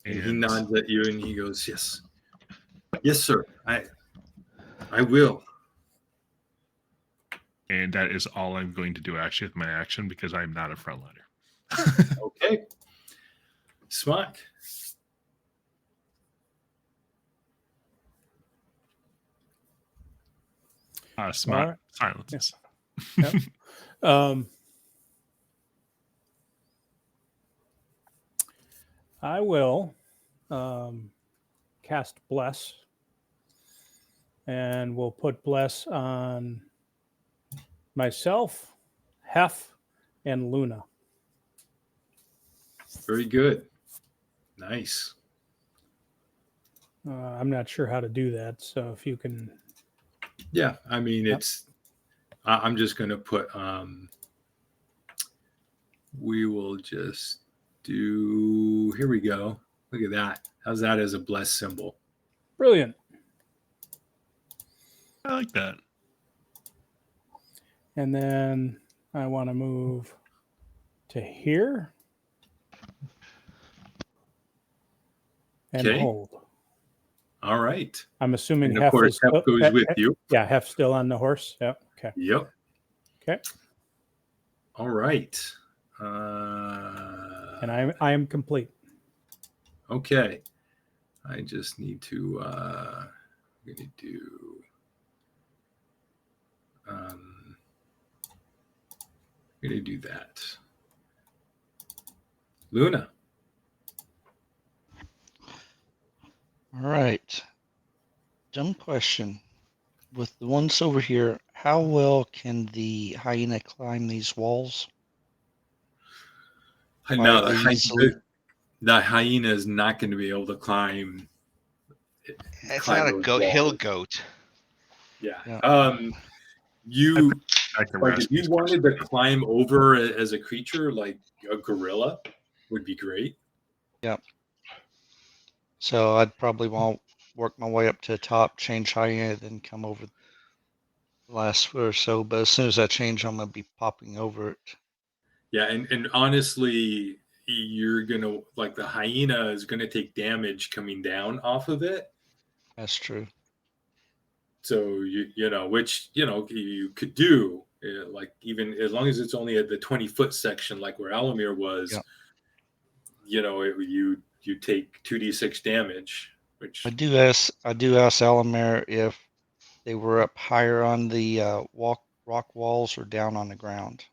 And he nods at you and he goes, "Yes, yes, sir. I will." And that is all I'm going to do actually with my action because I'm not a frontliner. Okay. Smock. Smart right. silence. Yep. I will cast Bless, and we'll put Bless on myself, Hef, and Luna. Very good. Nice. I'm not sure how to do that, so if you can. Yeah, I mean, Yep. I'm just going to put, we will just do, here we go. Look at that. How's that as a blessed symbol? Brilliant. I like that. And then I want to move to here and Okay. hold. All right. I'm assuming And of Hef course, is Hef goes with you. Yeah, Hef's still on the horse. Yep. Okay. Yep. Okay. All right. And I am complete. Okay. I just need to, I'm going to do, I'm going to do that. Luna. All right. Dumb question. With the ones over here, how well can the hyena climb these walls? Now, Quietly, easily. the hyena is not going to be able to climb. It's not a those hill walls. goat. Yeah. Yeah. You Like the like rest if you wanted to climb over as a creature, like a gorilla, would be great. Yep. So I'd probably want work my way up to the top, change hyena, then come over the last foot or so. But as soon as I change, I'm gonna be popping over it. Yeah, and honestly, you're gonna like the hyena is gonna take damage coming down off of it. That's true. So which you could do, like even as long as it's only at the 20-foot section, like where Alamir was. Yep. You take 2d6 damage, which I do ask Alamir if they were up higher on the rock walls or down on the ground.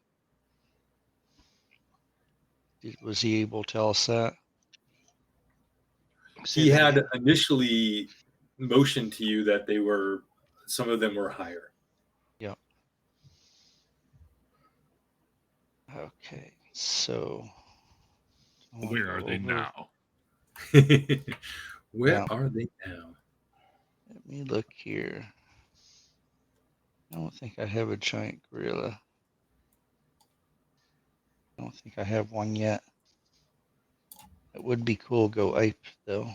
Was he able to tell us that? he had initially motioned to you that some of them were higher. Yep. Okay, so where are they now? Where are they now? Let me look here. I don't think I have a giant gorilla. I don't think I have one yet. It would be cool to go ape though.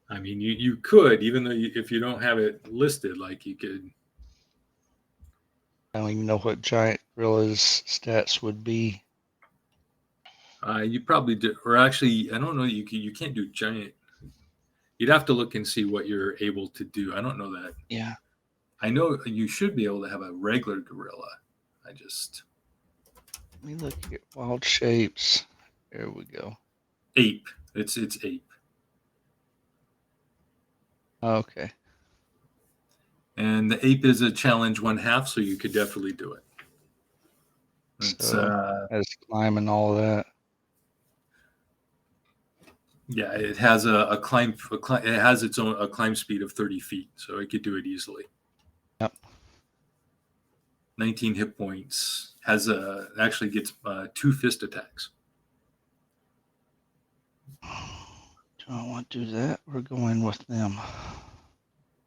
I mean, you could, even though if you don't have it listed, like you could. I don't even know what giant gorilla's stats would be. You probably do, or actually, I don't know. You can't do giant. You'd have to look and see what you're able to do. I don't know that. Yeah. I know you should be able to have a regular gorilla. Let me look at wild shapes. There we go. Ape. It's ape. Okay. And the ape is a challenge 1/2, so you could definitely do it. So as climb and all of that. Yeah, it has a climb. It has its own a climb speed of 30 feet, so it could do it easily. Yep. 19 hit points. Actually gets 2 fist attacks. Do I want to do that? We're going with them.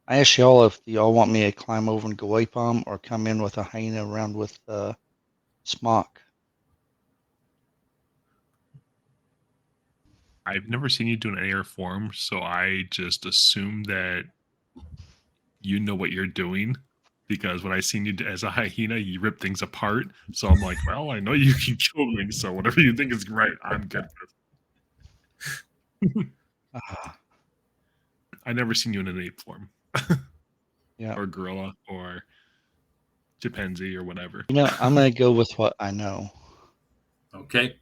I asked y'all if y'all want me to climb over and go ape on 'em or come in with a hyena around with Smock. I've never seen you do an air form, so I just assume that you know what you're doing. Because when I seen you as a hyena, you rip things apart. So I'm like, well, I know you can kill me. So whatever you think is right, I'm good with. Ah, I never seen you in an ape form, yeah. or gorilla, or chimpanzee, or whatever. You know, I'm going to go with what I know. Okay,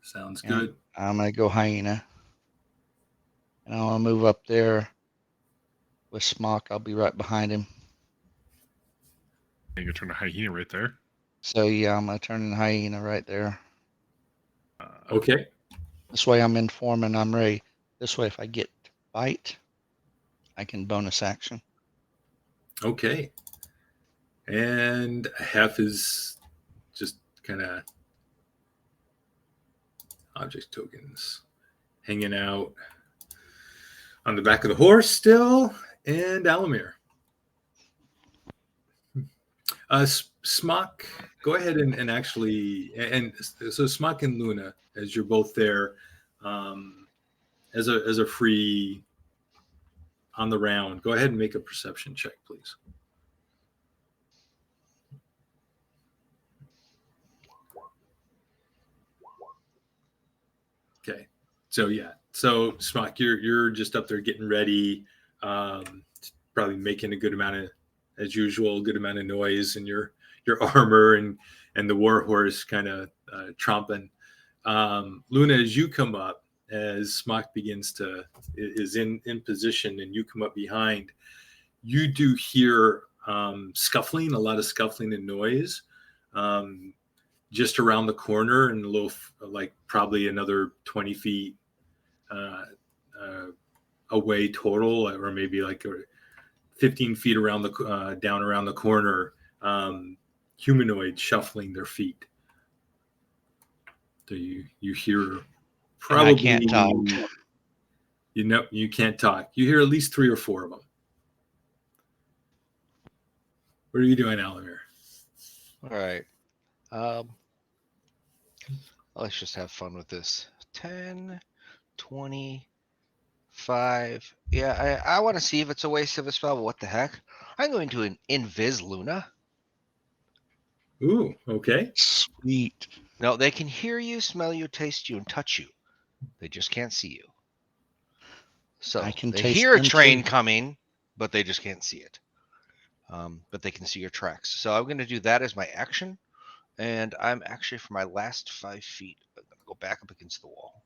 sounds Yeah, good. I'm going to go hyena. And I'll move up there with Smock. I'll be right behind him. And you turn a hyena right there. So, yeah, I'm going to turn in hyena right there. Okay, This way I'm in form and I'm ready. This way, if I get bite, I can bonus action. okay. And half is just kind of object tokens hanging out on the back of the horse still. And Alamir. Smock, go ahead and actually, and so Smock and Luna, as you're both there, as a free on the round, go ahead and make a perception check, please. Okay, so yeah, so Smock, you're just up there getting ready, probably making a good amount of, as usual, good amount of noise, and your armor and the war horse kind of tromping. Luna, as you come up, as Smock is in position, and you come up behind, you do hear scuffling, a lot of scuffling and noise. Just around the corner and a little, like probably another 20 feet away total, or maybe like 15 feet around down around the corner, humanoids shuffling their feet. So you hear probably, and I can't talk. You know, you can't talk. You hear at least 3 or 4 of them. What are you doing, Alamir? All right. Let's just have fun with this. 10, 20, 5. Yeah, I want to see if it's a waste of a spell, but what the heck? I'm going to invis Luna. Ooh, okay. Sweet. No, they can hear you, smell you, taste you, and touch you. They just can't see you. So I can they taste hear a them train too. coming, but they just can't see it. But they can see your tracks. So I'm going to do that as my action. And I'm actually, for my last 5 feet, I'm going to go back up against the wall.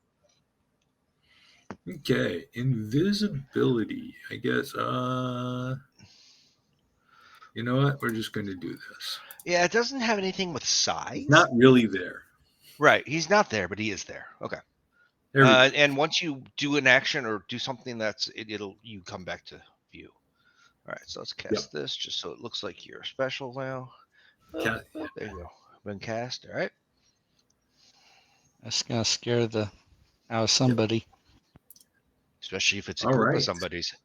Okay, invisibility. I guess. You know what? We're just going to do this. Yeah, it doesn't have anything with size. It's not really there. Right. He's not there, but he is there. Okay. There we go. And once you do an action or do something it'll you come back to view. All right, so let's cast this just so it looks like you're special now. Oh, there you go. Been cast. All right. That's gonna scare the out of somebody. Especially if it's a All group right. of somebody's.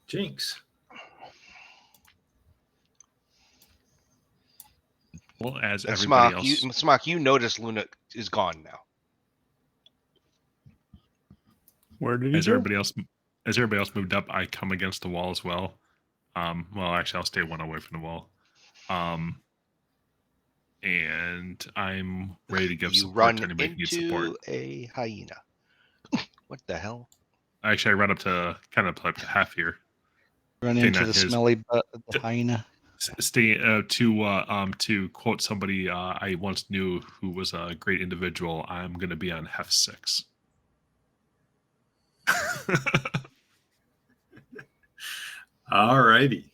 Jinx. Well, as And everybody else, Smock, you notice Luna is gone now. Where did he as go? everybody else moved up, I come against the wall as well. Well, actually, I'll stay one away from the wall. And I'm ready to give You support run to anybody who needs support. into a hyena. What the hell? Actually, I run up to kind of like half here. Run Staying into at the his- smelly butt of the hyena. Stay to quote somebody I once knew who was a great individual. I'm going to be on Hef 6. All righty.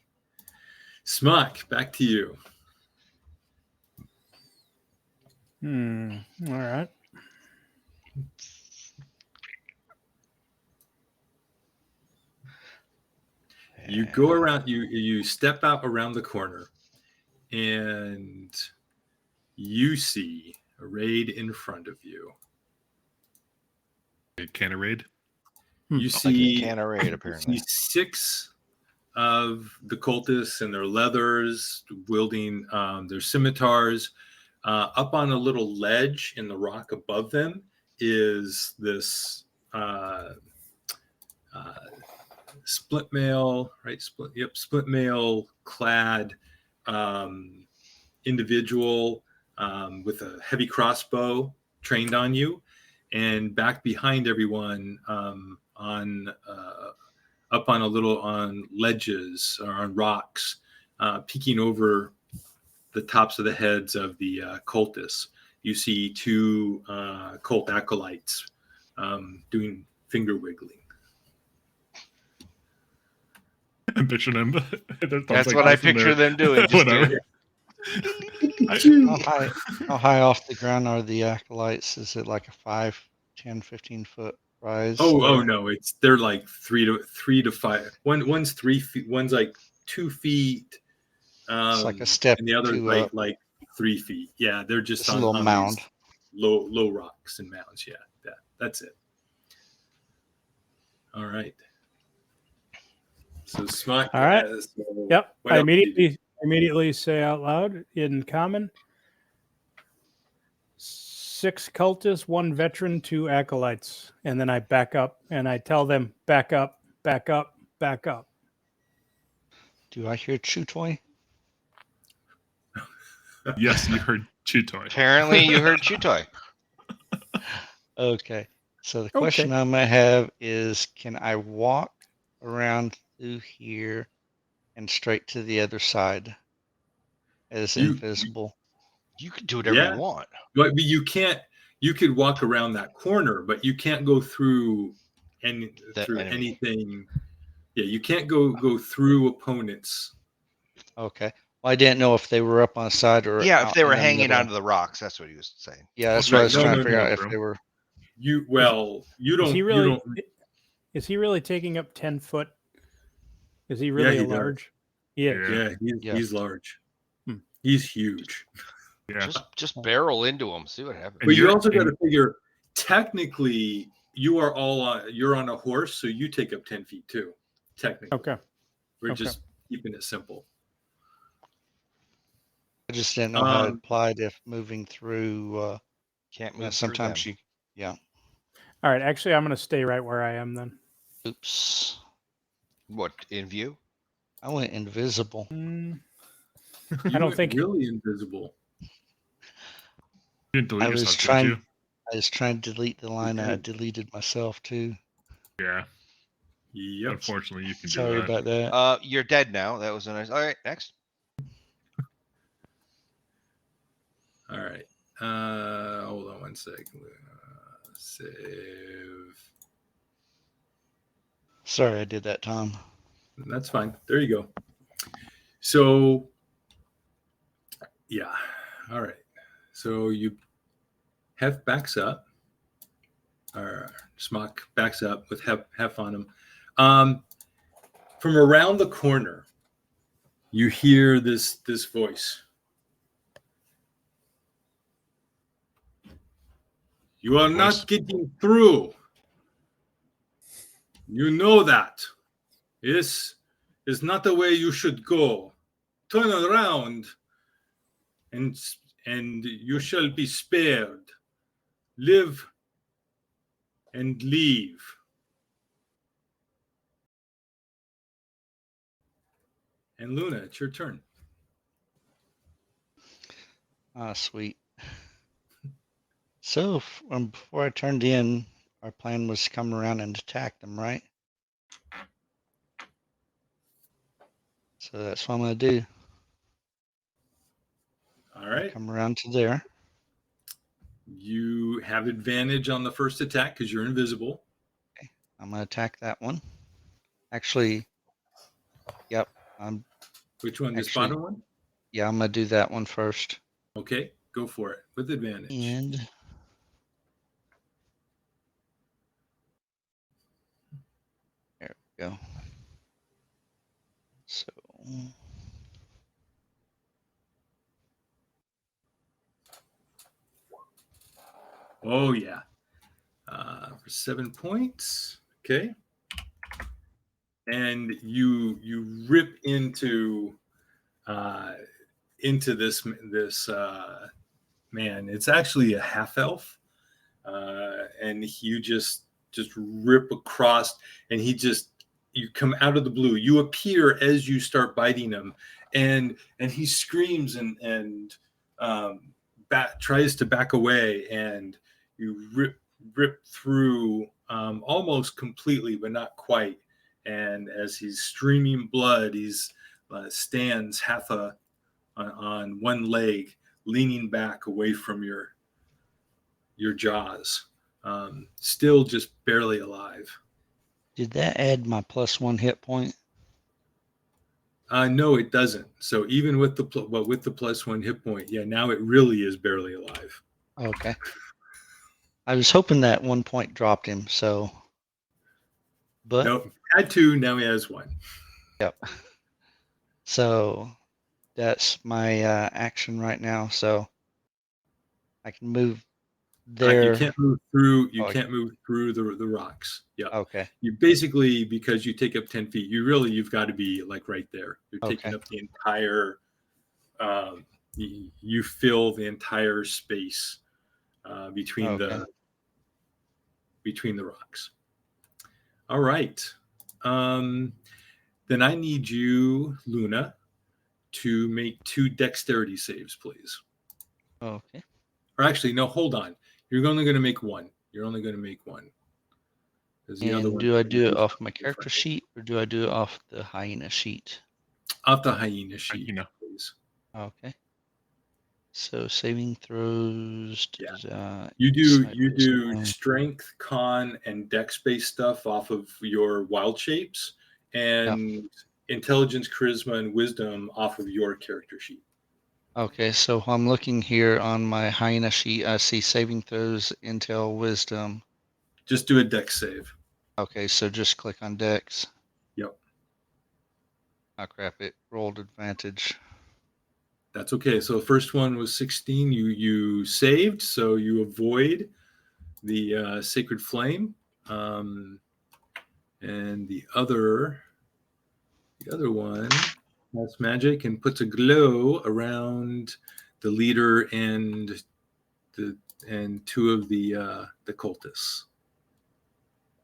Smock, back to you. All right. You go around. You step out around the corner, and you see arrayed in front of you. A can of raid. You Like a see, can of raid, you apparently. see 6 of the cultists in their leathers, wielding their scimitars. Up on a little ledge in the rock above them is this split mail, right? Split mail clad individual with a heavy crossbow trained on you, and back behind everyone on up on a little on ledges or on rocks, peeking over the tops of the heads of the cultists. You see 2 cult acolytes doing finger wiggling. Ambition him. That's what I picture them doing. Just Whatever. doing How high off the ground are the acolytes? Is it like a 5, 10, 15-foot rise? Oh no, they're like 3 to 5. One's 3 feet, one's like 2 feet. It's like a step and the other's two up. like 3 feet. Yeah, they're just a on, little on mound. these low rocks and mounds. Yeah, that's it. All right. So Smart. All right. So Yep. what I else do you do? immediately say out loud in common: 6 cultists, 1 veteran, 2 acolytes. And then I back up and I tell them, back up, back up, back up. Do I hear chew toy? Yes, you heard Chutoy. Apparently, you heard Chutoy. Okay. So the question I might have is, can I walk around through here and straight to the other side as invisible? You can do whatever you want. But you can't. You could walk around that corner, but you can't go through anything. Yeah, you can't go through opponents. Okay. Well, I didn't know if they were up on the side or if they were in the hanging middle. onto the rocks. That's what he was saying. Yeah, that's what I was trying to figure out bro. if they were. You don't. Is he really taking up 10 foot? Is he really he large? Yeah. He's large. He's huge. Yeah. Just barrel into them. See what happens. But you also got to figure. Technically, you're on a horse, so you take up 10 feet too. Technically. Okay. We're just keeping it simple. I just didn't know how it applied if moving through. Can't move. Sometimes through you. Yeah. All right. Actually, I'm going to stay right where I am then. Oops. What, in view? I went invisible. I don't think really invisible. You didn't delete I was yourself, trying. did you? I was trying to delete the line. I deleted myself too. Yeah. Yep. Unfortunately, you can do Sorry that. about that. You're dead now. That was a nice. All right, next. All right. Hold on one second. Save. Sorry, I did that, Tom. That's fine. There you go. So, yeah. All right. So you Hef backs up, or Smock backs up with Hef on him. From around the corner, you hear this voice. You are not getting through. You know that. This is not the way you should go. Turn around, and you shall be spared. Live and leave. And Luna, it's your turn. Ah, sweet. So before I turned in, our plan was to come around and attack them, right? So that's what I'm going to do. All right. Come around to there. You have advantage on the first attack because you're invisible. Okay. I'm going to attack that one. Actually, yep. Which one? This bottom one? Yeah, I'm going to do that one first. Okay. Go for it with advantage. And there we go. So Oh yeah, for 7 points. Okay, and you rip into this man. It's actually a half elf, and you just rip across, and you come out of the blue. You appear as you start biting him, and he screams and tries to back away, and you rip through almost completely, but not quite. And as he's streaming blood, he's stands on one leg, leaning back away from your jaws, still just barely alive. did that add my +1 hit point? No, it doesn't. So even with the +1 hit point, yeah, now it really is barely alive. Okay. I was hoping that 1 point dropped him. So, but No, had 2. Now he has 1. yep. So that's my action right now. So I can move there. You can't move through. You Oh, can't move through the rocks. Yeah. okay. You basically, because you take up 10 feet, you've got to be like right there. You're taking Okay. up the entire. You fill the entire space between Okay. the rocks. All right. Then I need you, Luna, to make 2 dexterity saves, please. Okay. Or actually, no, hold on. You're only going to make 1. You're only going to make 1. The other And one, do I do it off my character sheet or do I do it off the hyena sheet? Off the hyena sheet, Hyena. please. Okay. So saving throws. Yeah. You do strength, con, and dex-based stuff off of your wild shapes, and intelligence, charisma, and wisdom off of your character sheet. Okay, so I'm looking here on my hyena sheet. I see saving throws, intel, wisdom. Just do a dex save. Okay, so just click on dex. Yep. Oh crap! It rolled advantage. That's okay. So the first one was 16. You saved, so you avoid the sacred flame, and the other one has magic and puts a glow around the leader and 2 of the cultists.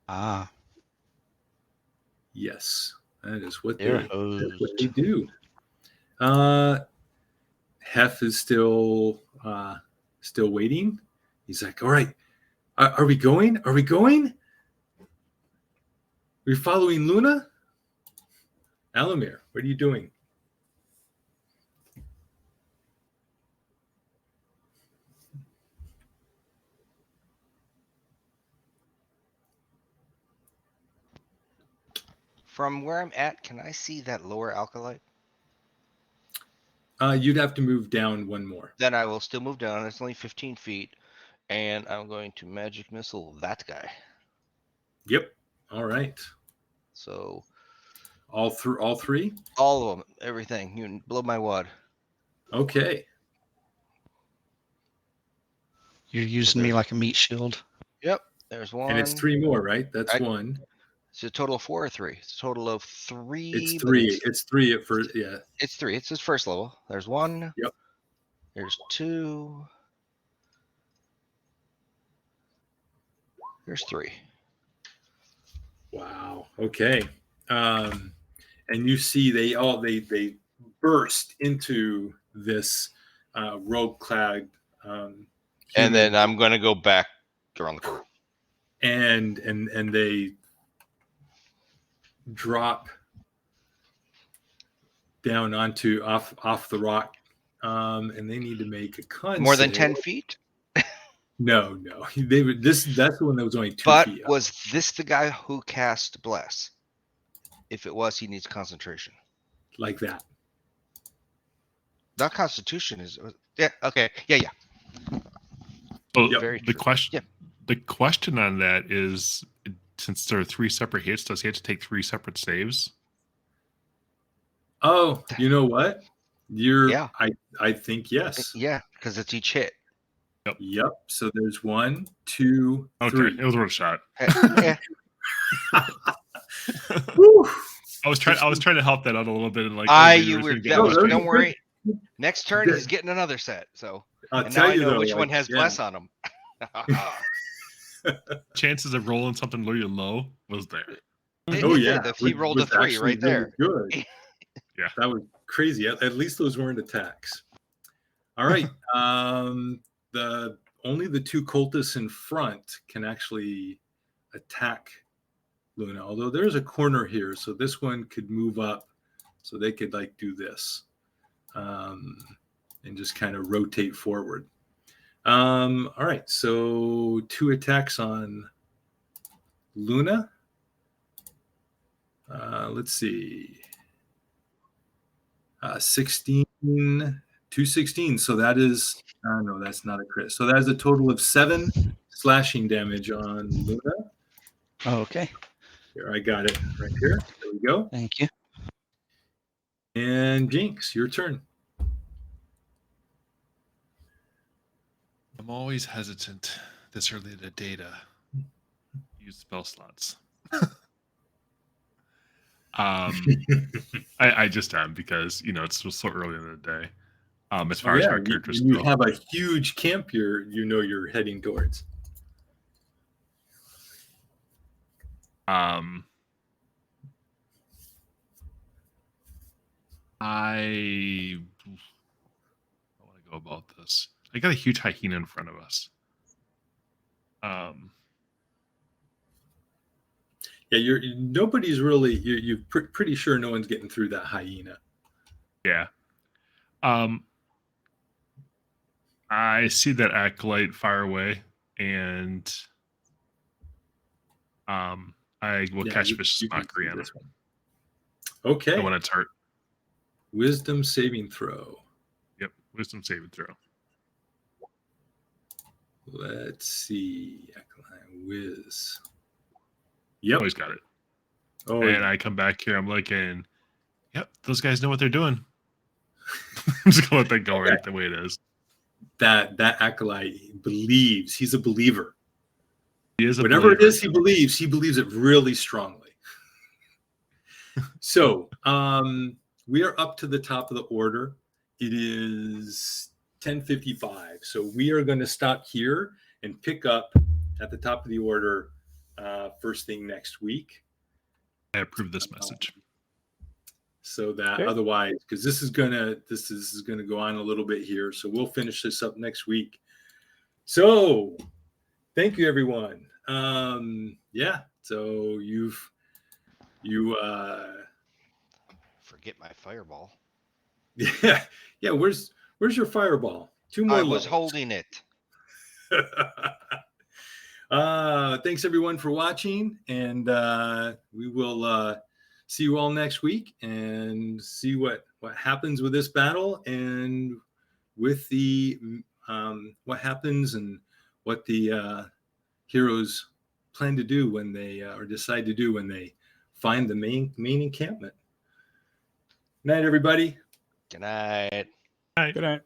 Ah, Yes, that is what they're that's what hosed. they do. Hef is still waiting. He's like, all right, are we going? Are we going? We're following Luna? Alamir, what are you doing? From where I'm at, can I see that lower alkalite? You'd have to move down 1 more. Then I will still move down. It's only 15 feet. And I'm going to magic missile that guy. Yep. All right. So All 3? all of them, everything. You blow my wad. Okay. You're using me like a meat shield. Yep. There's one. And it's 3 more, right? That's 1. It's a total of 4 or 3. It's a total of 3. It's 3. It's 3 at first. Yeah. It's 3. It's his first level. There's 1. Yep. There's 2. There's 3. Wow. Okay. And you see they burst into this robe-clad And then I'm going to go back around the corner. and they drop down onto off the rock, and they need to make a con More than save. 10 feet? No. They were that's the one that was only 2 But feet up. was this the guy who cast Bless? If it was, he needs concentration. Like that. Not Constitution. Yeah. Okay. Yeah. Yeah. Well, Yep. Very the true. question, Yeah. the question on that is, since there are 3 separate hits, does he have to take 3 separate saves? Oh, you know what? Yeah. I think yes. Yeah. Because it's each hit. Yep. So there's 1, 2, Okay, 3. it was worth a shot. Yeah. Woo! I was trying to help that out a little bit, and like, You was were. gonna get Yeah. No, much. very Don't good. worry. Next turn, Good. he's getting another set. So, I'll and now tell I you know though, which like, one has yeah. bless on them. Chances of rolling something really low was there. Oh It yeah, did. He rolled a was 3 actually right really there. good. Yeah. That was crazy. At least those weren't attacks. All right. The only the 2 cultists in front can actually attack Luna. Although there's a corner here, so this one could move up, so they could like do this, and just kind of rotate forward. All right. So 2 attacks on Luna. Let's see. 16, 216. So that is, no, that's not a crit. So that is a total of 7 slashing damage on Luna. Okay. Here, I got it right here. There we go. Thank you. And Jinx, your turn. I'm always hesitant this early in the data. Use spell slots. I just am, because it's so early in the day. As far as our characters you go. have a huge camp you're heading towards. I want to go about this. I got a huge hyena in front of us. Yeah, nobody's really you're pretty sure no one's getting through that hyena. Yeah. I see that acolyte fire away, and I will catch Vicious you can Mockery see on this him. one. Okay. When it's hurt. Wisdom saving throw. Yep, wisdom saving throw. Let's see. Wiz. Yep. Always got it. Oh, and yeah. I come back here, I'm like, yep, those guys know what they're doing. I'm just gonna let that go right the way it is. That acolyte believes. He's a believer. He is a Whatever believer. it is he believes it really strongly. So we are up to the top of the order. It is 10:55. So we are going to stop here and pick up at the top of the order first thing next week. I approve this message. So that otherwise, because this is gonna go on a little bit here. So we'll finish this up next week. So thank you, everyone. Yeah. So you Forget my fireball. yeah. Where's your fireball? 2 more. I was levels. holding it. Thanks everyone for watching, and we will see you all next week and see what happens with this battle, and with the what happens and what the heroes plan to do when they or decide to do when they find the main encampment. Night, everybody. Good night. Good night.